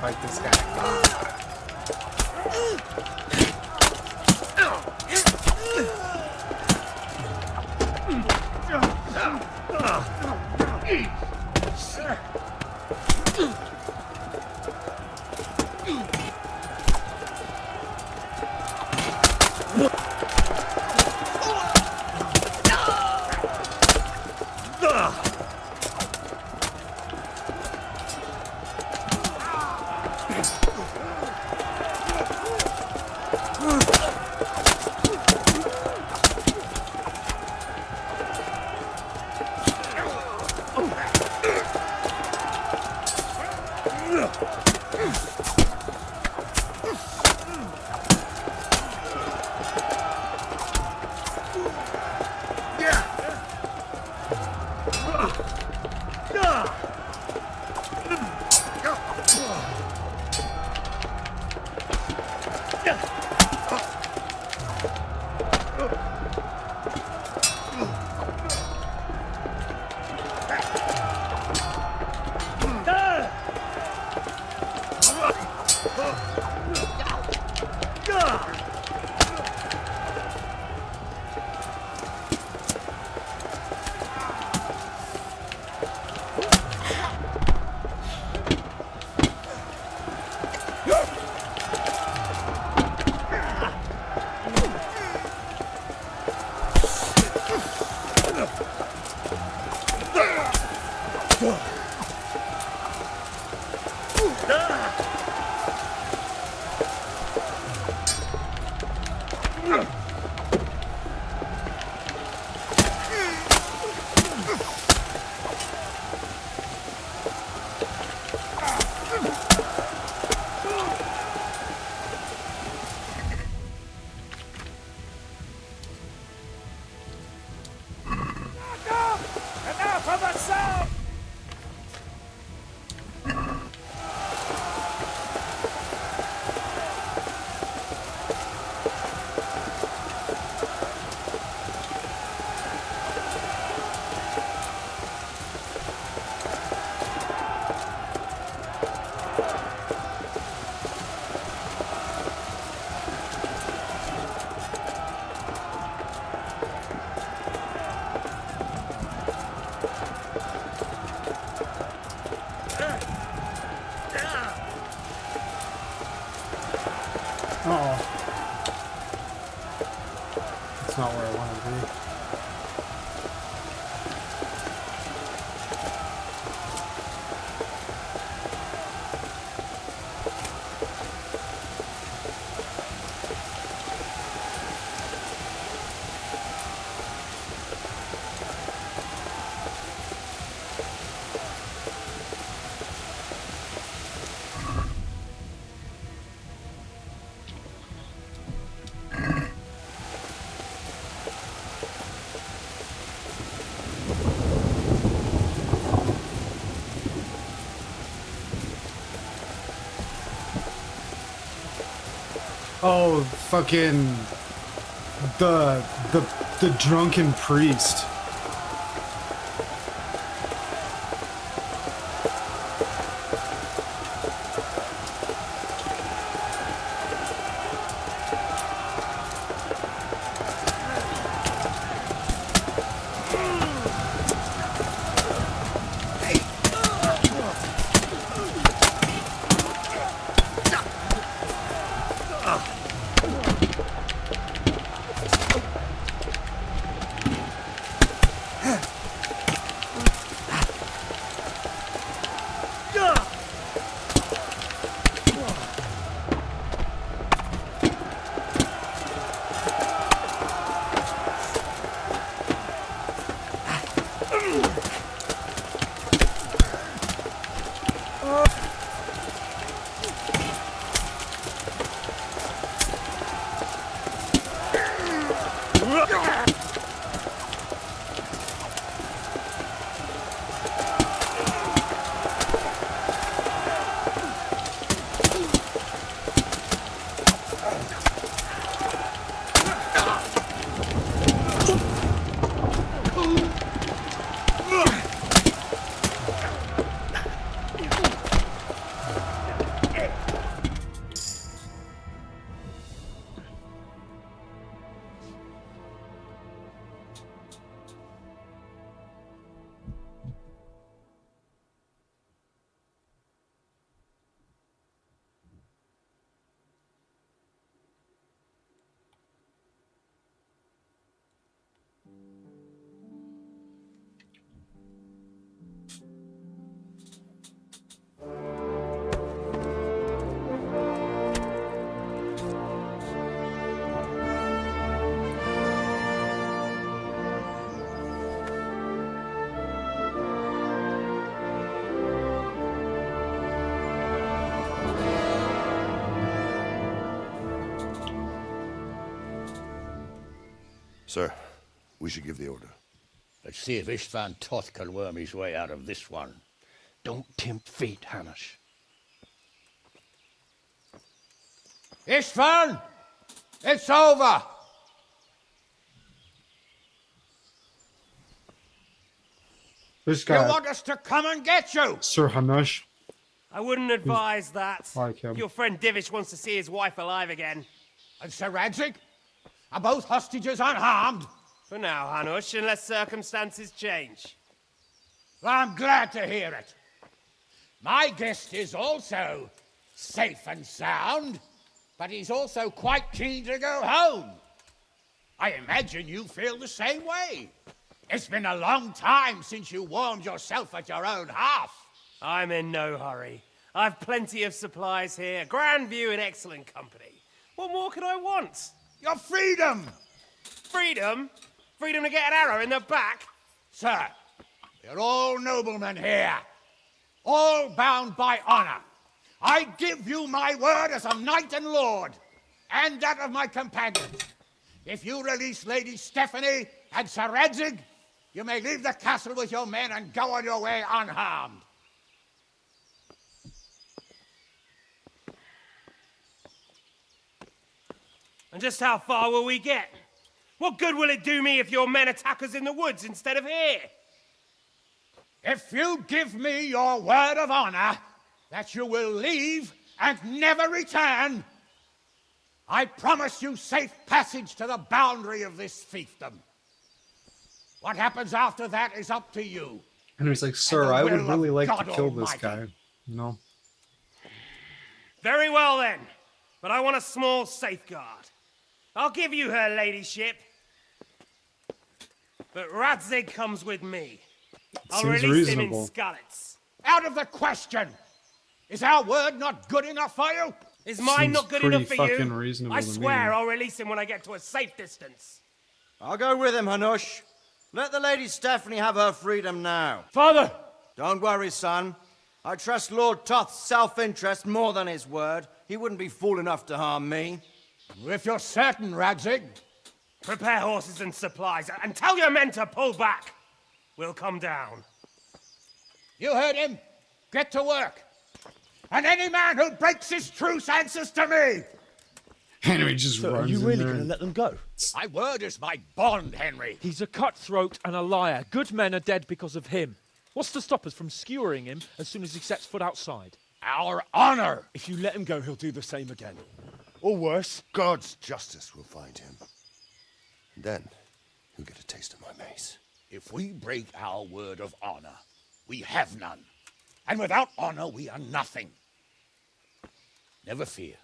Fight this guy. It's not where I want to be. Oh, fucking the drunken priest. Sir, we should give the order. Let's see if Istvan Toth can worm his way out of this one. Don't tempt fate, Hanish. Istvan! It's over! This You guy, want us to come and get you? Sir Hanush. I wouldn't advise that. Like him. Your friend Divish wants to see his wife alive again. And Sir Radzig? Are both hostages unharmed? For now, Hanush, unless circumstances change. Well, I'm glad to hear it. My guest is also safe and sound, but he's also quite keen to go home. I imagine you feel the same way. It's been a long time since you warmed yourself at your own hearth. I'm in no hurry. I've plenty of supplies here, grand view and excellent company. What more could I want? Your freedom! Freedom? Freedom to get an arrow in the back? Sir, we're all noblemen here, all bound by honor. I give you my word as a knight and lord, and that of my companions. If you release Lady Stephanie and Sir Radzig, you may leave the castle with your men and go on your way unharmed. And just how far will we get? What good will it do me if your men attack us in the woods instead of here? If you give me your word of honor that you will leave and never return, I promise you safe passage to the boundary of this fiefdom. What happens after that is up to you. And he's like, sir, I would really like to kill this guy. No. Very well then, but I want a small safeguard. I'll give you her ladyship, But Radzig comes with me. I'll Seems release him in reasonable. Skalitz. Out of the question! Is our word not good enough for you? Is mine Seems not good pretty enough for fucking you? reasonable I to swear me. I'll release him when I get to a safe distance. I'll go with him, Hanush. Let the Lady Stephanie have her freedom now. Father! Don't worry, son. I trust Lord Toth's self-interest more than his word. He wouldn't be fool enough to harm me. If you're certain, Radzig. Prepare horses and supplies, and tell your men to pull back. We'll come down. You heard him. Get to work. And any man who breaks his truce answers to me. Henry just So runs are you in really there going to and- let them go? My word is my bond, Henry. He's a cutthroat and a liar. Good men are dead because of him. What's to stop us from skewering him as soon as he sets foot outside? Our honor. If you let him go, he'll do the same again. Or worse. God's justice will find him. And then he'll get a taste of my mace. If we break our word of honor, we have none. And without honor, we are nothing. Never fear.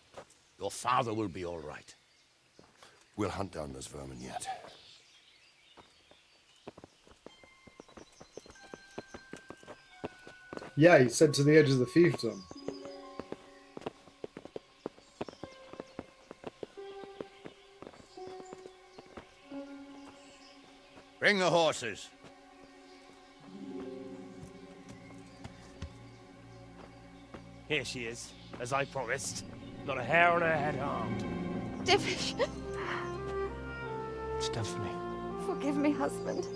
Your father will be all right. We'll hunt down those vermin yet. Yeah, he said to the edge of the fiefdom. Bring the horses. Here she is, as I promised. Not a hair on her head harmed. Stephanie. Forgive me, husband.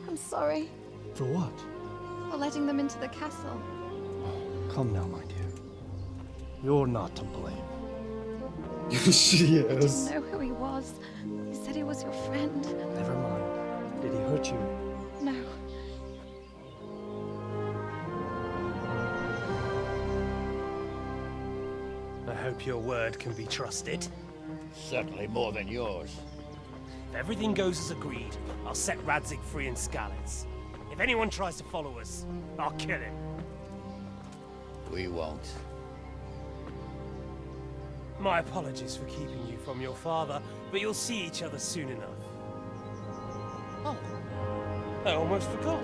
I'm sorry For what? for letting them into the castle. Come now, my dear. You're not to blame. She I is. didn't know who he was. You said he was your friend. Never mind. Did he hurt you? No. I hope your word can be trusted. Certainly more than yours. If everything goes as agreed, I'll set Radzig free in Skalitz. If anyone tries to follow us, I'll kill him. We won't. My apologies for keeping you from your father, but you'll see each other soon enough. Oh, I almost forgot.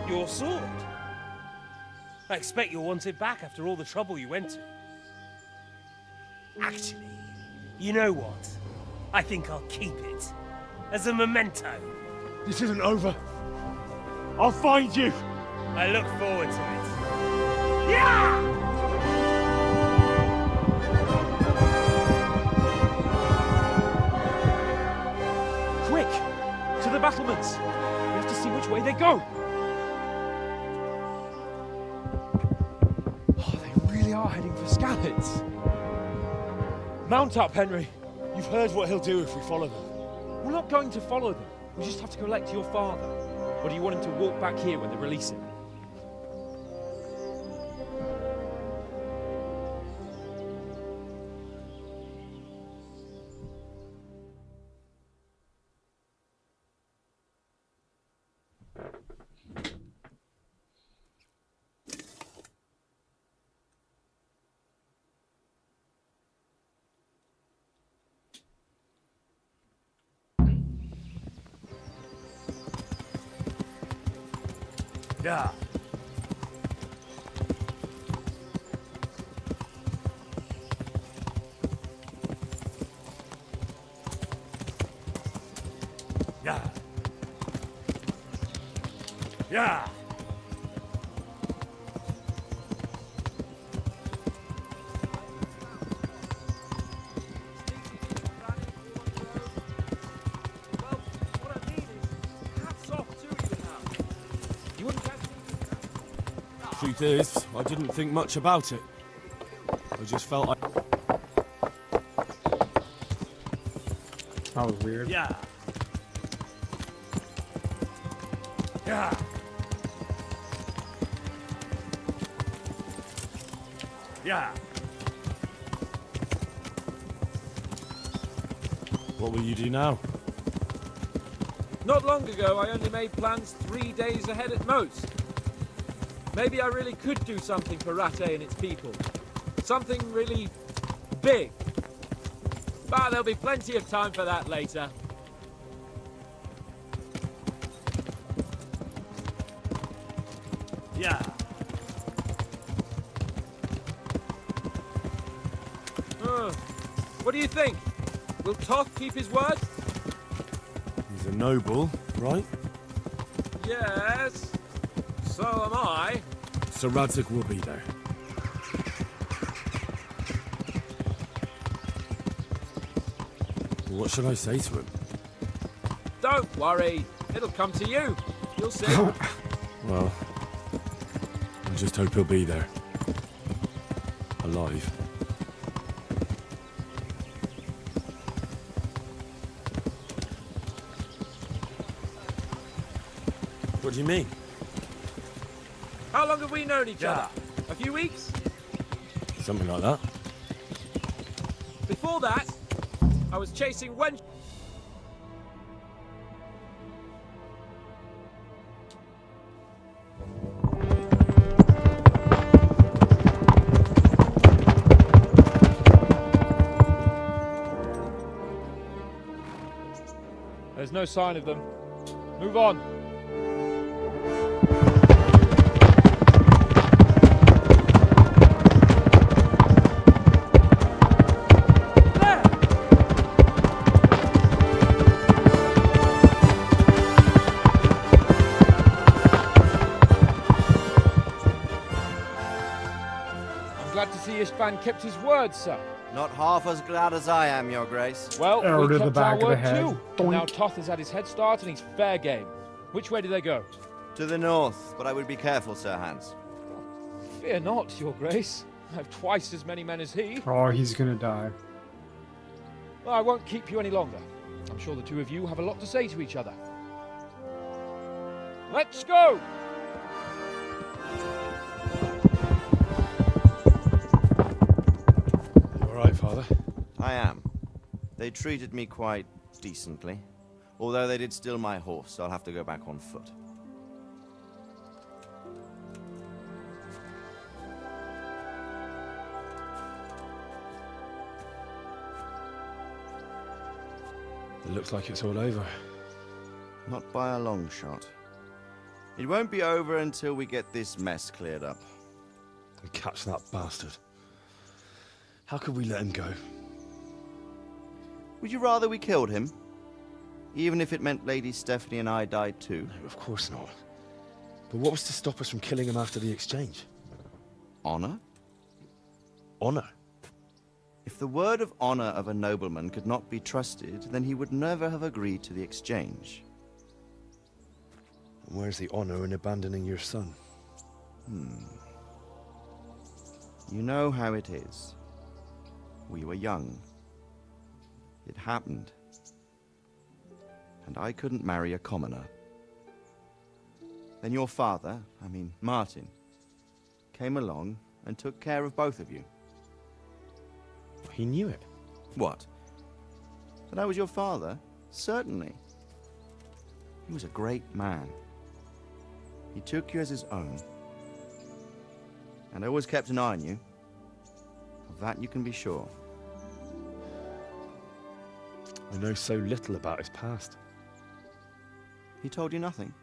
Your sword. I expect you'll want it back after all the trouble you went to. Actually, you know what? I think I'll keep it. As a memento. This isn't over. I'll find you. I look forward to it. Yeah! Quick! To the battlements! We have to see which way they go! Oh, they really are heading for Skalitz. Mount up, Henry. You've heard what he'll do if we follow them. We're not going to follow them. We just have to collect your father. Or do you want him to walk back here when they release him? Yeah. Yeah. Yeah. Truth is, I didn't think much about it. I just felt That was weird. Yeah. Yeah. Yeah. What will you do now? Not long ago, I only made plans 3 days ahead at most. Maybe I really could do something for Rattay and its people. Something really big. But there'll be plenty of time for that later. Yeah. What do you think? Will Toth keep his word? He's a noble, right? Yes. So am I. Sir Radzig will be there. What should I say to him? Don't worry. It'll come to you. You'll see. Well, I just hope he'll be there. Alive. What do you mean? How long have we known each other? A few weeks? Something like that. Before that, I was chasing wench. There's no sign of them. Move on. Glad to see Ishvan kept his word, sir. Not half as glad as I am, Your Grace. Well, Arrow we to the kept back our of the word head. too. Doink. Now Toth has had his head start and he's fair game. Which way do they go? To the north, but I would be careful, Sir Hans. Fear not, Your Grace. I have twice as many men as he. Oh, he's gonna die. Well, I won't keep you any longer. I'm sure the two of you have a lot to say to each other. Let's go! All right, Father. I am. They treated me quite decently. Although they did steal my horse, so I'll have to go back on foot. It looks like it's all over. Not by a long shot. It won't be over until we get this mess cleared up. And catch that bastard. How could we let him go? Would you rather we killed him? Even if it meant Lady Stephanie and I died too? No, of course not. But what was to stop us from killing him after the exchange? Honor? Honor? If the word of honor of a nobleman could not be trusted, then he would never have agreed to the exchange. And where's the honor in abandoning your son? You know how it is. We were young. It happened. And I couldn't marry a commoner. Then your father, Martin, came along and took care of both of you. He knew it. What? That I was your father? Certainly. He was a great man. He took you as his own. And always kept an eye on you. Of that you can be sure. I know so little about his past. He told you nothing?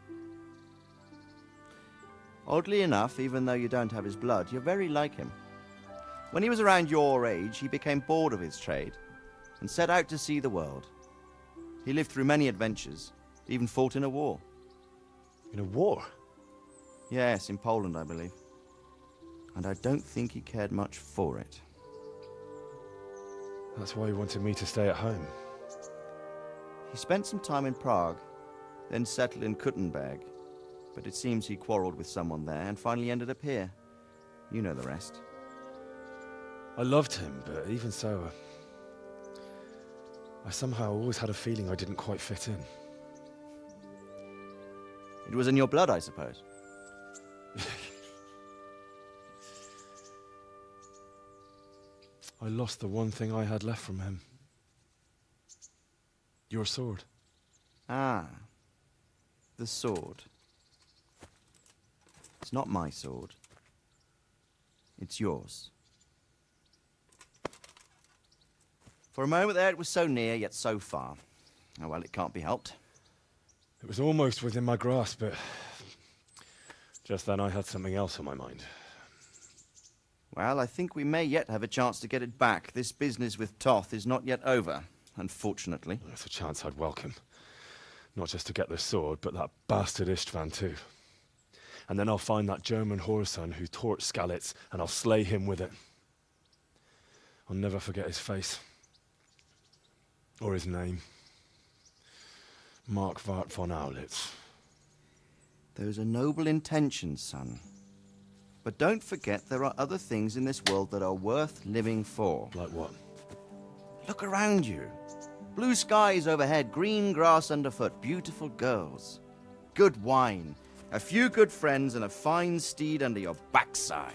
Oddly enough, even though you don't have his blood, you're very like him. When he was around your age, he became bored of his trade and set out to see the world. He lived through many adventures, even fought in a war. In a war? Yes, in Poland, I believe. And I don't think he cared much for it. That's why he wanted me to stay at home. He spent some time in Prague, then settled in Kuttenberg. But it seems he quarreled with someone there and finally ended up here. You know the rest. I loved him, but even so, I somehow always had a feeling I didn't quite fit in. It was in your blood, I suppose. I lost the one thing I had left from him. Your sword. Ah. The sword. It's not my sword. It's yours. For a moment there, it was so near, yet so far. Oh, well, it can't be helped. It was almost within my grasp, but Just then I had something else on my mind. Well, I think we may yet have a chance to get it back. This business with Toth is not yet over, unfortunately. That's a chance I'd welcome. Not just to get the sword, but that bastard Istvan too. And then I'll find that German whoreson who torched Skalitz, and I'll slay him with it. I'll never forget his face. Or his name. Mark Vart von Aulitz. Those are noble intentions, son. But don't forget there are other things in this world that are worth living for. Like what? Look around you. Blue skies overhead, green grass underfoot, beautiful girls. Good wine, a few good friends, and a fine steed under your backside.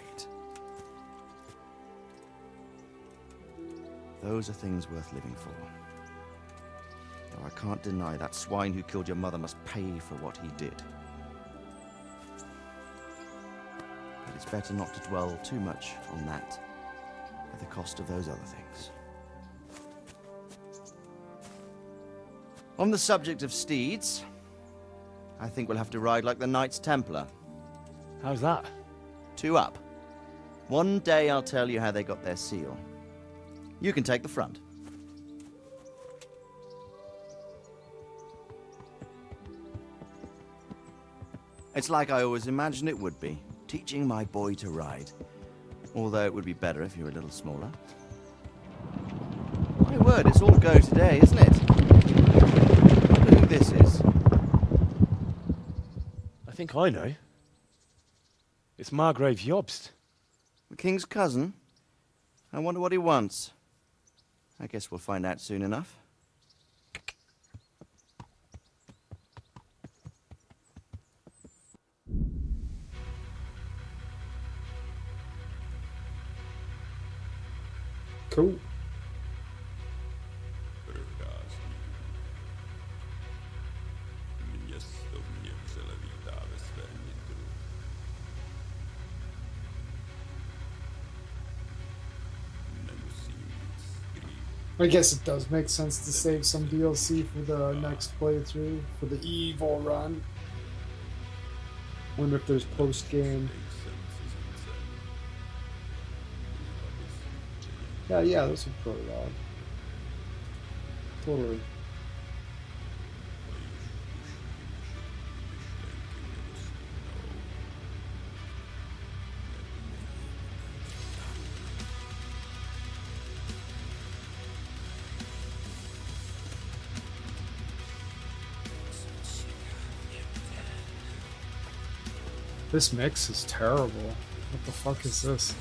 Those are things worth living for. Though I can't deny that swine who killed your mother must pay for what he did. But it's better not to dwell too much on that at the cost of those other things. On the subject of steeds, I think we'll have to ride like the Knights Templar. How's that? 2 up. One day I'll tell you how they got their seal. You can take the front. It's like I always imagined it would be, teaching my boy to ride. Although it would be better if you were a little smaller. My word, it's all go today, isn't it? I wonder who this is. I think I know. It's Margrave Jobst. The king's cousin? I wonder what he wants. I guess we'll find out soon enough. Cool. I guess it does make sense to save some DLC for the next playthrough, for the evil run. Wonder if there's post-game. Yeah, this would probably log. Totally. This mix is terrible. What the fuck is this?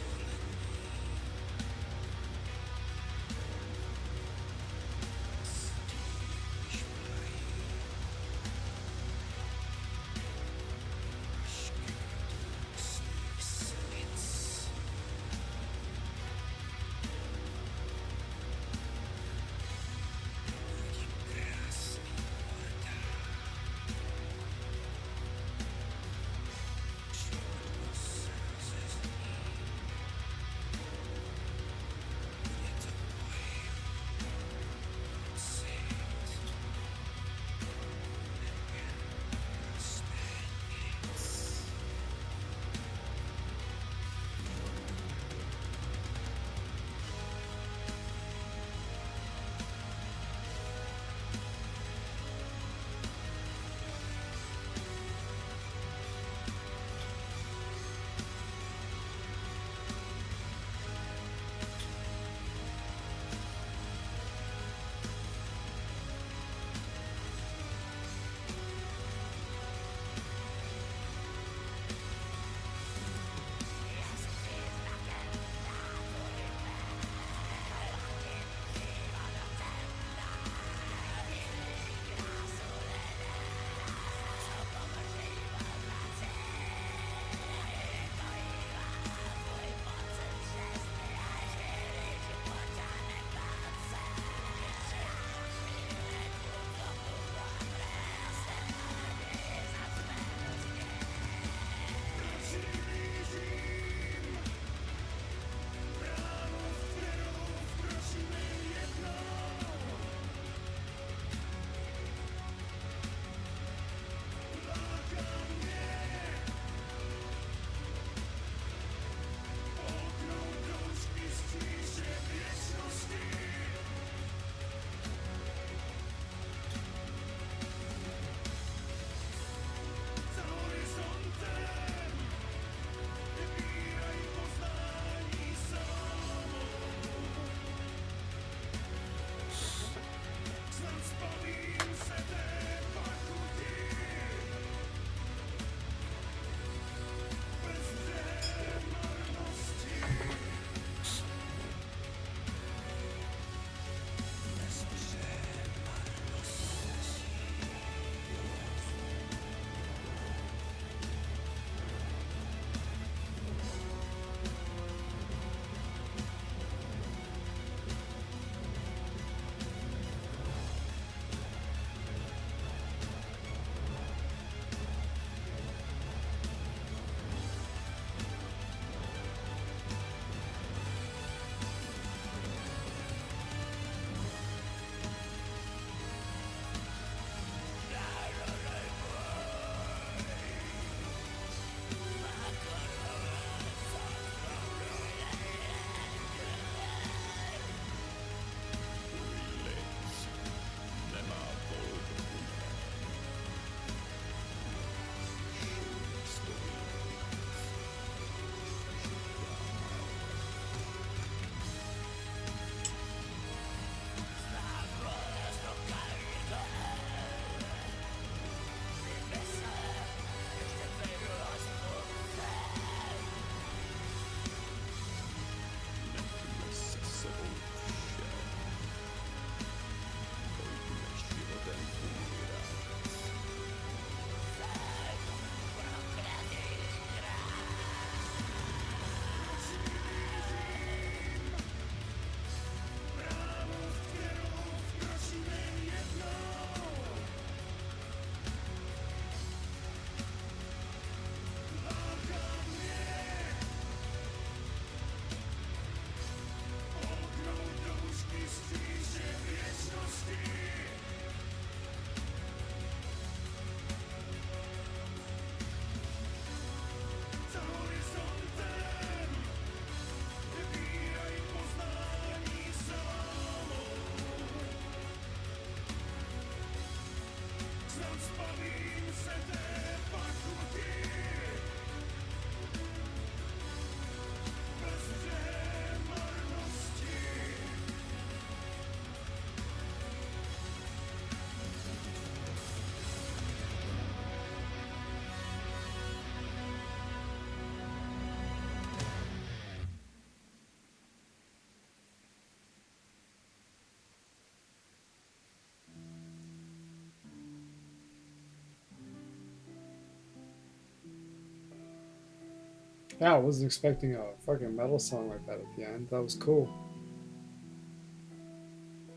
Yeah, I wasn't expecting a fucking metal song like that at the end. That was cool.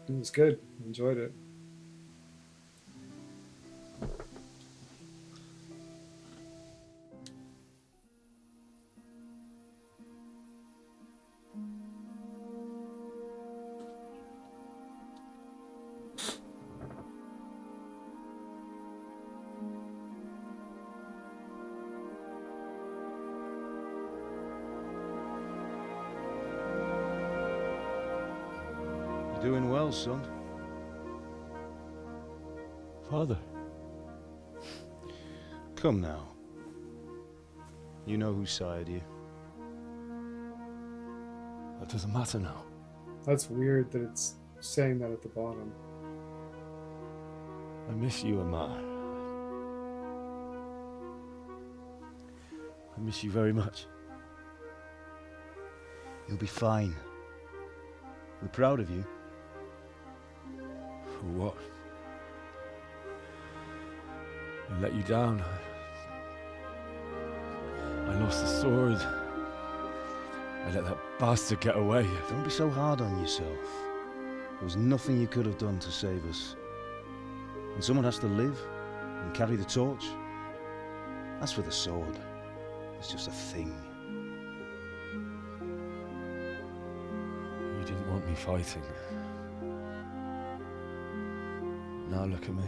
It was good. Enjoyed it. You're doing well, son. Father. Come now. You know who sired you. That doesn't matter now. That's weird that it's saying that at the bottom. I miss you, Amar. I miss you very much. You'll be fine. We're proud of you. For what? I let you down. I lost the sword. I let that bastard get away. Don't be so hard on yourself. There was nothing you could have done to save us. And someone has to live and carry the torch. As for the sword, it's just a thing. You didn't want me fighting. Now look at me.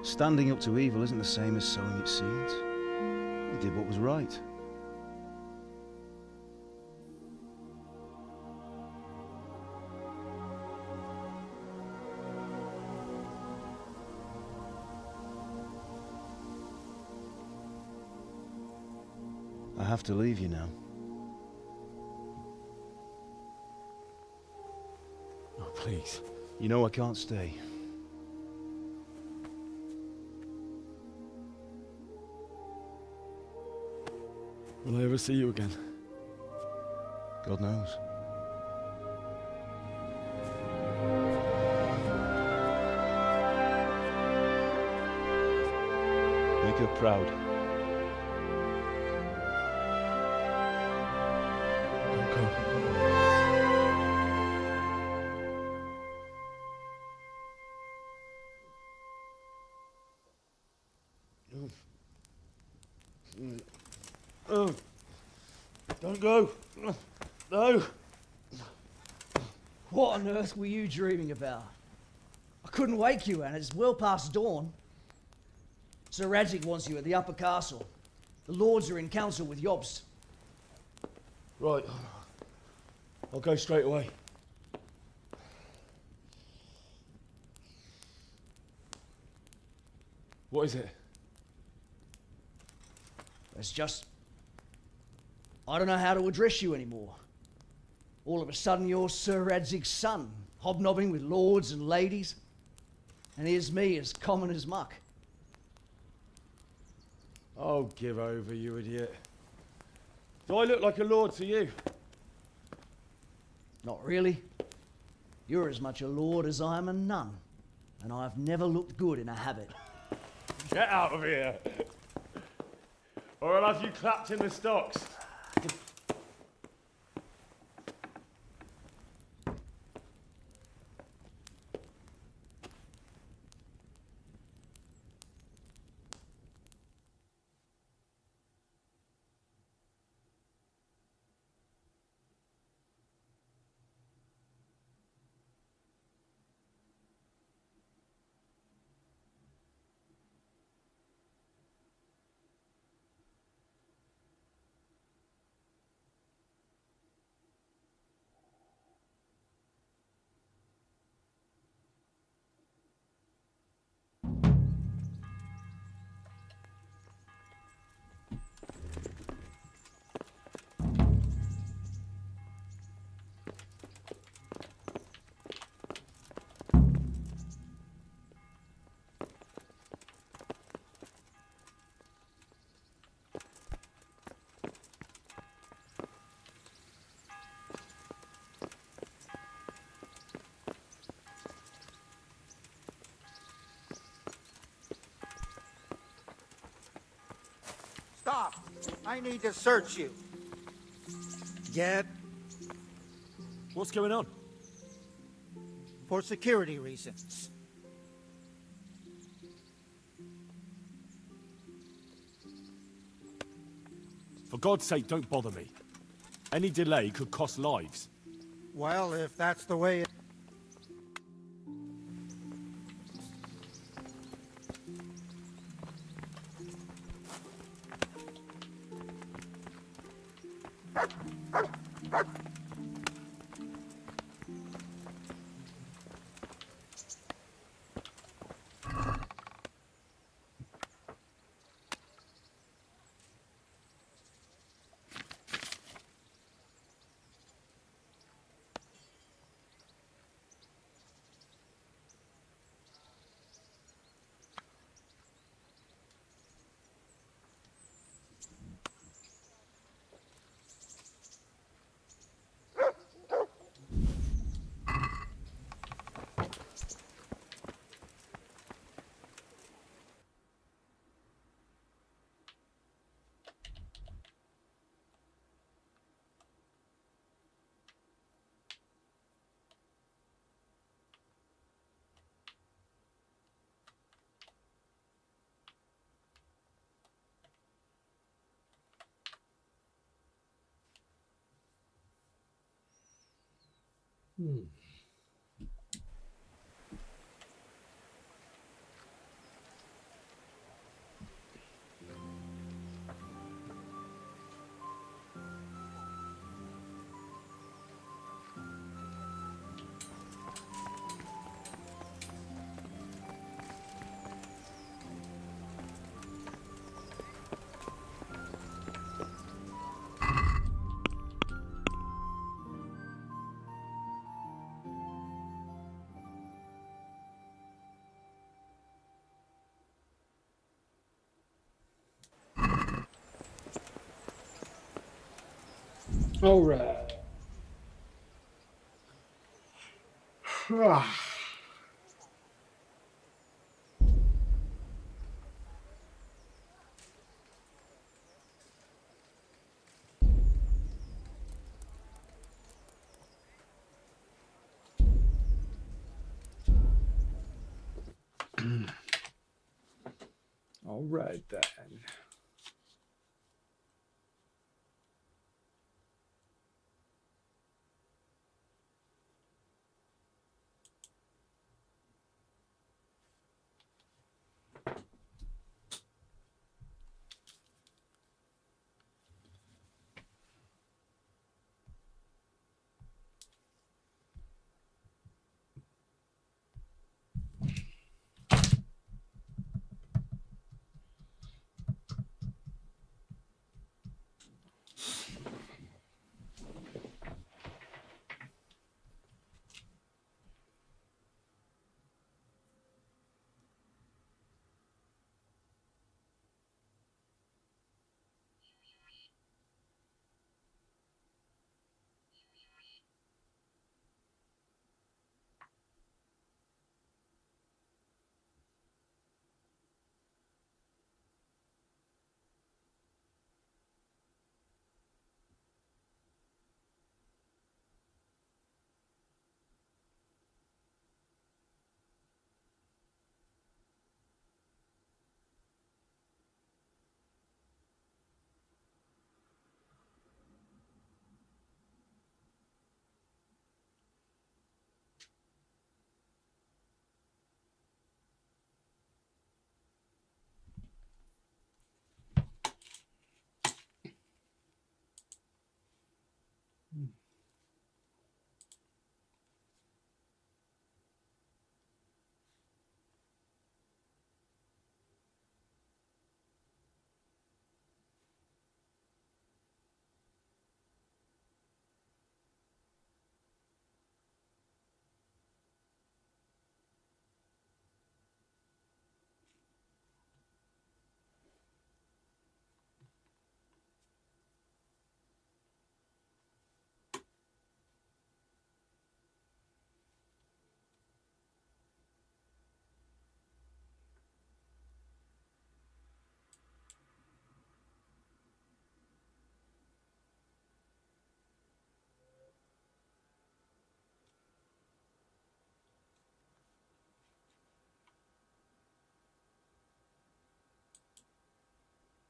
Standing up to evil isn't the same as sowing its seeds. You did what was right. I have to leave you now. Oh, please. You know I can't stay. Will I ever see you again? God knows. Make her proud. Don't go. Oh, don't go. No. What on earth were you dreaming about? I couldn't wake you, and it's well past dawn. Sir Radzig wants you at the upper castle. The lords are in council with Jobst. Right. I'll go straight away. What is it? It's just... I don't know how to address you anymore. All of a sudden you're Sir Radzig's son, hobnobbing with lords and ladies. And here's me, as common as muck. Oh, give over, you idiot. Do I look like a lord to you? Not really. You're as much a lord as I am a nun. And I've never looked good in a habit. Get out of here! Or I'll have you clapped in the stocks. Stop! I need to search you. Get What's going on? for security reasons. For God's sake, don't bother me. Any delay could cost lives. Well, if that's the way it... All right. All right then.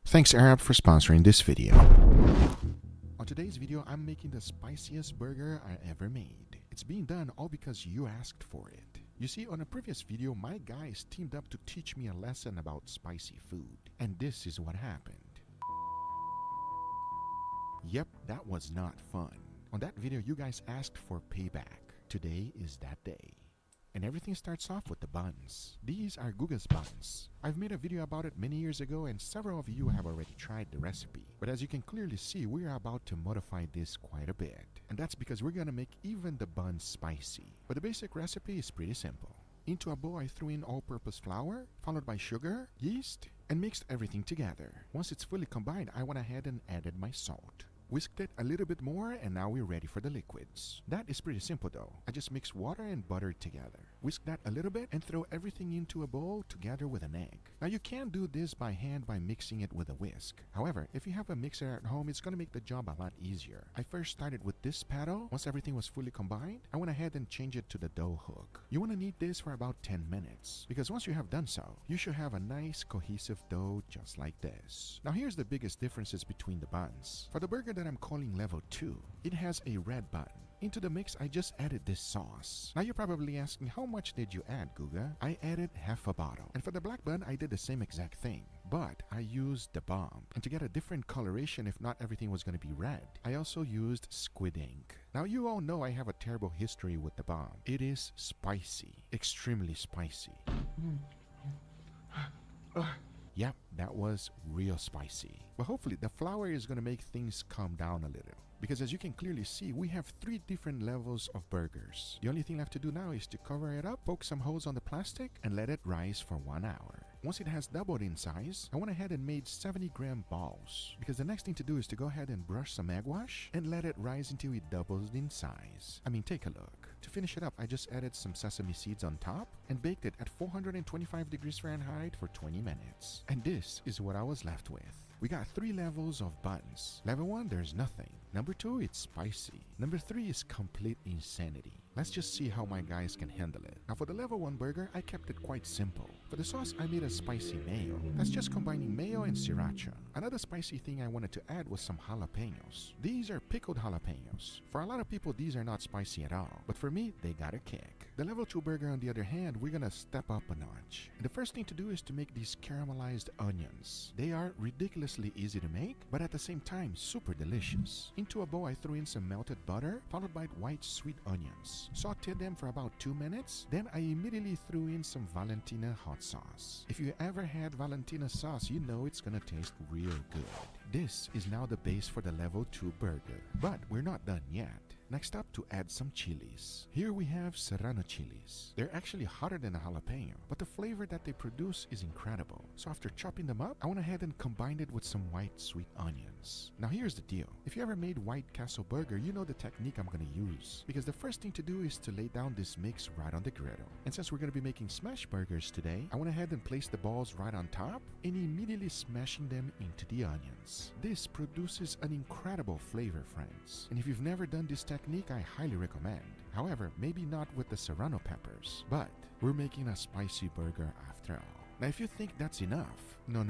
Thanks Arab for sponsoring this video. On today's video, I'm making the spiciest burger I ever made. It's being done all because you asked for it. You see, on a previous video, my guys teamed up to teach me a lesson about spicy food. And this is what happened. Yep, that was not fun. On that video, you guys asked for payback. Today is that day. And everything starts off with the buns. These are Guga's buns. I've made a video about it many years ago and several of you have already tried the recipe. But as you can clearly see, we are about to modify this quite a bit. And that's because we're gonna make even the buns spicy. But the basic recipe is pretty simple. Into a bowl I threw in all-purpose flour, followed by sugar, yeast, and mixed everything together. Once it's fully combined, I went ahead and added my salt. Whisked it a little bit more and now we're ready for the liquids. That is pretty simple though. I just mix water and butter together. Whisk that a little bit and throw everything into a bowl together with an egg. Now you can do this by hand by mixing it with a whisk. However, if you have a mixer at home, it's going to make the job a lot easier. I first started with this paddle. Once everything was fully combined, I went ahead and changed it to the dough hook. You want to knead this for about 10 minutes because once you have done so, you should have a nice cohesive dough just like this. Now here's the biggest differences between the buns. For the burger that I'm calling level 2, it has a red bun. Into the mix, I just added this sauce. Now you're probably asking, how much did you add, Guga? I added half a bottle. And for the black bun, I did the same exact thing. But I used the bomb. And to get a different coloration, if not everything was going to be red, I also used squid ink. Now you all know I have a terrible history with the bomb. It is spicy. Extremely spicy. Yep, that was real spicy. But hopefully the flour is going to make things calm down a little. Because as you can clearly see, we have 3 different levels of burgers. The only thing left to do now is to cover it up, poke some holes on the plastic, and let it rise for 1 hour. Once it has doubled in size, I went ahead and made 70-gram balls. Because the next thing to do is to go ahead and brush some egg wash and let it rise until it doubles in size. I mean, take a look. To finish it up, I just added some sesame seeds on top and baked it at 425 degrees Fahrenheit for 20 minutes. And this is what I was left with. We got 3 levels of buns. Level 1, there's nothing. Number 2, it's spicy. Number 3 is complete insanity. Let's just see how my guys can handle it. Now for the level 1 burger, I kept it quite simple. For the sauce, I made a spicy mayo. That's just combining mayo and sriracha. Another spicy thing I wanted to add was some jalapenos. These are pickled jalapenos. For a lot of people, these are not spicy at all. But for me, they got a kick. The level 2 burger, on the other hand, we're gonna step up a notch. And the first thing to do is to make these caramelized onions. They are ridiculously easy to make, but at the same time, super delicious. Into a bowl, I threw in some melted butter, followed by white sweet onions. Sauteed them for about 2 minutes, then I immediately threw in some Valentina hot sauce. If you ever had Valentina sauce, you know it's gonna taste real good. This is now the base for the level 2 burger. But we're not done yet. Next up, to add some chilies. Here we have serrano chilies. They're actually hotter than a jalapeno, but the flavor that they produce is incredible. So after chopping them up, I went ahead and combined it with some white sweet onions. Now here's the deal. If you ever made White Castle burger, you know the technique I'm gonna use. Because the first thing to do is to lay down this mix right on the griddle. And since we're gonna be making smash burgers today, I went ahead and placed the balls right on top and immediately smashing them into the onions. This produces an incredible flavor, friends. And if you've never done this technique, I highly recommend. However, maybe not with the serrano peppers, but we're making a spicy burger after all. Now if you think that's enough, no.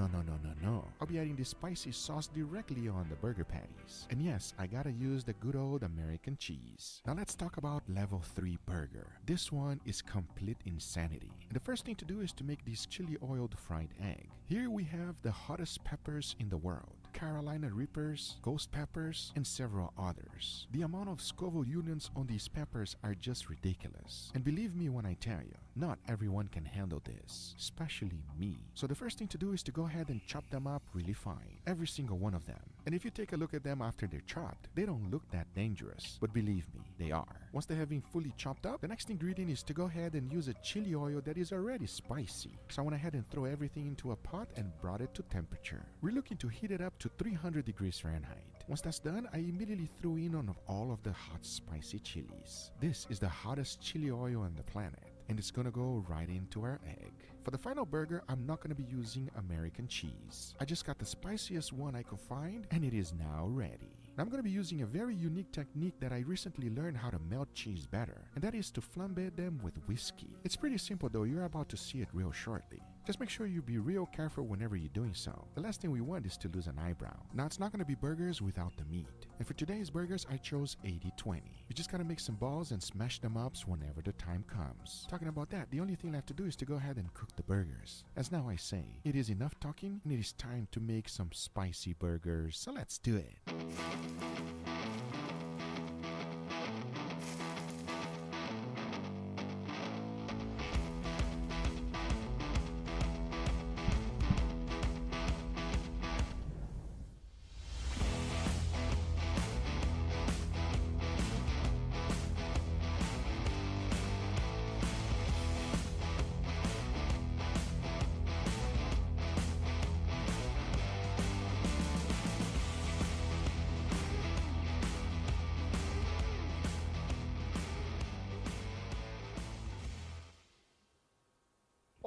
I'll be adding the spicy sauce directly on the burger patties. And yes, I gotta use the good old American cheese. Now let's talk about level 3 burger. This one is complete insanity. And the first thing to do is to make this chili oiled fried egg. Here we have the hottest peppers in the world. Carolina Reapers, ghost peppers, and several others. The amount of Scoville units on these peppers are just ridiculous. And believe me when I tell you, not everyone can handle this, especially me. So the first thing to do is to go ahead and chop them up really fine, every single one of them. And if you take a look at them after they're chopped, they don't look that dangerous, but believe me, they are. Once they have been fully chopped up, the next ingredient is to go ahead and use a chili oil that is already spicy. So I went ahead and throw everything into a pot and brought it to temperature. We're looking to heat it up to 300 degrees Fahrenheit. Once that's done, I immediately threw in on all of the hot spicy chilies. This is the hottest chili oil on the planet, and it's gonna go right into our egg. For the final burger, I'm not gonna be using American cheese. I just got the spiciest one I could find, and it is now ready. Now I'm going to be using a very unique technique that I recently learned how to melt cheese better, and that is to flambe them with whiskey. It's pretty simple though, you're about to see it real shortly. Just make sure you be real careful whenever you're doing so. The last thing we want is to lose an eyebrow. Now, it's not going to be burgers without the meat. And for today's burgers, I chose 80-20. You just gotta make some balls and smash them up whenever the time comes. Talking about that, the only thing left to do is to go ahead and cook the burgers. As now I say, it is enough talking and it is time to make some spicy burgers. So let's do it.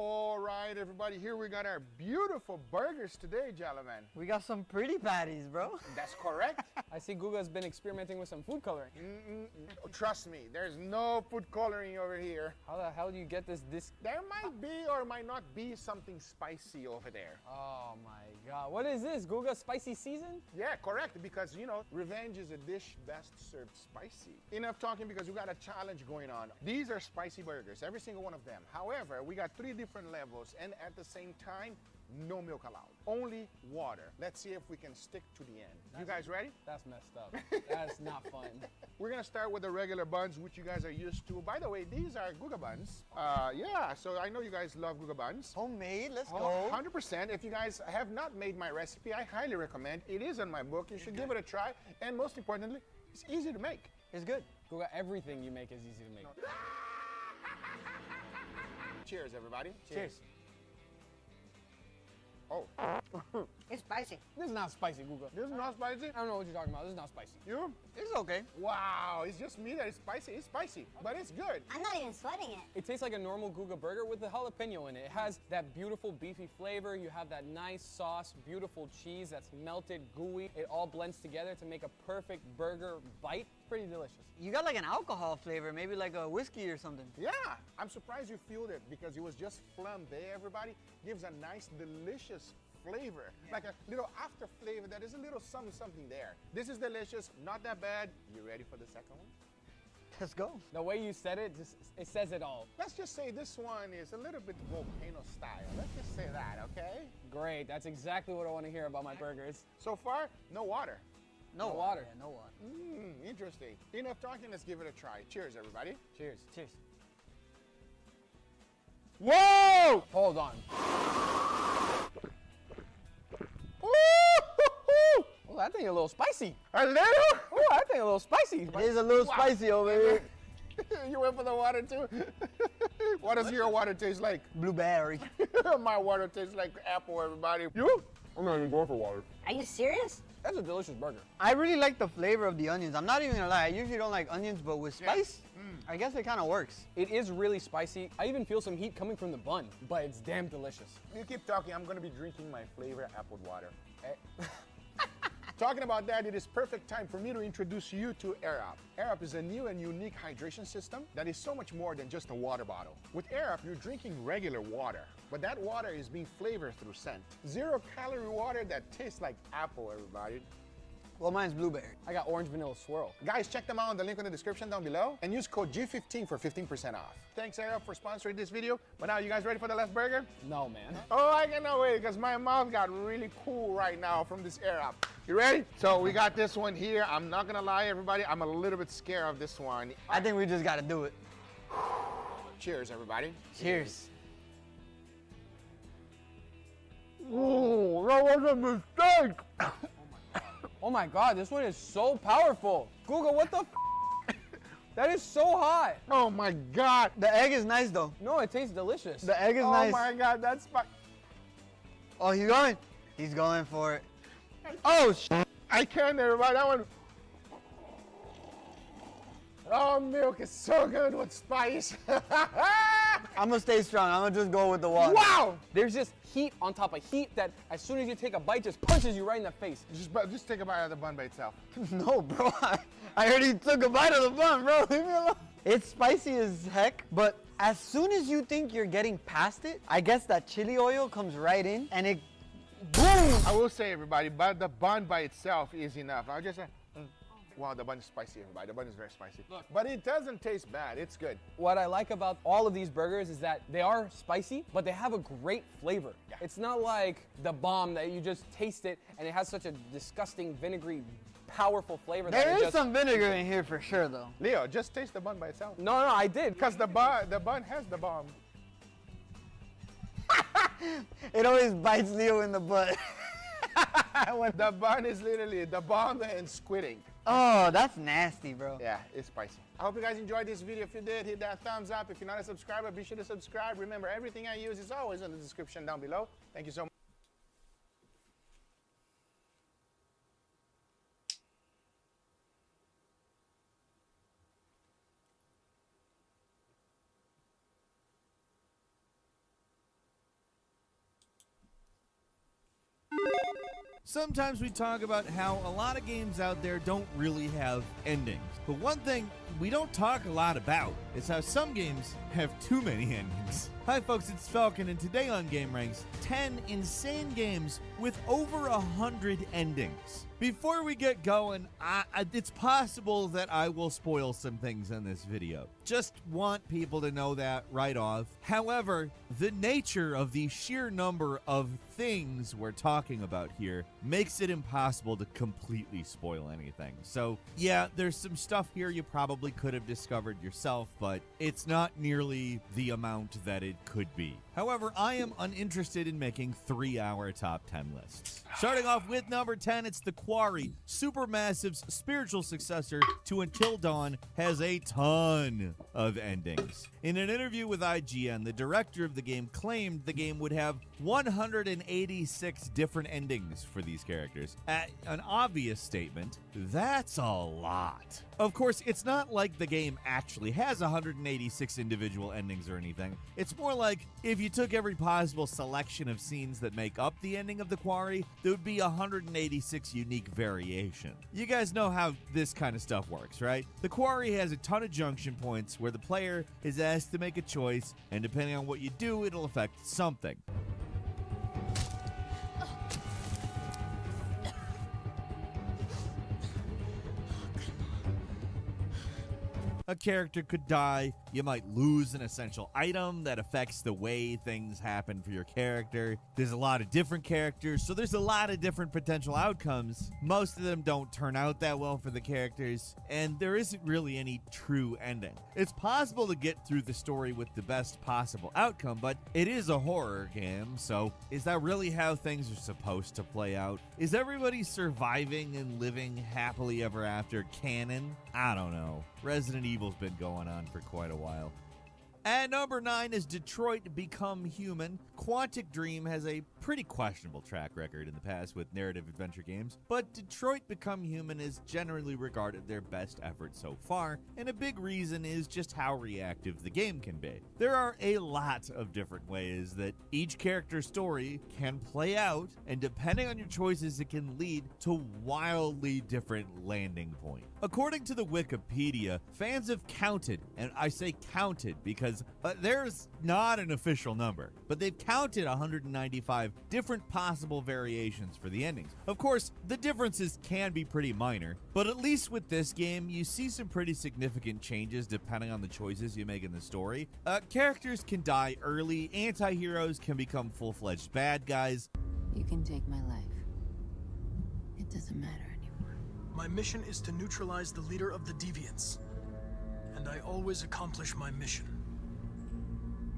All right, everybody, here we got our beautiful burgers today, gentlemen. We got some pretty patties, bro. That's correct. I see Guga's been experimenting with some food coloring. Trust me, there's no food coloring over here. How the hell do you get this? There might be or might not be something spicy over there. Oh my god. What is this, Guga? Spicy season? Yeah, correct, because, you know, revenge is a dish best served spicy. Enough talking because we got a challenge going on. These are spicy burgers, every single one of them. However, we got 3 different levels and at the same time, no milk allowed. Only water. Let's see if we can stick to the end. You guys ready? That's messed up. That's not fun. We're gonna start with the regular buns, which you guys are used to. By the way, these are Guga buns. Yeah, so I know you guys love Guga buns. Homemade, let's go. 100%. If you guys have not made my recipe, I highly recommend. It is in my book. You should give it a try. And most importantly, it's easy to make. It's good. Guga, everything you make is easy to make. Cheers, everybody. Cheers. Oh. It's spicy. This is not spicy, Guga. This is not spicy? I don't know what you're talking about. This is not spicy. You? It's okay. Wow, it's just me that is spicy. It's spicy, but it's good. I'm not even sweating it. It tastes like a normal Guga burger with the jalapeno in it. It has that beautiful beefy flavor. You have that nice sauce, beautiful cheese that's melted, gooey. It all blends together to make a perfect burger bite. It's pretty delicious. You got like an alcohol flavor, maybe like a whiskey or something. Yeah, I'm surprised you feel it because it was just flambé, everybody. Gives a nice, delicious flavor, like a little after flavor that is a little something there. This is delicious, not that bad. You ready for the second one? Let's go. The way you said it, it says it all. Let's just say this one is a little bit volcano style. Let's just say that, okay? Great, that's exactly what I want to hear about my burgers. So far, no water. No water. Yeah, no water. Interesting. Enough talking, let's give it a try. Cheers, everybody. Cheers. Cheers. Whoa! Hold on. Oh, that thing a little spicy. A little? Oh, that thing a little spicy. It is a little spicy over here. You went for the water too? What does your water taste like? Blueberry. My water tastes like apple, everybody. You? I'm not even going for water. Are you serious? That's a delicious burger. I really like the flavor of the onions. I'm not even gonna lie, I usually don't like onions, but with spice, I guess it kind of works. It is really spicy. I even feel some heat coming from the bun, but it's damn delicious. You keep talking, I'm gonna be drinking my flavor apple water. Talking about that, it is perfect time for me to introduce you to Air Up. Air Up is a new and unique hydration system that is so much more than just a water bottle. With Air Up, you're drinking regular water, but that water is being flavored through scent. 0-calorie water that tastes like apple, everybody. Well, mine's blueberry. I got orange vanilla swirl. Guys, check them out on the link in the description down below and use code G15 for 15% off. Thanks, Air Up, for sponsoring this video. But now, you guys ready for the last burger? No, man. Oh, I cannot wait because my mouth got really cool right now from this Air Up. You ready? So we got this one here. I'm not gonna lie, everybody. I'm a little bit scared of this one. I think we just gotta do it. Cheers, everybody. Cheers. Oh, that was a mistake. Oh my god, this one is so powerful. Guga, what the f? That is so hot. Oh my god. The egg is nice though. No, it tastes delicious. The egg is nice. Oh my god, that's Oh, he's going? He's going for it. Oh, I can't, everybody. That one. Oh, milk is so good with spice. I'm gonna stay strong. I'm gonna just go with the water. Wow! There's just heat on top of heat that as soon as you take a bite, just punches you right in the face. Just take a bite of the bun by itself. No, bro. I already took a bite of the bun, bro. Leave me alone. It's spicy as heck, but As soon as you think you're getting past it, I guess that chili oil comes right in and it, boom! I will say, everybody, but the bun by itself is enough. I'll just say, wow, the bun is spicy, everybody. The bun is very spicy. Look. But it doesn't taste bad. It's good. What I like about all of these burgers is that they are spicy, but they have a great flavor. Yeah. It's not like the bomb that you just taste it and it has such a disgusting, vinegary, powerful flavor. There that is just... some vinegar in here for sure, though. Leo, just taste the bun by itself. No, I did. Because the bun has the bomb. It always bites Leo in the butt. The bun is literally the bomb and squidding. Oh, that's nasty, bro. Yeah, it's spicy. I hope you guys enjoyed this video. If you did, hit that thumbs up. If you're not a subscriber, be sure to subscribe. Remember, everything I use is always in the description down below. Thank you so much. Sometimes we talk about how a lot of games out there don't really have endings. But one thing we don't talk a lot about is how some games have too many endings. Hi folks, it's Falcon, and today on Game Ranks, 10 insane games with over 100 endings. Before we get going, it's possible that I will spoil some things in this video. Just want people to know that right off. However, the nature of the sheer number of things we're talking about here makes it impossible to completely spoil anything. So yeah, there's some stuff here you probably could have discovered yourself, but it's not nearly the amount that it could be. However, I am uninterested in making 3-hour top 10 lists. Starting off with number 10, it's The Quarry. Supermassive's spiritual successor to Until Dawn has a ton of endings. In an interview with IGN, the director of the game claimed the game would have 186 different endings for these characters. An obvious statement, that's a lot. Of course, it's not like the game actually has 186 individual endings or anything. It's more like if you took every possible selection of scenes that make up the ending of The Quarry, there would be 186 unique variations. You guys know how this kind of stuff works, right? The Quarry has a ton of junction points where the player is asked to make a choice, and depending on what you do, it'll affect something. A character could die, you might lose an essential item that affects the way things happen for your character. There's a lot of different characters, so there's a lot of different potential outcomes. Most of them don't turn out that well for the characters, and there isn't really any true ending. It's possible to get through the story with the best possible outcome, but it is a horror game, so is that really how things are supposed to play out? Is everybody surviving and living happily ever after canon? I don't know. Resident Evil's been going on for quite a while. At number 9 is Detroit Become Human. Quantic Dream has a pretty questionable track record in the past with narrative adventure games, but Detroit Become Human is generally regarded their best effort so far, and a big reason is just how reactive the game can be. There are a lot of different ways that each character's story can play out, and depending on your choices, it can lead to wildly different landing points. According to the Wikipedia, fans have counted, and I say counted because there's not an official number, but they've counted 195 different possible variations for the endings. Of course, the differences can be pretty minor, but at least with this game, you see some pretty significant changes depending on the choices you make in the story. Characters can die early, anti-heroes can become full-fledged bad guys. You can take my life. It doesn't matter. My mission is to neutralize the leader of the Deviants, and I always accomplish my mission.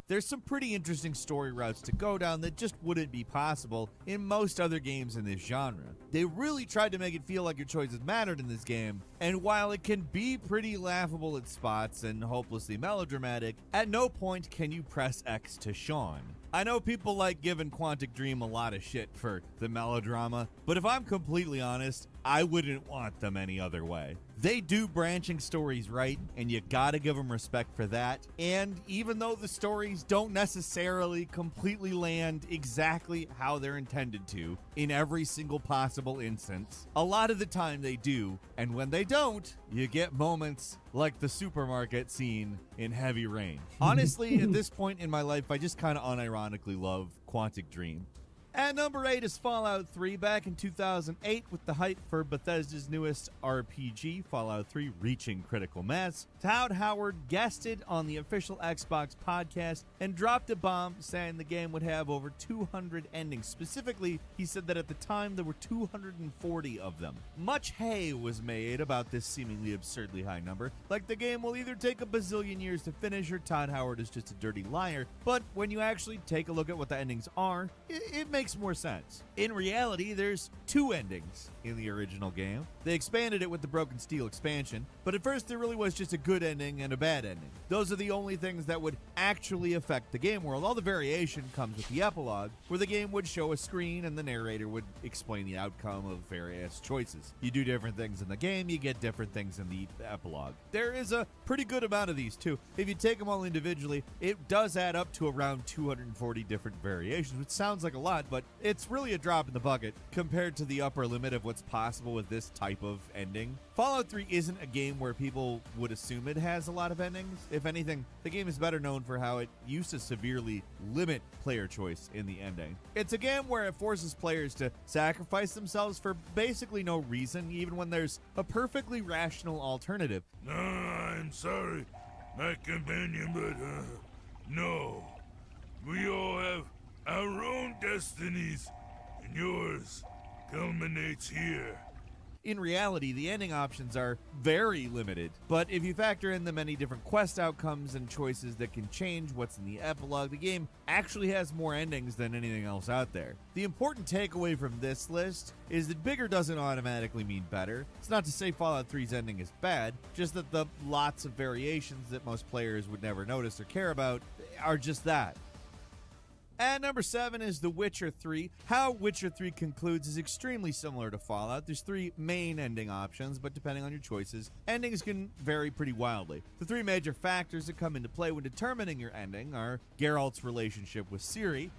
There's some pretty interesting story routes to go down that just wouldn't be possible in most other games in this genre. They really tried to make it feel like your choices mattered in this game, and while it can be pretty laughable at spots and hopelessly melodramatic, at no point can you press X to Sean. I know people like giving Quantic Dream a lot of shit for the melodrama, but if I'm completely honest, I wouldn't want them any other way. They do branching stories right, and you gotta give them respect for that. And even though the stories don't necessarily completely land exactly how they're intended to in every single possible instance, a lot of the time they do. And when they don't, you get moments like the supermarket scene in Heavy Rain. Honestly, at this point in my life, I just kind of unironically love Quantic Dream. At number 8 is Fallout 3. Back in 2008, with the hype for Bethesda's newest RPG, Fallout 3, reaching critical mass, Todd Howard guested on the official Xbox podcast and dropped a bomb saying the game would have over 200 endings. Specifically, he said that at the time there were 240 of them. Much hay was made about this seemingly absurdly high number, like the game will either take a bazillion years to finish or Todd Howard is just a dirty liar. But when you actually take a look at what the endings are, it makes more sense. In reality, there's 2 endings in the original game. They expanded it with the Broken Steel expansion, but at first there really was just a good ending and a bad ending. Those are the only things that would actually affect the game world. All the variation comes with the epilogue, where the game would show a screen and the narrator would explain the outcome of various choices. You do different things in the game, you get different things in the epilogue. There is a pretty good amount of these too. If you take them all individually, it does add up to around 240 different variations, which sounds like a lot, but it's really a drop in the bucket compared to the upper limit of what's possible with this type of ending. Fallout 3 isn't a game where people would assume it has a lot of endings. If anything, the game is better known for how it used to severely limit player choice in the ending. It's a game where it forces players to sacrifice themselves for basically no reason, even when there's a perfectly rational alternative. No, I'm sorry, my companion, but no. We all have our own destinies, and yours culminates here. In reality, the ending options are very limited, but if you factor in the many different quest outcomes and choices that can change what's in the epilogue, the game actually has more endings than anything else out there. The important takeaway from this list is that bigger doesn't automatically mean better. It's not to say Fallout 3's ending is bad, just that the lots of variations that most players would never notice or care about are just that. At number 7 is The Witcher 3. How Witcher 3 concludes is extremely similar to Fallout. There's 3 main ending options, but depending on your choices, endings can vary pretty wildly. The 3 major factors that come into play when determining your ending are Geralt's relationship with Ciri.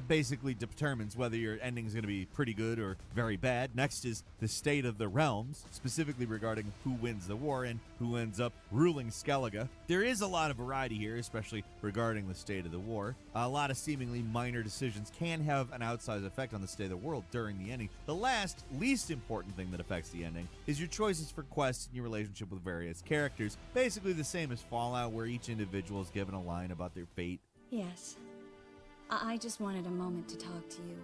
Basically determines whether your ending is going to be pretty good or very bad. Next is the state of the realms, specifically regarding who wins the war and who ends up ruling Skellige. There is a lot of variety here, especially regarding the state of the war. A lot of seemingly minor decisions can have an outsized effect on the state of the world during the ending. The last, least important thing that affects the ending is your choices for quests and your relationship with various characters. Basically the same as Fallout, where each individual is given a line about their fate. Yes. I just wanted a moment to talk to you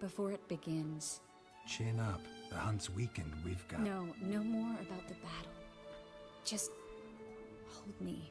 before it begins. Chin up. The hunt's weakened. We've got... No more about the battle. Just hold me.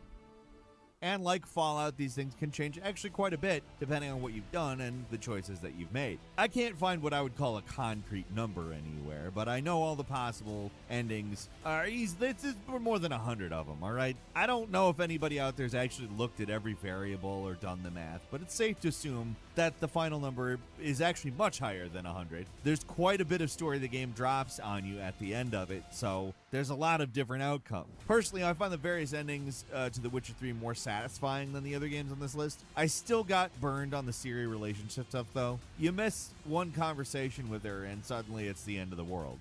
And like Fallout, these things can change actually quite a bit depending on what you've done and the choices that you've made. I can't find what I would call a concrete number anywhere, but I know all the possible endings are easy. It's more than 100 of them, all right? I don't know if anybody out there's actually looked at every variable or done the math, but it's safe to assume that the final number is actually much higher than 100. There's quite a bit of story the game drops on you at the end of it, so there's a lot of different outcomes. Personally, I find the various endings to The Witcher 3 more satisfying than the other games on this list. I still got burned on the Ciri relationship stuff, though. You miss one conversation with her, and suddenly it's the end of the world.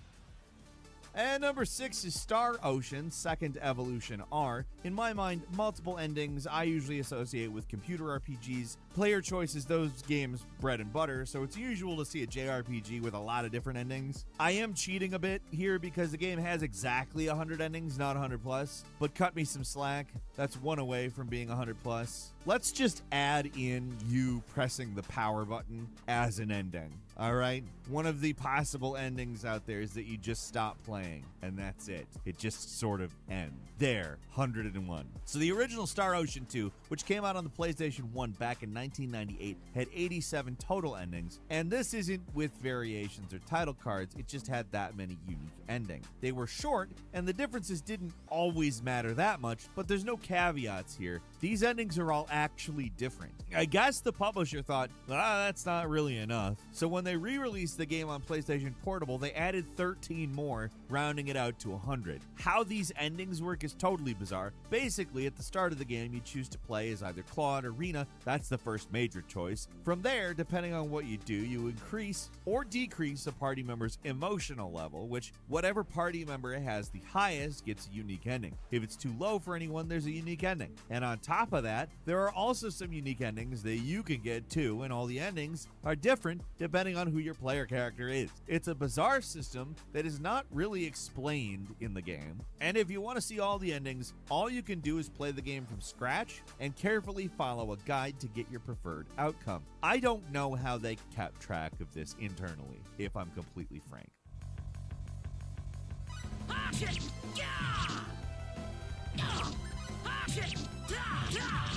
And number 6 is Star Ocean, Second Evolution R. In my mind, multiple endings I usually associate with computer RPGs. Player choice is those games' bread and butter, so it's usual to see a JRPG with a lot of different endings. I am cheating a bit here because the game has exactly 100 endings, not 100 plus, but cut me some slack. That's one away from being 100 plus. Let's just add in you pressing the power button as an ending. All right? One of the possible endings out there is that you just stop playing, and that's it. It just sort of ends. There, 101. So the original Star Ocean 2, which came out on the PlayStation 1 back in 1998, had 87 total endings, and this isn't with variations or title cards, it just had that many unique endings. They were short, and the differences didn't always matter that much, but there's no caveats here. these endings are all actually different. I guess the publisher thought, that's not really enough. So when they re-released the game on PlayStation Portable, they added 13 more, rounding it out to 100. How these endings work is totally bizarre. Basically, at the start of the game, you choose to play as either Claude or Rena. That's the first major choice. From there, depending on what you do, you increase or decrease a party member's emotional level, which whatever party member has the highest gets a unique ending. If it's too low for anyone, there's a unique ending. And on top of that, there are also some unique endings that you can get too, and all the endings are different depending on who your player character is. It's a bizarre system that is not really explained in the game, and if you want to see all the endings, all you can do is play the game from scratch and carefully follow a guide to get your preferred outcome. I don't know how they kept track of this internally, if I'm completely frank.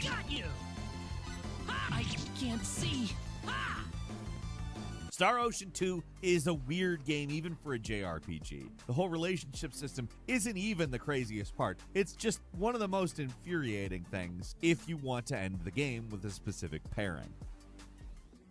Got you! I can't see. Star Ocean 2 is a weird game even for a JRPG. The whole relationship system isn't even the craziest part. It's just one of the most infuriating things if you want to end the game with a specific pairing.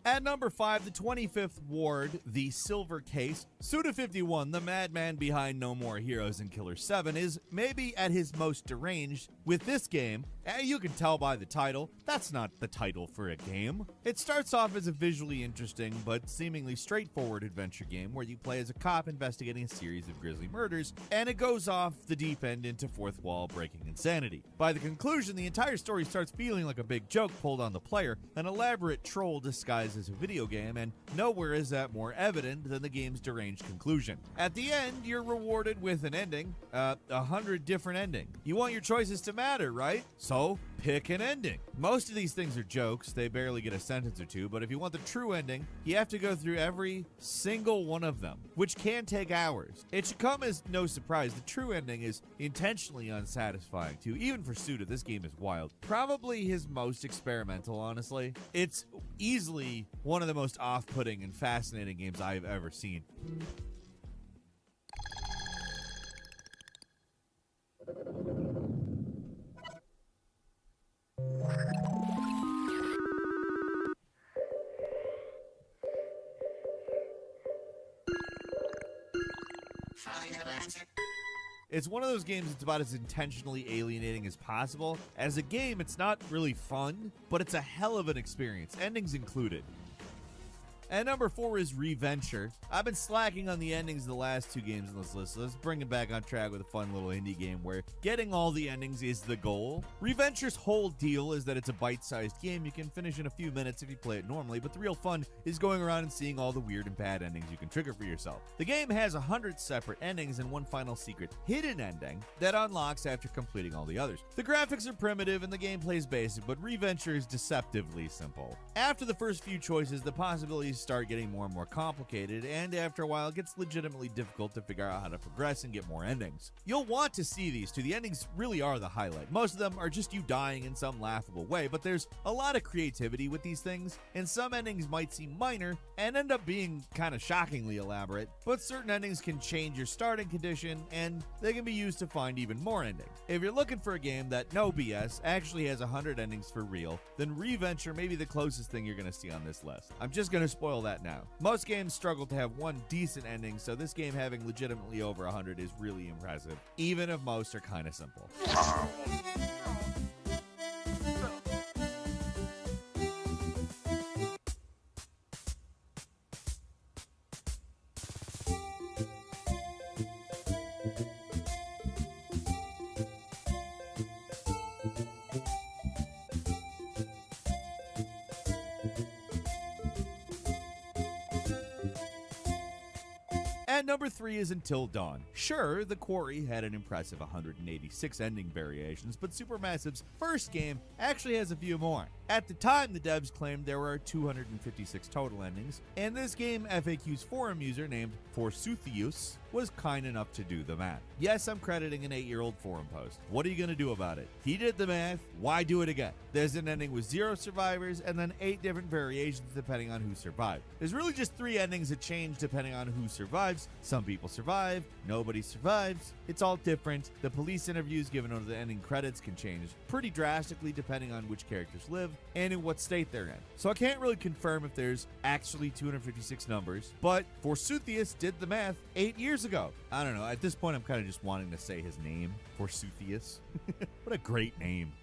At number 5, the 25th Ward, the Silver Case. Suda51, the madman behind No More Heroes and Killer 7, is maybe at his most deranged with this game. You can tell by the title, that's not the title for a game. It starts off as a visually interesting but seemingly straightforward adventure game where you play as a cop investigating a series of grisly murders, and it goes off the deep end into fourth wall breaking insanity. By the conclusion, the entire story starts feeling like a big joke pulled on the player, an elaborate troll disguised as a video game, and nowhere is that more evident than the game's deranged conclusion. At the end, you're rewarded with an ending, 100 different endings. You want your choices to matter, right? So pick an ending. Most of these things are jokes, they barely get a sentence or two, but if you want the true ending, you have to go through every single one of them, which can take hours. It should come as no surprise, the true ending is intentionally unsatisfying too. Even for Suda, this game is wild. Probably his most experimental, honestly. It's easily one of the most off-putting and fascinating games I've ever seen. It's one of those games that's about as intentionally alienating as possible. As a game, it's not really fun, but it's a hell of an experience, endings included. And number 4 is Reventure. I've been slacking on the endings of the last 2 games on this list, so let's bring it back on track with a fun little indie game where getting all the endings is the goal. Reventure's whole deal is that it's a bite-sized game you can finish in a few minutes if you play it normally, but the real fun is going around and seeing all the weird and bad endings you can trigger for yourself. The game has 100 separate endings and one final secret hidden ending that unlocks after completing all the others. The graphics are primitive and the gameplay is basic, but Reventure is deceptively simple. After the first few choices, the possibilities start getting more and more complicated, and after a while it gets legitimately difficult to figure out how to progress and get more endings. You'll want to see these too. The endings really are the highlight. Most of them are just you dying in some laughable way, but there's a lot of creativity with these things, and some endings might seem minor and end up being kind of shockingly elaborate, but certain endings can change your starting condition and they can be used to find even more endings. If you're looking for a game that, no BS, actually has 100 endings for real, then Reventure may be the closest thing you're going to see on this list. I'm just going to spoil that now. Most games struggle to have one decent ending, so this game having legitimately over 100 is really impressive, even if most are kind of simple. At number 3 is Until Dawn. Sure, The Quarry had an impressive 186 ending variations, but Supermassive's first game actually has a few more. At the time, the devs claimed there were 256 total endings, and this game FAQ's forum user named Forsuthius was kind enough to do the math. Yes, I'm crediting an 8-year-old forum post. What are you going to do about it? He did the math, why do it again? There's an ending with 0 survivors and then 8 different variations depending on who survived. There's really just 3 endings that change depending on who survives, endings. Some people survive, nobody survives. It's all different. The police interviews given over the ending credits can change pretty drastically depending on which characters live and in what state they're in. So I can't really confirm if there's actually 256 numbers, but Forsythius did the math 8 years ago. I don't know, at this point I'm kind of just wanting to say his name, Forsythius. What a great name.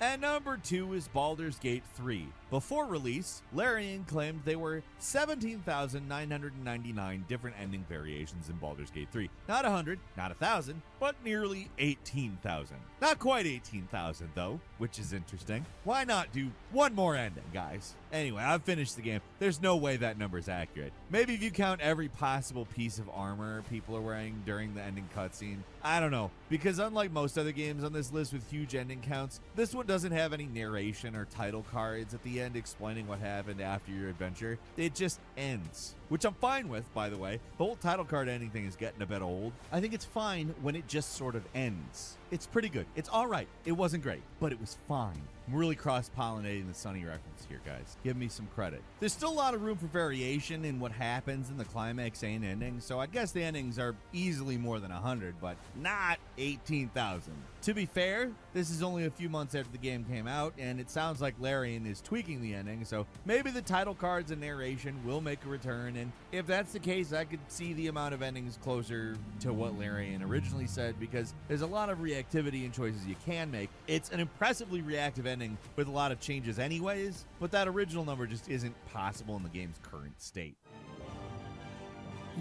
And number 2 is Baldur's Gate 3. Before release, Larian claimed there were 17,999 different ending variations in Baldur's Gate 3. Not 100, not 1,000, but nearly 18,000. Not quite 18,000 though, which is interesting. Why not do one more ending, guys? Anyway, I've finished the game. There's no way that number is accurate. Maybe if you count every possible piece of armor people are wearing during the ending cutscene. I don't know, because unlike most other games on this list with huge ending counts, this one doesn't have any narration or title cards at the end explaining what happened after your adventure. It just ends, which I'm fine with, by the way. The whole title card ending thing is getting a bit old. I think it's fine when it just sort of ends. It's pretty good. It's all right. It wasn't great, but it was fine. I'm really cross-pollinating the Sunny reference here, guys. Give me some credit. There's still a lot of room for variation in what happens in the climax and ending, so I guess the endings are easily more than 100, but not 18,000. To be fair, this is only a few months after the game came out, and it sounds like Larian is tweaking the ending, so maybe the title cards and narration will make a return, and if that's the case, I could see the amount of endings closer to what Larian originally said, because there's a lot of reactivity and choices you can make. It's an impressively reactive ending with a lot of changes anyways, but that original number just isn't possible in the game's current state.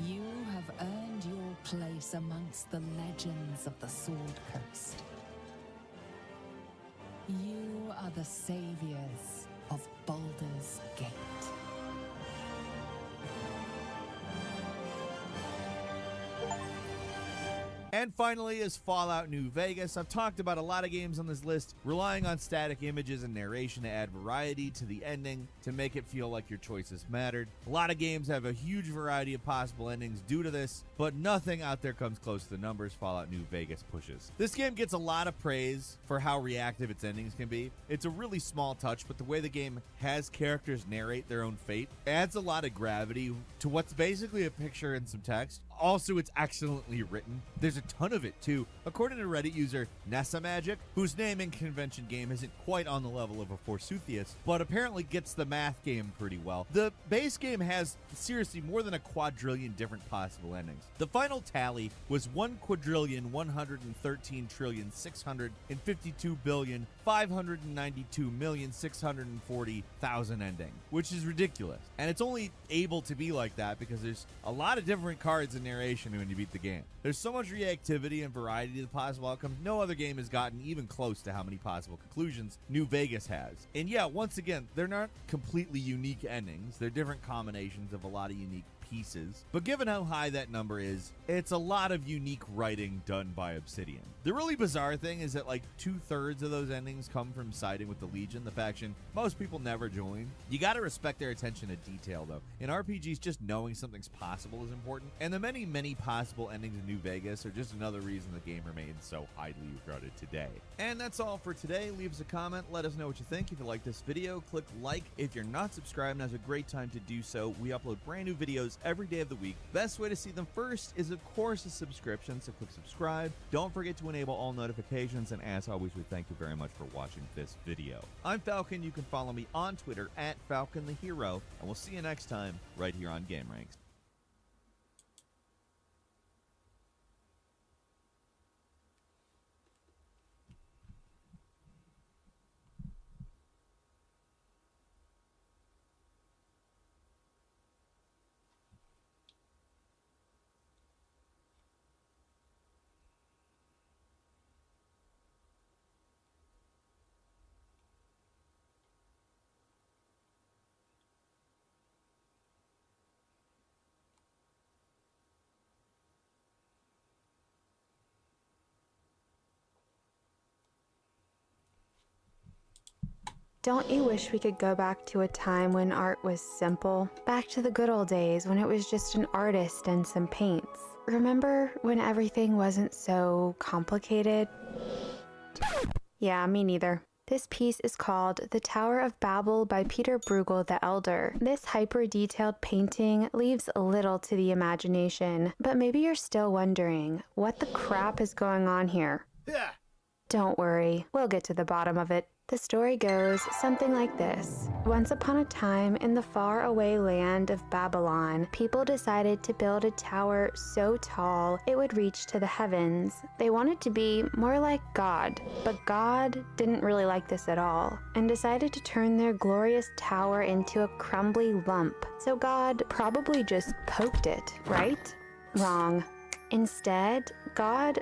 You have earned your place amongst the legends of the Sword Coast. You are the saviors of Baldur's Gate. And finally is Fallout New Vegas. I've talked about a lot of games on this list relying on static images and narration to add variety to the ending to make it feel like your choices mattered. A lot of games have a huge variety of possible endings due to this, but nothing out there comes close to the numbers Fallout New Vegas pushes. This game gets a lot of praise for how reactive its endings can be. It's a really small touch, but the way the game has characters narrate their own fate adds a lot of gravity to what's basically a picture and some text. Also, it's excellently written. There's a ton of it, too. According to Reddit user Nessa Magic, whose naming convention game isn't quite on the level of a Forsythius, but apparently gets the math game pretty well. The base game has, seriously, more than a quadrillion different possible endings. The final tally was 1,113,652,592,640,000 ending, which is ridiculous. And it's only able to be like that because there's a lot of different cards and narration when you beat the game. There's so much reactivity and variety to the possible outcomes. No other game has gotten even close to how many possible conclusions New Vegas has. And yeah, once again, they're not completely unique endings. They're different combinations of a lot of unique pieces. But given how high that number is, it's a lot of unique writing done by Obsidian. The really bizarre thing is that like 2/3 of those endings come from siding with the Legion, the faction most people never join. You gotta respect their attention to detail though. In RPGs, just knowing something's possible is important, and the many possible endings in New Vegas are just another reason the game remains so highly regarded today. And that's all for today. Leave us a comment, let us know what you think. If you like this video, click like. If you're not subscribed, now's a great time to do so. We upload brand new videos every day of the week. Best way to see them first is of course a subscription, so click subscribe. Don't forget to enable all notifications, and as always, we thank you very much for watching this video. I'm Falcon. You can follow me on Twitter at Falcon the Hero, and we'll see you next time right here on Game Ranks. Don't you wish we could go back to a time when art was simple? Back to the good old days when it was just an artist and some paints. Remember when everything wasn't so complicated? Yeah, me neither. This piece is called The Tower of Babel by Peter Bruegel the Elder. This hyper-detailed painting leaves little to the imagination, but maybe you're still wondering, what the crap is going on here? Don't worry, we'll get to the bottom of it. The story goes something like this. Once upon a time, in the faraway land of Babylon, people decided to build a tower so tall it would reach to the heavens. They wanted to be more like God, but God didn't really like this at all, and decided to turn their glorious tower into a crumbly lump. So God probably just poked it, right? Wrong. Instead, God